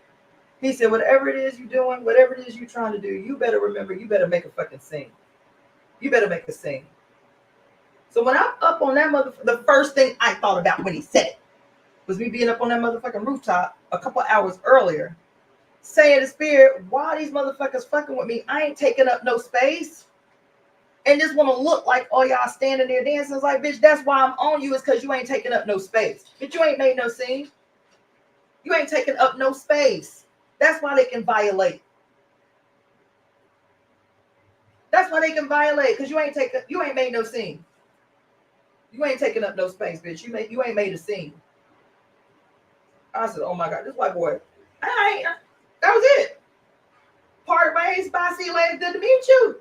Speaker 1: He said, whatever it is you're doing, whatever it is you're trying to do, you better remember, you better make a fucking scene. You better make a scene. So when I'm up on that motherfucker, the first thing I thought about when he said it was me being up on that motherfucking rooftop a couple hours earlier, saying to spirit, why these motherfuckers fucking with me? I ain't taking up no space. And just want to look like all y'all standing there dancing. It's like, bitch, that's why I'm on you, is because you ain't taking up no space. Bitch, you ain't made no scene. You ain't taking up no space. That's why they can violate. That's why they can violate, because you ain't made no scene. You ain't taking up no space, bitch. You ain't made a scene. I said, oh my God, this white boy. That was it. Part ways, bye, see you later, good to meet you.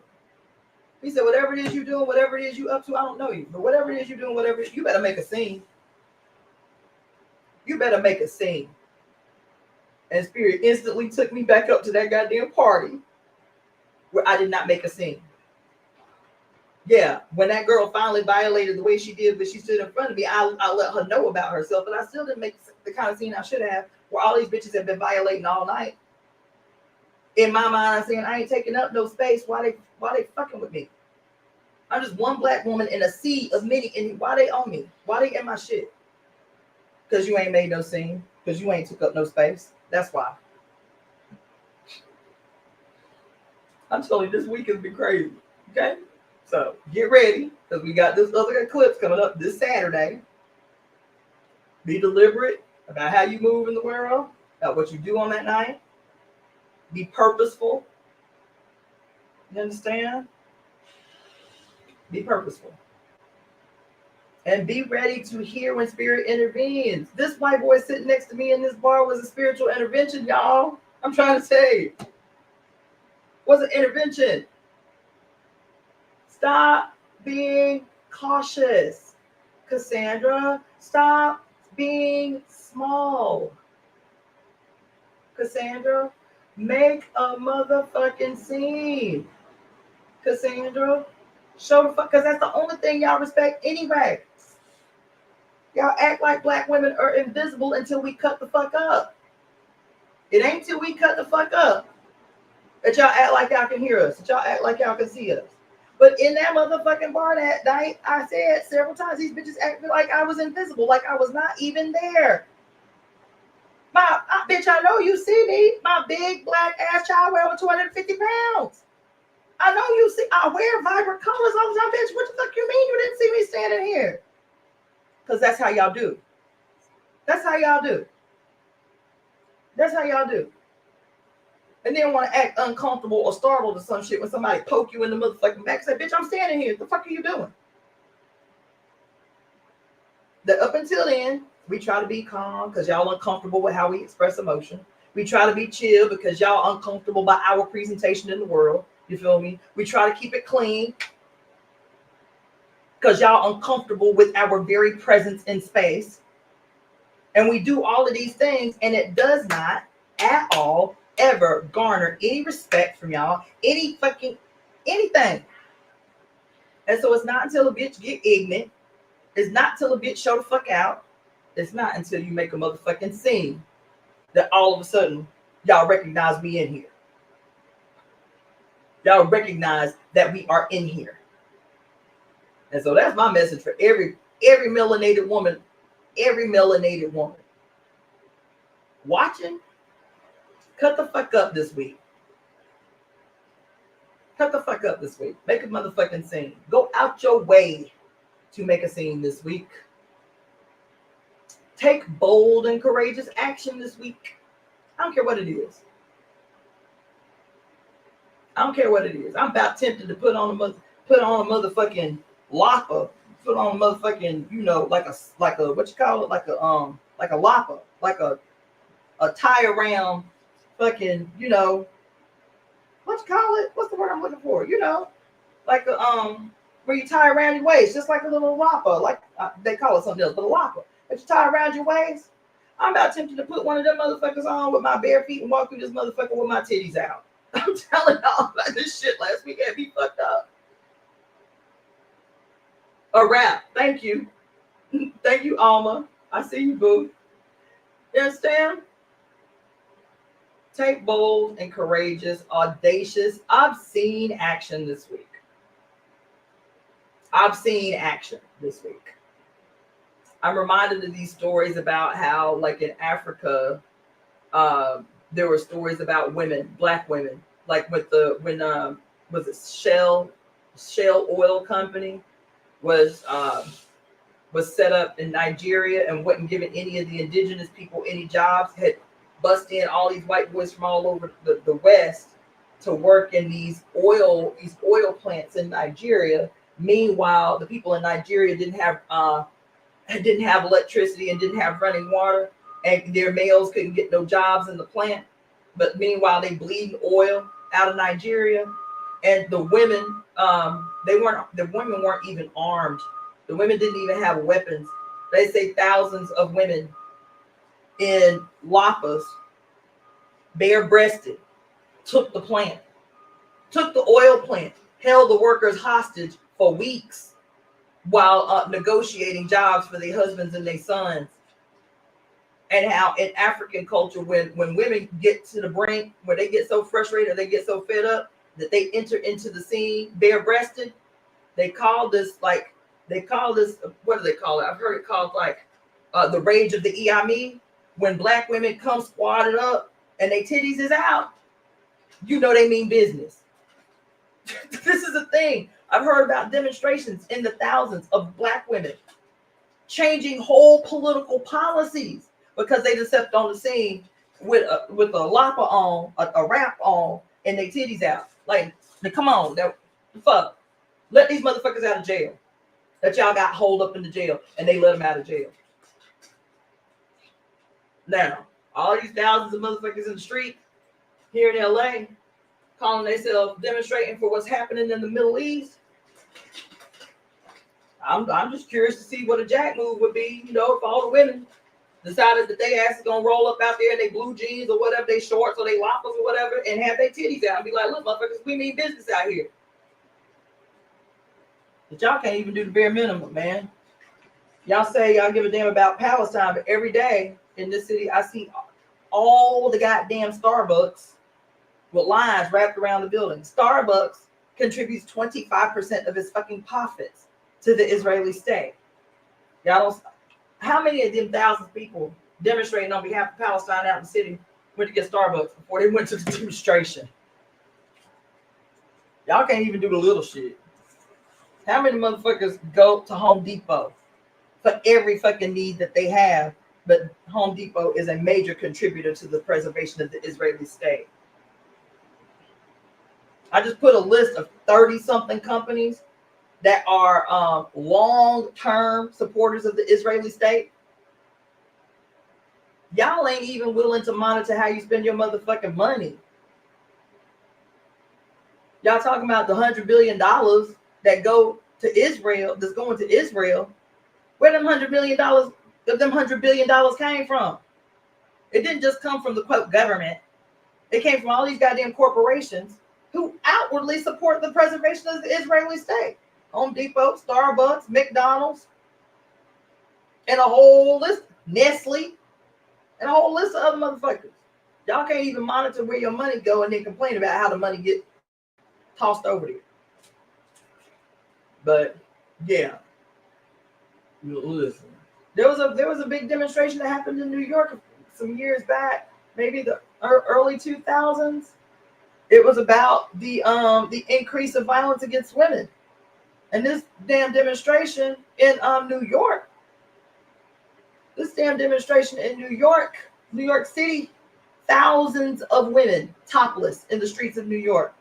Speaker 1: He said, whatever it is you doing, whatever it is you up to, I don't know you. But whatever it is you doing, you better make a scene. You better make a scene. And spirit instantly took me back up to that goddamn party where I did not make a scene. Yeah, when that girl finally violated the way she did, but she stood in front of me, I let her know about herself, but I still didn't make the kind of scene I should have, where all these bitches have been violating all night. In my mind, I'm saying, I ain't taking up no space. Why they fucking with me? I'm just one black woman in a sea of many, and why they on me? Why they in my shit? Because you ain't made no scene. Because you ain't took up no space. That's why. I'm telling you, this week has been crazy. Okay? So get ready, because we got this other eclipse coming up this Saturday. Be deliberate about how you move in the world, about what you do on that night. Be purposeful. You understand? Be purposeful. And be ready to hear when spirit intervenes. This white boy sitting next to me in this bar was a spiritual intervention, y'all. I'm trying to say, was an intervention. Stop being cautious, Cassandra. Stop being small, Cassandra. Make a motherfucking scene, Cassandra. Show the fuck, because that's the only thing y'all respect anyway. Y'all act like black women are invisible until we cut the fuck up. It ain't till we cut the fuck up that y'all act like y'all can hear us, that y'all act like y'all can see us. But in that motherfucking bar that night, I said several times, these bitches acted like I was invisible, like I was not even there. Bitch, I know you see me. My big black ass child weigh over 250 pounds. I know you see. I wear vibrant colors all the time, bitch. What the fuck you mean you didn't see me standing here? Because that's how y'all do. That's how y'all do. That's how y'all do. And then want to act uncomfortable or startled or some shit when somebody poke you in the motherfucking back. Say, bitch, I'm standing here. What the fuck are you doing? That up until then, we try to be calm because y'all uncomfortable with how we express emotion. We try to be chill because y'all uncomfortable by our presentation in the world. You feel me? We try to keep it clean because y'all uncomfortable with our very presence in space. And we do all of these things, and it does not at all ever garner any respect from y'all, any fucking anything. And so it's not until a bitch get ignorant, it's not until a bitch show the fuck out, it's not until you make a motherfucking scene that all of a sudden y'all recognize me in here. Y'all recognize that we are in here. And so that's my message for every melanated woman, watching. Cut the fuck up this week. Cut the fuck up this week. Make a motherfucking scene. Go out your way to make a scene this week. Take bold and courageous action this week. I don't care what it is. I don't care what it is. I'm about tempted to put on a motherfucking lopper. Put on a motherfucking, like a what you call it? Like a lopper, like a tie around fucking, what you call it? What's the word I'm looking for? Like a where you tie around your waist, just like a little lopper, like they call it something else, but a lopper that you tie around your waist. I'm about tempted to put one of them motherfuckers on with my bare feet and walk through this motherfucker with my titties out. I'm telling y'all about this shit last week had me fucked up. A wrap. Thank you. Thank you, Alma. I see you, boo. You understand? Take bold and courageous, audacious, obscene action this week. Obscene action this week. I'm reminded of these stories about how, like in Africa, there were stories about women, black women, like was it Shell Oil Company was set up in Nigeria and wasn't giving any of the indigenous people any jobs, had bust in all these white boys from all over the West to work in these oil plants in Nigeria. Meanwhile, the people in Nigeria didn't have electricity and didn't have running water, and their males couldn't get no jobs in the plant. But meanwhile, they bleeding oil out of Nigeria, and the women, the women weren't even armed. The women didn't even have weapons. They say thousands of women in Lapas, bare-breasted, took the oil plant, held the workers hostage for weeks while negotiating jobs for their husbands and their sons. And how in African culture, when women get to the brink, where they get so frustrated, they get so fed up that they enter into the scene bare-breasted, they call this, what do they call it? I've heard it called the rage of the Iami. When black women come squatted up and their titties is out, they mean business. This is a thing. I've heard about demonstrations in the thousands of black women changing whole political policies because they just stepped on the scene with a lopper on, a wrap on, and their titties out. Like, come on, fuck. Let these motherfuckers out of jail. that y'all got holed up in the jail and they let them out of jail. Now, all these thousands of motherfuckers in the street here in LA calling themselves demonstrating for what's happening in the Middle East. I'm just curious to see what a jack move would be, you know, if all the women decided that they ass is gonna roll up out there in their blue jeans or whatever, they shorts or they loppers or whatever, and have their titties out and be like, look, motherfuckers, we mean business out here. But y'all can't even do the bare minimum, man. Y'all say y'all give a damn about Palestine, but every day in this city, I see all the goddamn Starbucks with lines wrapped around the building. Starbucks contributes 25% of its fucking profits to the Israeli state. Y'all don't. How many of them thousands of people demonstrating on behalf of Palestine out in the city went to get Starbucks before they went to the demonstration? Y'all can't even do the little shit. How many motherfuckers go to Home Depot for every fucking need that they have? But Home Depot is a major contributor to the preservation of the Israeli state. I just put a list of 30-something companies that are long-term supporters of the Israeli state. Y'all ain't even willing to monitor how you spend your motherfucking money. Y'all talking about the $100 billion that go to Israel, that's going to Israel. Where them $100 million of them $100 billion came from? It didn't just come from the quote government. It came from all these goddamn corporations who outwardly support the preservation of the Israeli state. Home Depot, Starbucks, McDonald's, and a whole list, Nestle, and a whole list of other motherfuckers. Y'all can't even monitor where your money go and then complain about how the money get tossed over there. But yeah, listen. There was a big demonstration that happened in New York some years back, maybe the early 2000s. It was about the increase of violence against women. And this damn demonstration in New York, New York City, thousands of women topless in the streets of New York.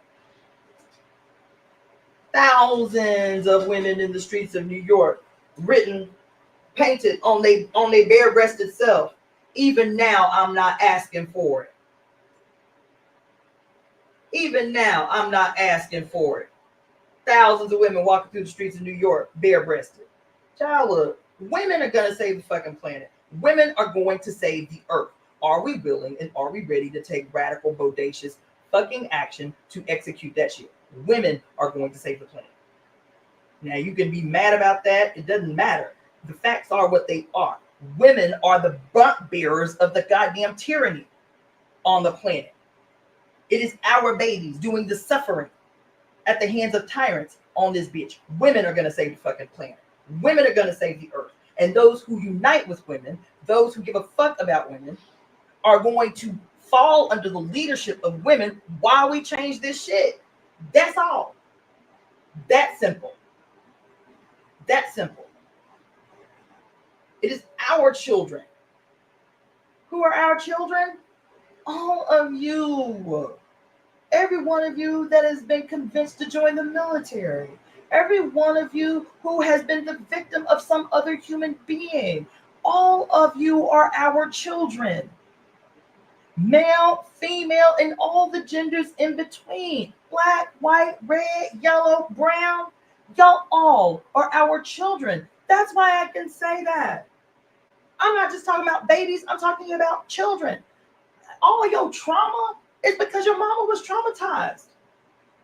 Speaker 1: Thousands of women in the streets of New York, painted on they bare-breasted self. Even now, I'm not asking for it. Even now, I'm not asking for it. Thousands of women walking through the streets of New York, bare-breasted. Child, look, women are going to save the fucking planet. Women are going to save the earth. Are we willing and are we ready to take radical, bodacious fucking action to execute that shit? Women are going to save the planet. Now, you can be mad about that. It doesn't matter. The facts are what they are. Women are the brunt bearers of the goddamn tyranny on the planet. It is our babies doing the suffering at the hands of tyrants on this bitch. Women are going to save the fucking planet. Women are going to save the earth. And those who unite with women, those who give a fuck about women, are going to fall under the leadership of women while we change this shit. That's all. That simple. That simple. It is our children. Who are our children? All of you. Every one of you that has been convinced to join the military. Every one of you who has been the victim of some other human being. All of you are our children. Male, female, and all the genders in between. Black, white, red, yellow, brown. Y'all all are our children. That's why I can say that. I'm not just talking about babies. I'm talking about children. All of your trauma is because your mama was traumatized.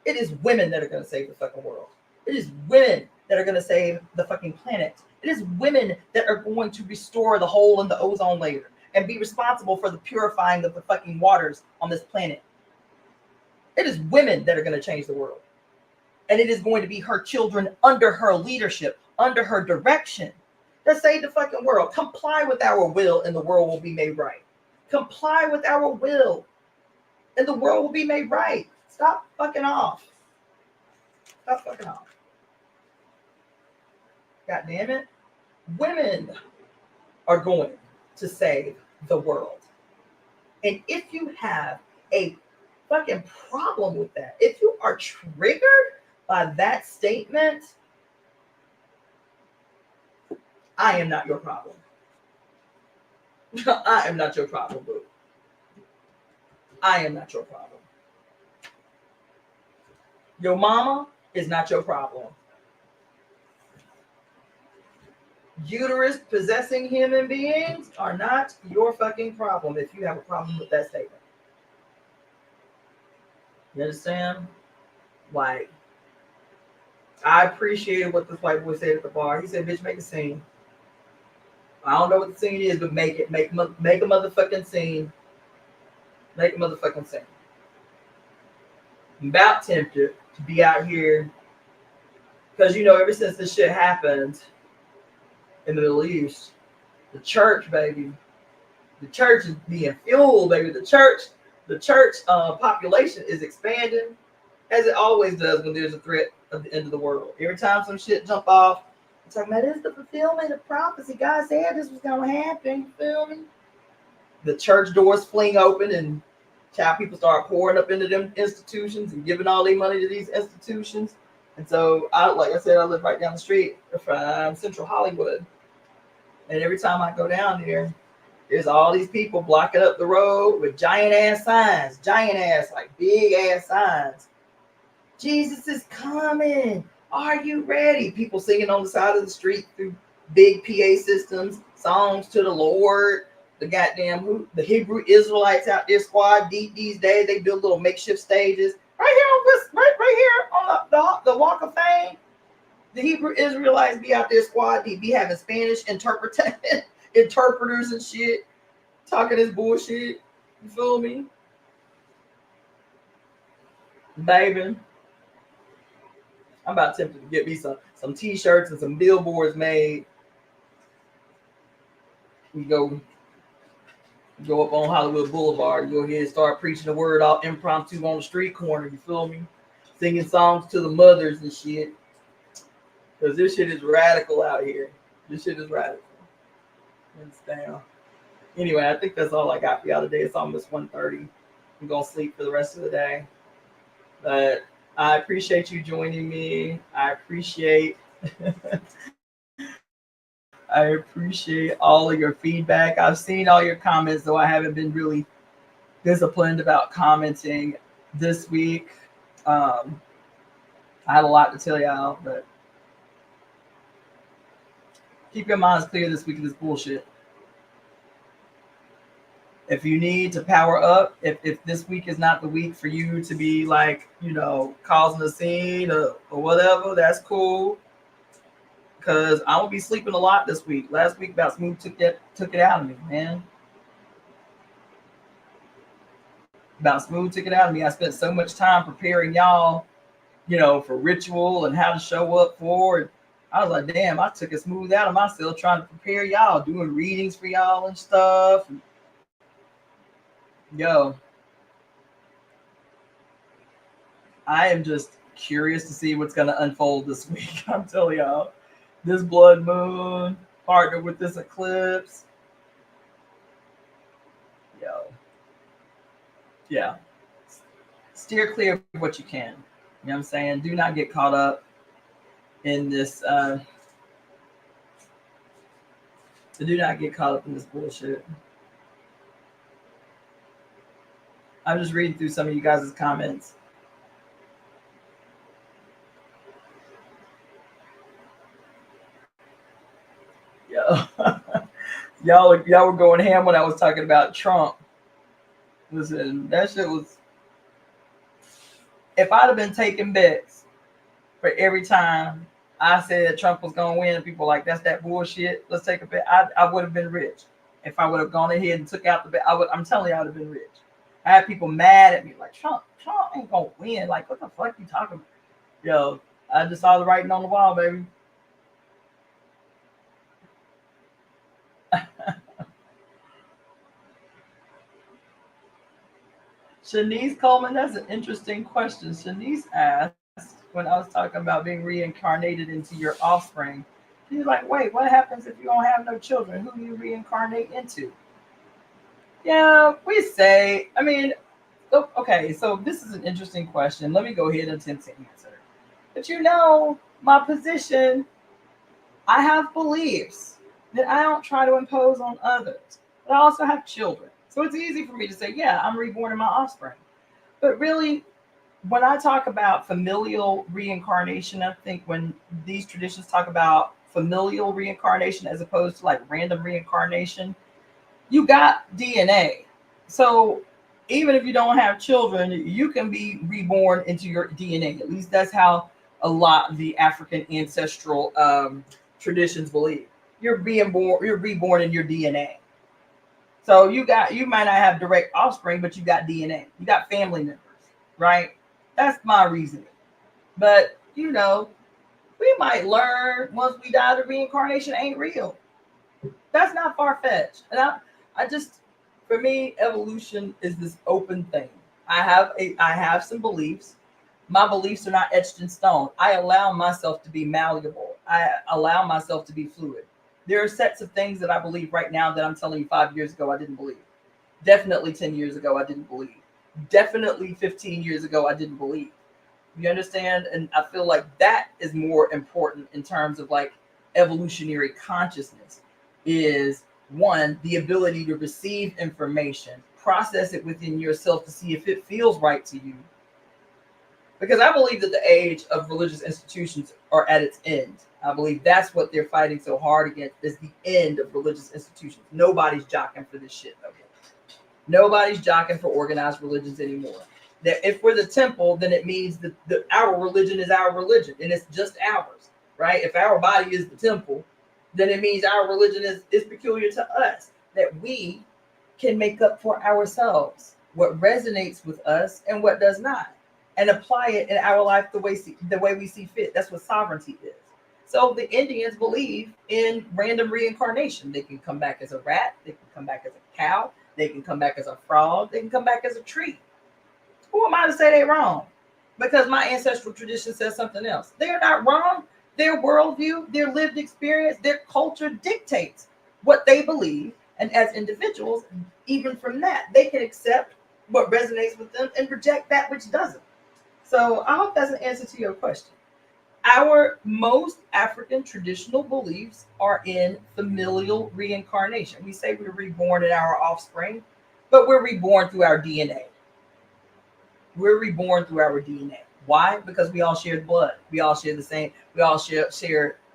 Speaker 1: It is women that are going to save the fucking world. It is women that are going to save the fucking planet. It is women that are going to restore the hole in the ozone layer and be responsible for the purifying of the fucking waters on this planet. It is women that are going to change the world. And it is going to be her children under her leadership, under her direction, that save the fucking world. Comply with our will and the world will be made right. Comply with our will and the world will be made right. Stop fucking off. Stop fucking off. God damn it. Women are going to save the world. And if you have a fucking problem with that, if you are triggered by that statement, I am not your problem. I am not your problem, boo. I am not your problem. Your mama is not your problem. Uterus possessing human beings are not your fucking problem if you have a problem with that statement. You understand? Like, I appreciated what this white boy said at the bar. He said, bitch, make a scene. I don't know what the scene is, but make it. Make a motherfucking scene. Make a motherfucking scene. I'm about tempted to be out here because, you know, ever since this shit happened in the Middle East, the church, baby, the church is being fueled, baby. The church population is expanding, as it always does when there's a threat of the end of the world. Every time some shit jump off, it's like, man, this is the fulfillment of prophecy. God said this was gonna happen. You feel me? The church doors fling open, and child people start pouring up into them institutions and giving all their money to these institutions. And so, like I said, I live right down the street from Central Hollywood, and every time I go down there, there's all these people blocking up the road with giant ass signs, like big ass signs. Jesus is coming. Are you ready? People singing on the side of the street through big PA systems, songs to the Lord. The Hebrew Israelites out there squad deep these days. They build little makeshift stages right here on the Walk of Fame. The Hebrew Israelites be out there squad deep, be having Spanish interpreters and shit, talking this bullshit. You feel me, baby? I'm about tempted to get me some t-shirts and some billboards made. We go up on Hollywood Boulevard, go ahead and start preaching the word all impromptu on the street corner. You feel me? Singing songs to the mothers and shit. Because this shit is radical out here. This shit is radical. Understand? Anyway, I think that's all I got for y'all today. It's almost 1:30. I'm going to sleep for the rest of the day. But I appreciate you joining me. I appreciate all of your feedback. I've seen all your comments, though I haven't been really disciplined about commenting this week. I had a lot to tell y'all, but keep your minds clear this week of this bullshit. If you need to power up, if this week is not the week for you to be like, you know, causing a scene or whatever, that's cool. Because I will be sleeping a lot this week. Last week, about Smooth took it out of me, man. About Smooth took it out of me. I spent so much time preparing y'all, you know, for ritual and how to show up for it. I was like, damn, I took a Smooth out of myself trying to prepare y'all, doing readings for y'all and stuff. Yo, I am just curious to see what's going to unfold this week. I'm telling y'all, this blood moon partnered with this eclipse. Yo, yeah, steer clear of what you can. You know what I'm saying? Do not get caught up in this. Do not get caught up in this bullshit. I'm just reading through some of you guys' comments. Yo, y'all were going ham when I was talking about Trump. Listen, that shit was. If I'd have been taking bets for every time I said Trump was gonna win, and people were like, that's that bullshit. Let's take a bet. I would have been rich if I would have gone ahead and took out the bet. I'm telling you, I would have been rich. I had people mad at me like Trump ain't gonna win. Like, what the fuck you talking about? Yo, I just saw the writing on the wall, baby. Shanice Coleman, that's an interesting question. Shanice asked when I was talking about being reincarnated into your offspring. She's like, wait, what happens if you don't have no children? Who do you reincarnate into? Yeah, we say, I mean, okay, so this is an interesting question. Let me go ahead and attempt to answer. But you know, my position, I have beliefs. that I don't try to impose on others. But I also have children. So it's easy for me to say, yeah, I'm reborn in my offspring. But really, when I talk about familial reincarnation, I think when these traditions talk about familial reincarnation as opposed to like random reincarnation, you got DNA. So even if you don't have children, you can be reborn into your DNA. At least that's how a lot of the African ancestral traditions believe. You're reborn in your DNA. So you might not have direct offspring, but you got DNA. You got family members, right? That's my reasoning. But we might learn once we die that reincarnation ain't real. That's not far fetched. And I just, for me, evolution is this open thing. I have some beliefs. My beliefs are not etched in stone. I allow myself to be malleable. I allow myself to be fluid. There are sets of things that I believe right now that I'm telling you 5 years ago I didn't believe. Definitely 10 years ago I didn't believe. Definitely 15 years ago I didn't believe. You understand? And I feel like that is more important in terms of like evolutionary consciousness is one, the ability to receive information, process it within yourself to see if it feels right to you. Because I believe that the age of religious institutions are at its end. I believe that's what they're fighting so hard against is the end of religious institutions. Nobody's jockeying for this shit no more. Nobody's jockeying for organized religions anymore. That if we're the temple, then it means that our religion is our religion and it's just ours, right? If our body is the temple, then it means our religion is peculiar to us, that we can make up for ourselves what resonates with us and what does not, and apply it in our life the way we see fit. That's what sovereignty is. So the Indians believe in random reincarnation. They can come back as a rat, they can come back as a cow, they can come back as a frog, they can come back as a tree. Who am I to say they're wrong? Because my ancestral tradition says something else. They're not wrong. Their worldview, their lived experience, their culture dictates what they believe. And as individuals, even from that, they can accept what resonates with them and reject that which doesn't. So I hope that's an answer to your question. Our most African traditional beliefs are in familial reincarnation. We say we're reborn in our offspring, but we're reborn through our DNA. We're reborn through our DNA. Why? Because we all share blood. We all share the same. We all share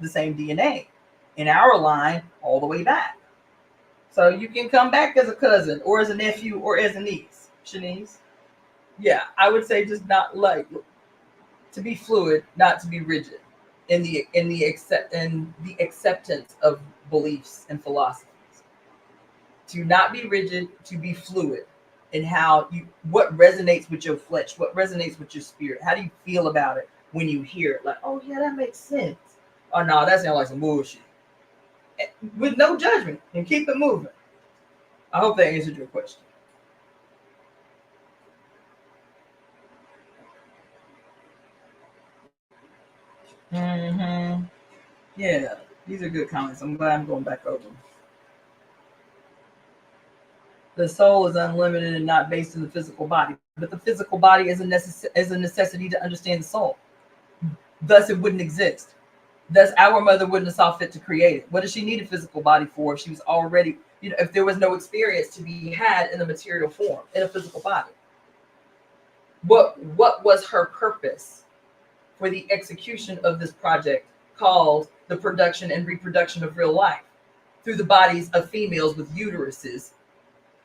Speaker 1: the same DNA in our line all the way back. So you can come back as a cousin or as a nephew or as a niece. Shanice. Yeah, I would say just not like to be fluid, not to be rigid in the acceptance of beliefs and philosophies. To not be rigid, to be fluid in what resonates with your flesh, what resonates with your spirit. How do you feel about it when you hear it? Like, oh yeah, that makes sense. Oh no, that sounds like some bullshit. With no judgment and keep it moving. I hope that answered your question. Mm-hmm. Yeah, these are good comments. I'm glad I'm going back over them. The soul is unlimited and not based in the physical body, but the physical body is a necessity to understand the soul. Thus, it wouldn't exist. Thus, our mother wouldn't have saw fit to create it. What does she need a physical body for if she was already, if there was no experience to be had in the material form, in a physical body? What was her purpose for the execution of this project called the production and reproduction of real life through the bodies of females with uteruses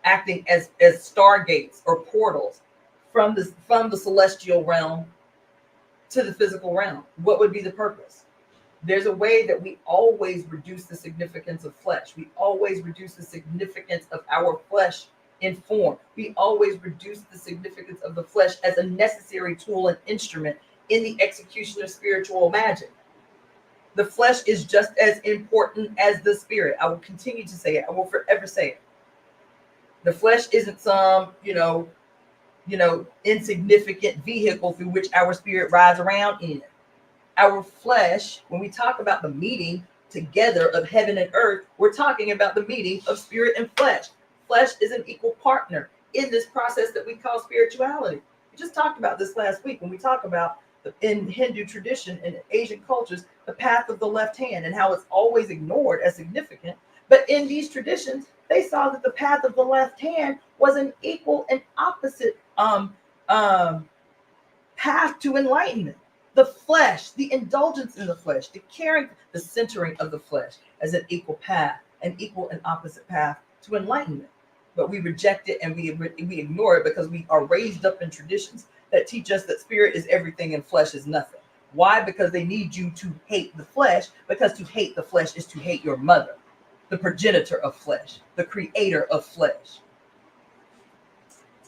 Speaker 1: acting as stargates or portals from the celestial realm to the physical realm? What would be the purpose? There's a way that we always reduce the significance of flesh. We always reduce the significance of our flesh in form. We always reduce the significance of the flesh as a necessary tool and instrument in the execution of spiritual magic. The flesh is just as important as the spirit. I will continue to say it. I will forever say it. The flesh isn't some, insignificant vehicle through which our spirit rides around in. Our flesh, when we talk about the meeting together of heaven and earth, we're talking about the meeting of spirit and flesh. Flesh is an equal partner in this process that we call spirituality. We just talked about this last week when we talk about in Hindu tradition and Asian cultures, the path of the left hand and how it's always ignored as significant. But in these traditions, they saw that the path of the left hand was an equal and opposite path to enlightenment. The flesh, the indulgence in the flesh, the caring, the centering of the flesh as an equal path, an equal and opposite path to enlightenment. But we reject it and we ignore it because we are raised up in traditions that teach us that spirit is everything and flesh is nothing. Why? Because they need you to hate the flesh, because to hate the flesh is to hate your mother, the progenitor of flesh, the creator of flesh.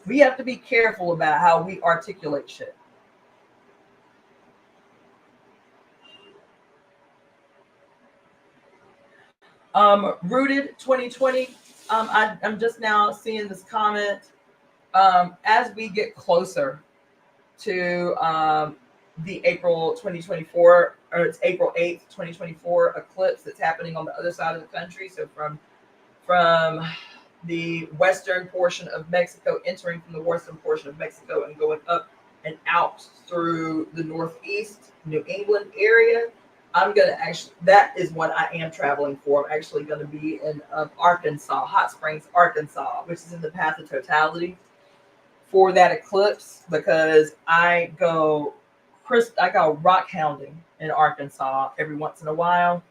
Speaker 1: We have to be careful about how we articulate shit. Rooted 2020. I'm just now seeing this comment. As we get closer to the April 2024, or it's April 8th, 2024 eclipse that's happening on the other side of the country. So from the western portion of Mexico, entering from the western portion of Mexico and going up and out through the northeast New England area. I'm going to actually, that is what I am traveling for. I'm actually going to be in Arkansas, Hot Springs, Arkansas, which is in the path of totality for that eclipse, because I go rock hounding in Arkansas every once in a while.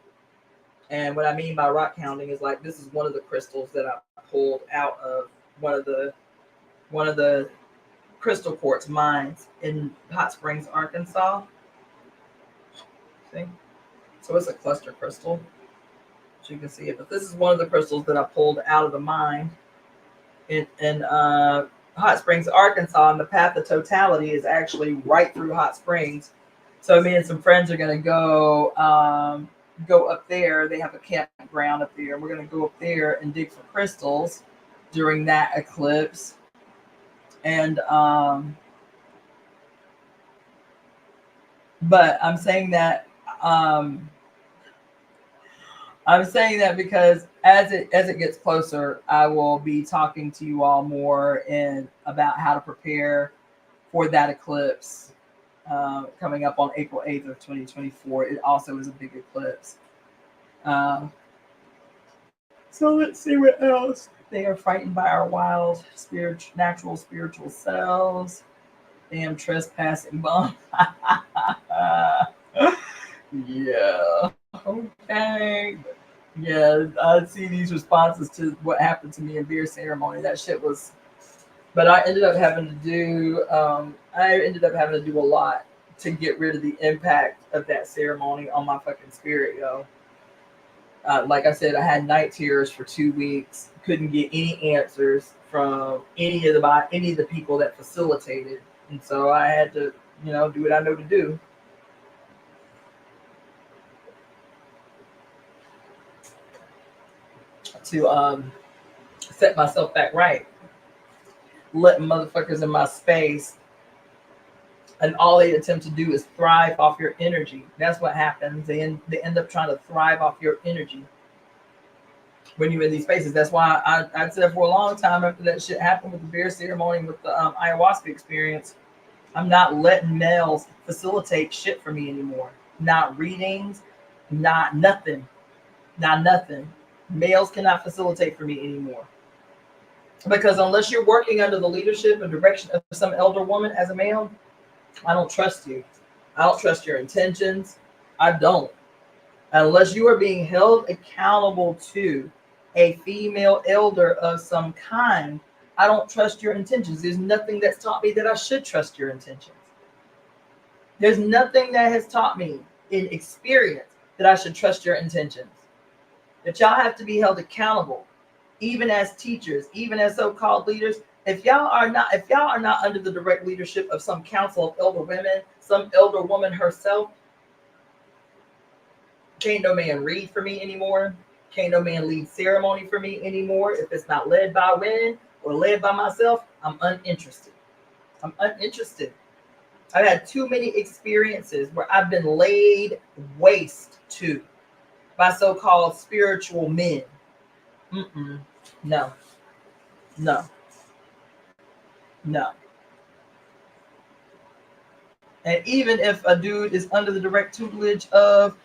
Speaker 1: And what I mean by rock hounding is like, this is one of the crystals that I pulled out of one of the crystal quartz mines in Hot Springs, Arkansas. See? So it's a cluster crystal, so you can see it. But this is one of the crystals that I pulled out of the mine in Hot Springs, Arkansas. And the path of totality is actually right through Hot Springs. So me and some friends are going to go up there. They have a campground up there. And we're going to go up there and dig for crystals during that eclipse. And but I'm saying that because as it gets closer, I will be talking to you all more about how to prepare for that eclipse coming up on April 8th of 2024. It also is a big eclipse. So let's see what else. They are frightened by our wild, natural spiritual selves. Damn trespassing bum. Yeah. Okay. Yeah, I see these responses to what happened to me in beer ceremony. That shit was, but I ended up having to do a lot to get rid of the impact of that ceremony on my fucking spirit, yo. Like I said, I had night terrors for 2 weeks. Couldn't get any answers from any of the people that facilitated, and so I had to, do what I know to do. To set myself back right, letting motherfuckers in my space, and all they attempt to do is thrive off your energy. That's what happens. They end up trying to thrive off your energy when you're in these spaces. That's why I said for a long time after that shit happened with the beer ceremony, with the ayahuasca experience, I'm not letting males facilitate shit for me anymore. Not readings, not nothing. Males cannot facilitate for me anymore. Because unless you're working under the leadership and direction of some elder woman as a male, I don't trust you. I don't trust your intentions. I don't. Unless you are being held accountable to a female elder of some kind, I don't trust your intentions. There's nothing that's taught me that I should trust your intentions. There's nothing that has taught me in experience that I should trust your intentions. That y'all have to be held accountable, even as teachers, even as so-called leaders. If y'all are not under the direct leadership of some council of elder women, some elder woman herself, can't no man read for me anymore. Can't no man lead ceremony for me anymore. If it's not led by women or led by myself, I'm uninterested. I've had too many experiences where I've been laid waste to by so-called spiritual men. No. And even if a dude is under the direct tutelage of,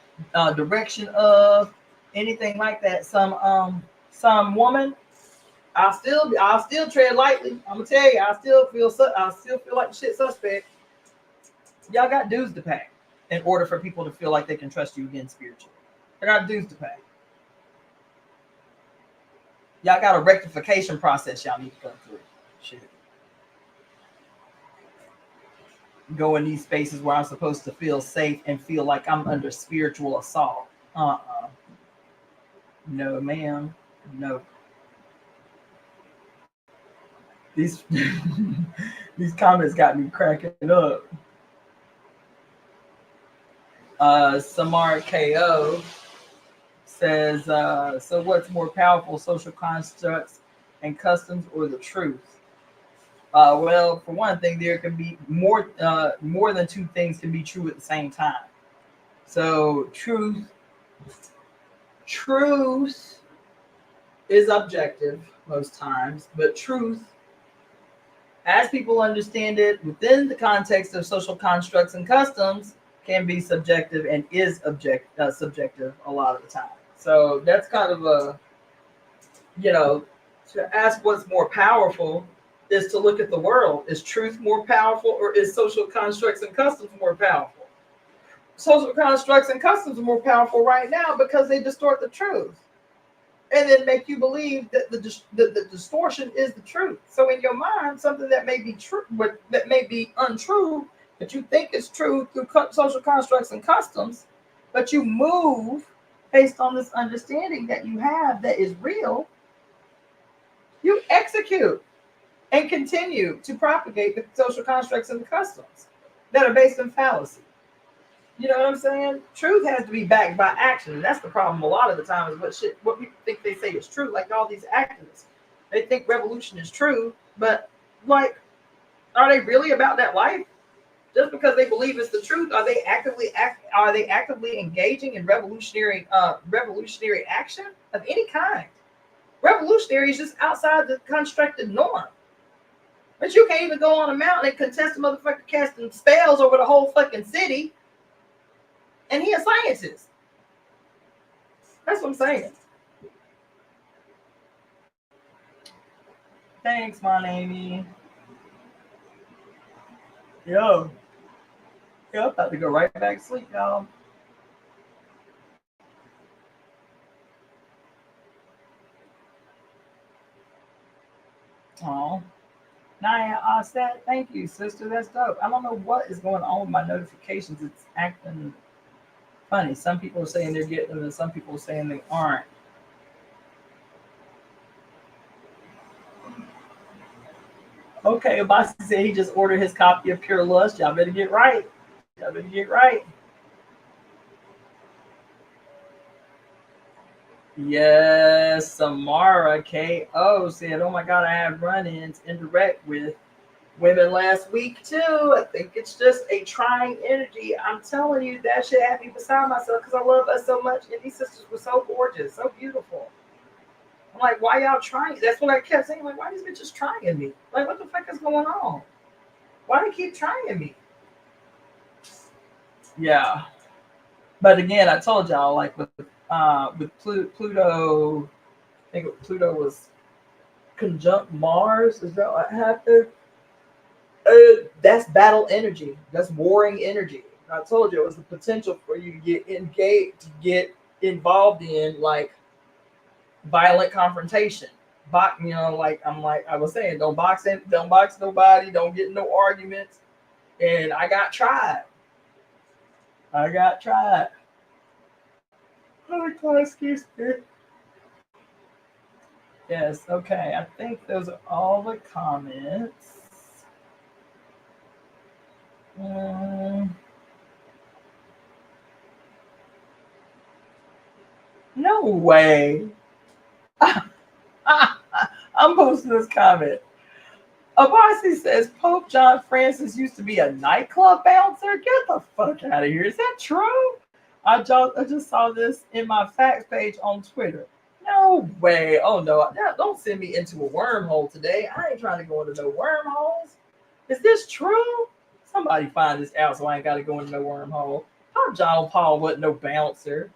Speaker 1: direction of, anything like that, some woman, I'll still tread lightly. I'm gonna tell you, I still feel like the shit suspect. Y'all got dues to pay in order for people to feel like they can trust you again spiritually. I got dues to pay. Y'all got a rectification process y'all need to go through. Shit. Go in these spaces where I'm supposed to feel safe and feel like I'm under spiritual assault. No, ma'am. No. These these comments got me cracking up. Samar KO says, so what's more powerful, social constructs and customs or the truth? Well, for one thing, there can be more than two things can be true at the same time. So truth is objective most times, but truth, as people understand it within the context of social constructs and customs, can be subjective and is subjective a lot of the time. So that's kind of a, to ask what's more powerful is to look at the world. Is truth more powerful or is social constructs and customs more powerful? Social constructs and customs are more powerful right now because they distort the truth and then make you believe that the distortion is the truth. So in your mind, something that may be true, but that may be untrue, that you think is true through social constructs and customs, but you move based on this understanding that you have that is real, you execute and continue to propagate the social constructs and the customs that are based in fallacy. You know what I'm saying? Truth has to be backed by action. And that's the problem a lot of the time is what people think they say is true. Like all these activists, they think revolution is true, but like, are they really about that life? Just because they believe it's the truth, are they actively engaging in revolutionary action of any kind? Revolutionary is just outside the constructed norm. But you can't even go on a mountain and contest a motherfucker casting spells over the whole fucking city. And he a scientist. That's what I'm saying. Thanks, my Amy. Yo, I'm about to go right back to sleep, y'all. Oh, Naya Ostat, thank you, sister. That's dope. I don't know what is going on with my notifications. It's acting funny. Some people are saying they're getting them, and some people are saying they aren't. Okay, Abasi said he just ordered his copy of Pure Lust. Y'all better get right. Y'all better get right. Yes, Samara KO said, oh my God, I have run-ins indirect with women last week too. I think it's just a trying energy. I'm telling you, that shit had me beside myself because I love us so much. And these sisters were so gorgeous, so beautiful. I'm like, why y'all trying? That's what I kept saying. Like, why these bitches trying me? Like, what the fuck is going on? Why do they keep trying me? Yeah. But again, I told y'all, like with Pluto, I think Pluto was conjunct Mars. Is that what happened? That's battle energy. That's warring energy. I told you it was the potential for you to get engaged, to get involved in like violent confrontation. Like I was saying, don't box nobody, don't get in no arguments. And I got tried. Oh, excuse me. Yes, okay. I think those are all the comments. No way. I'm posting this comment. Abasi says Pope John Francis used to be a nightclub bouncer. Get the fuck out of here. Is that true? I just saw this in my facts page on Twitter. No way. Oh no. Don't send me into a wormhole today. I ain't trying to go into no wormholes. Is this true? Somebody find this out so I ain't got to go into no wormhole. How John Paul wasn't no bouncer.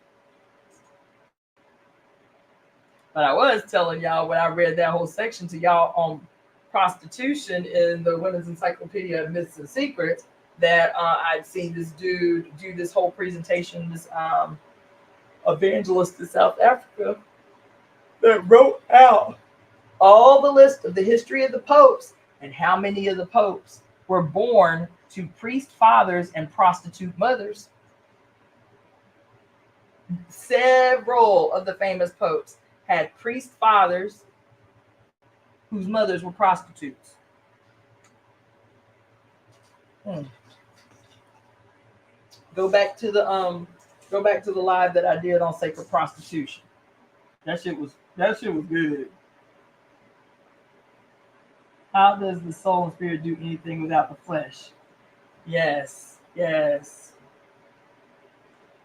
Speaker 1: But I was telling y'all when I read that whole section to y'all on prostitution in the Women's Encyclopedia of Myths and Secrets that I'd seen this dude do this whole presentation, this evangelist in South Africa that wrote out all the list of the history of the popes and how many of the popes were born to priest fathers and prostitute mothers. Several of the famous popes had priest fathers whose mothers were prostitutes. Go back to the live that I did on sacred prostitution. That shit was good. How does the soul and spirit do anything without the flesh? Yes.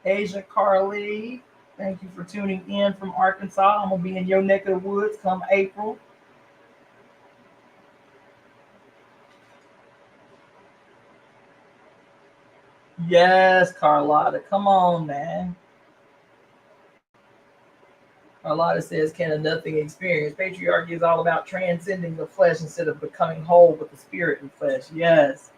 Speaker 1: Asia Carly, thank you for tuning in from Arkansas. I'm gonna be in your neck of the woods come April. Yes, Carlotta, come on, man. Carlotta says, can a nothing experience? Patriarchy is all about transcending the flesh instead of becoming whole with the spirit and flesh. Yes.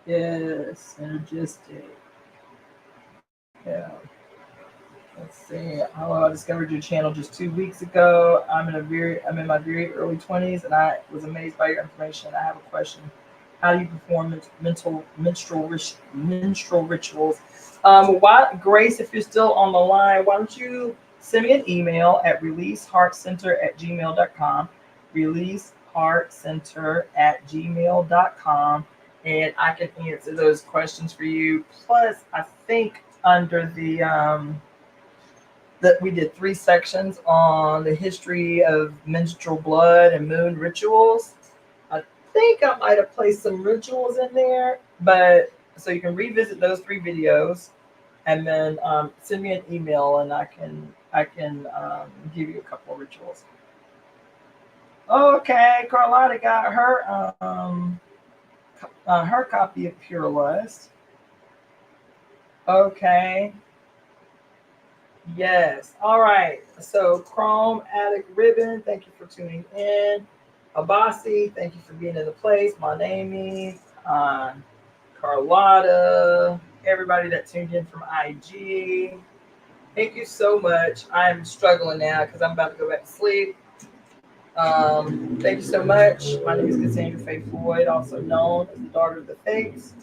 Speaker 1: Yes, synergistic. Yeah. Let's see. I discovered your channel just 2 weeks ago. I'm in my very early 20s, and I was amazed by your information. I have a question. How do you perform menstrual rituals? Grace, if you're still on the line, why don't you send me an email at releaseheartcenter@gmail.com, releaseheartcenter@gmail.com, and I can answer those questions for you. Plus, I think under the that we did 3 sections on the history of menstrual blood and moon rituals. I think I might have placed some rituals in there, but so you can revisit those 3 videos and then send me an email and I can give you a couple of rituals. Okay, Carlotta got her copy of Pure Lust. Okay. Yes. All right. So Chrome Addict Ribbon, thank you for tuning in. Abasi, thank you for being in the place. My name, Carlotta, everybody that tuned in from IG. Thank you so much. I'm struggling now because I'm about to go back to sleep. Thank you so much. My name is Cassandra Floyd, also known as the Daughter of the Fates,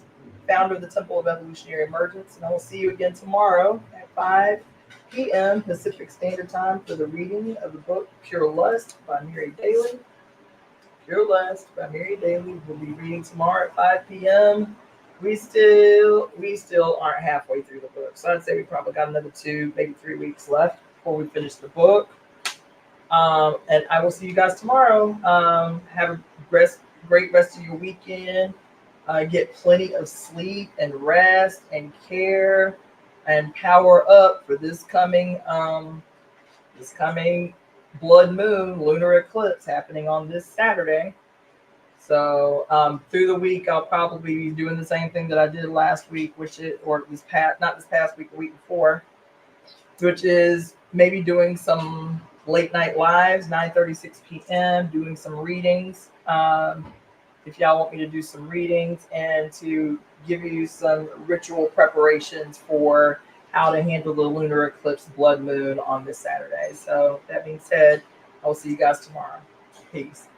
Speaker 1: founder of the Temple of Evolutionary Emergence, and I will see you again tomorrow at 5 p.m. Pacific Standard Time for the reading of the book Pure Lust by Mary Daly. Pure Lust by Mary Daly. We'll be reading tomorrow at 5 p.m. We still aren't halfway through the book, so I'd say we probably got another 2, maybe 3 weeks left before we finish the book. And I will see you guys tomorrow. Have a great rest of your weekend. Get plenty of sleep and rest and care and power up for this coming blood moon lunar eclipse happening on this Saturday. So through the week, I'll probably be doing the same thing that I did last week, not this past week, the week before, which is maybe doing some late night lives, 9:36 p.m., doing some readings. If y'all want me to do some readings and to give you some ritual preparations for how to handle the lunar eclipse blood moon on this Saturday. So that being said, I will see you guys tomorrow. Peace.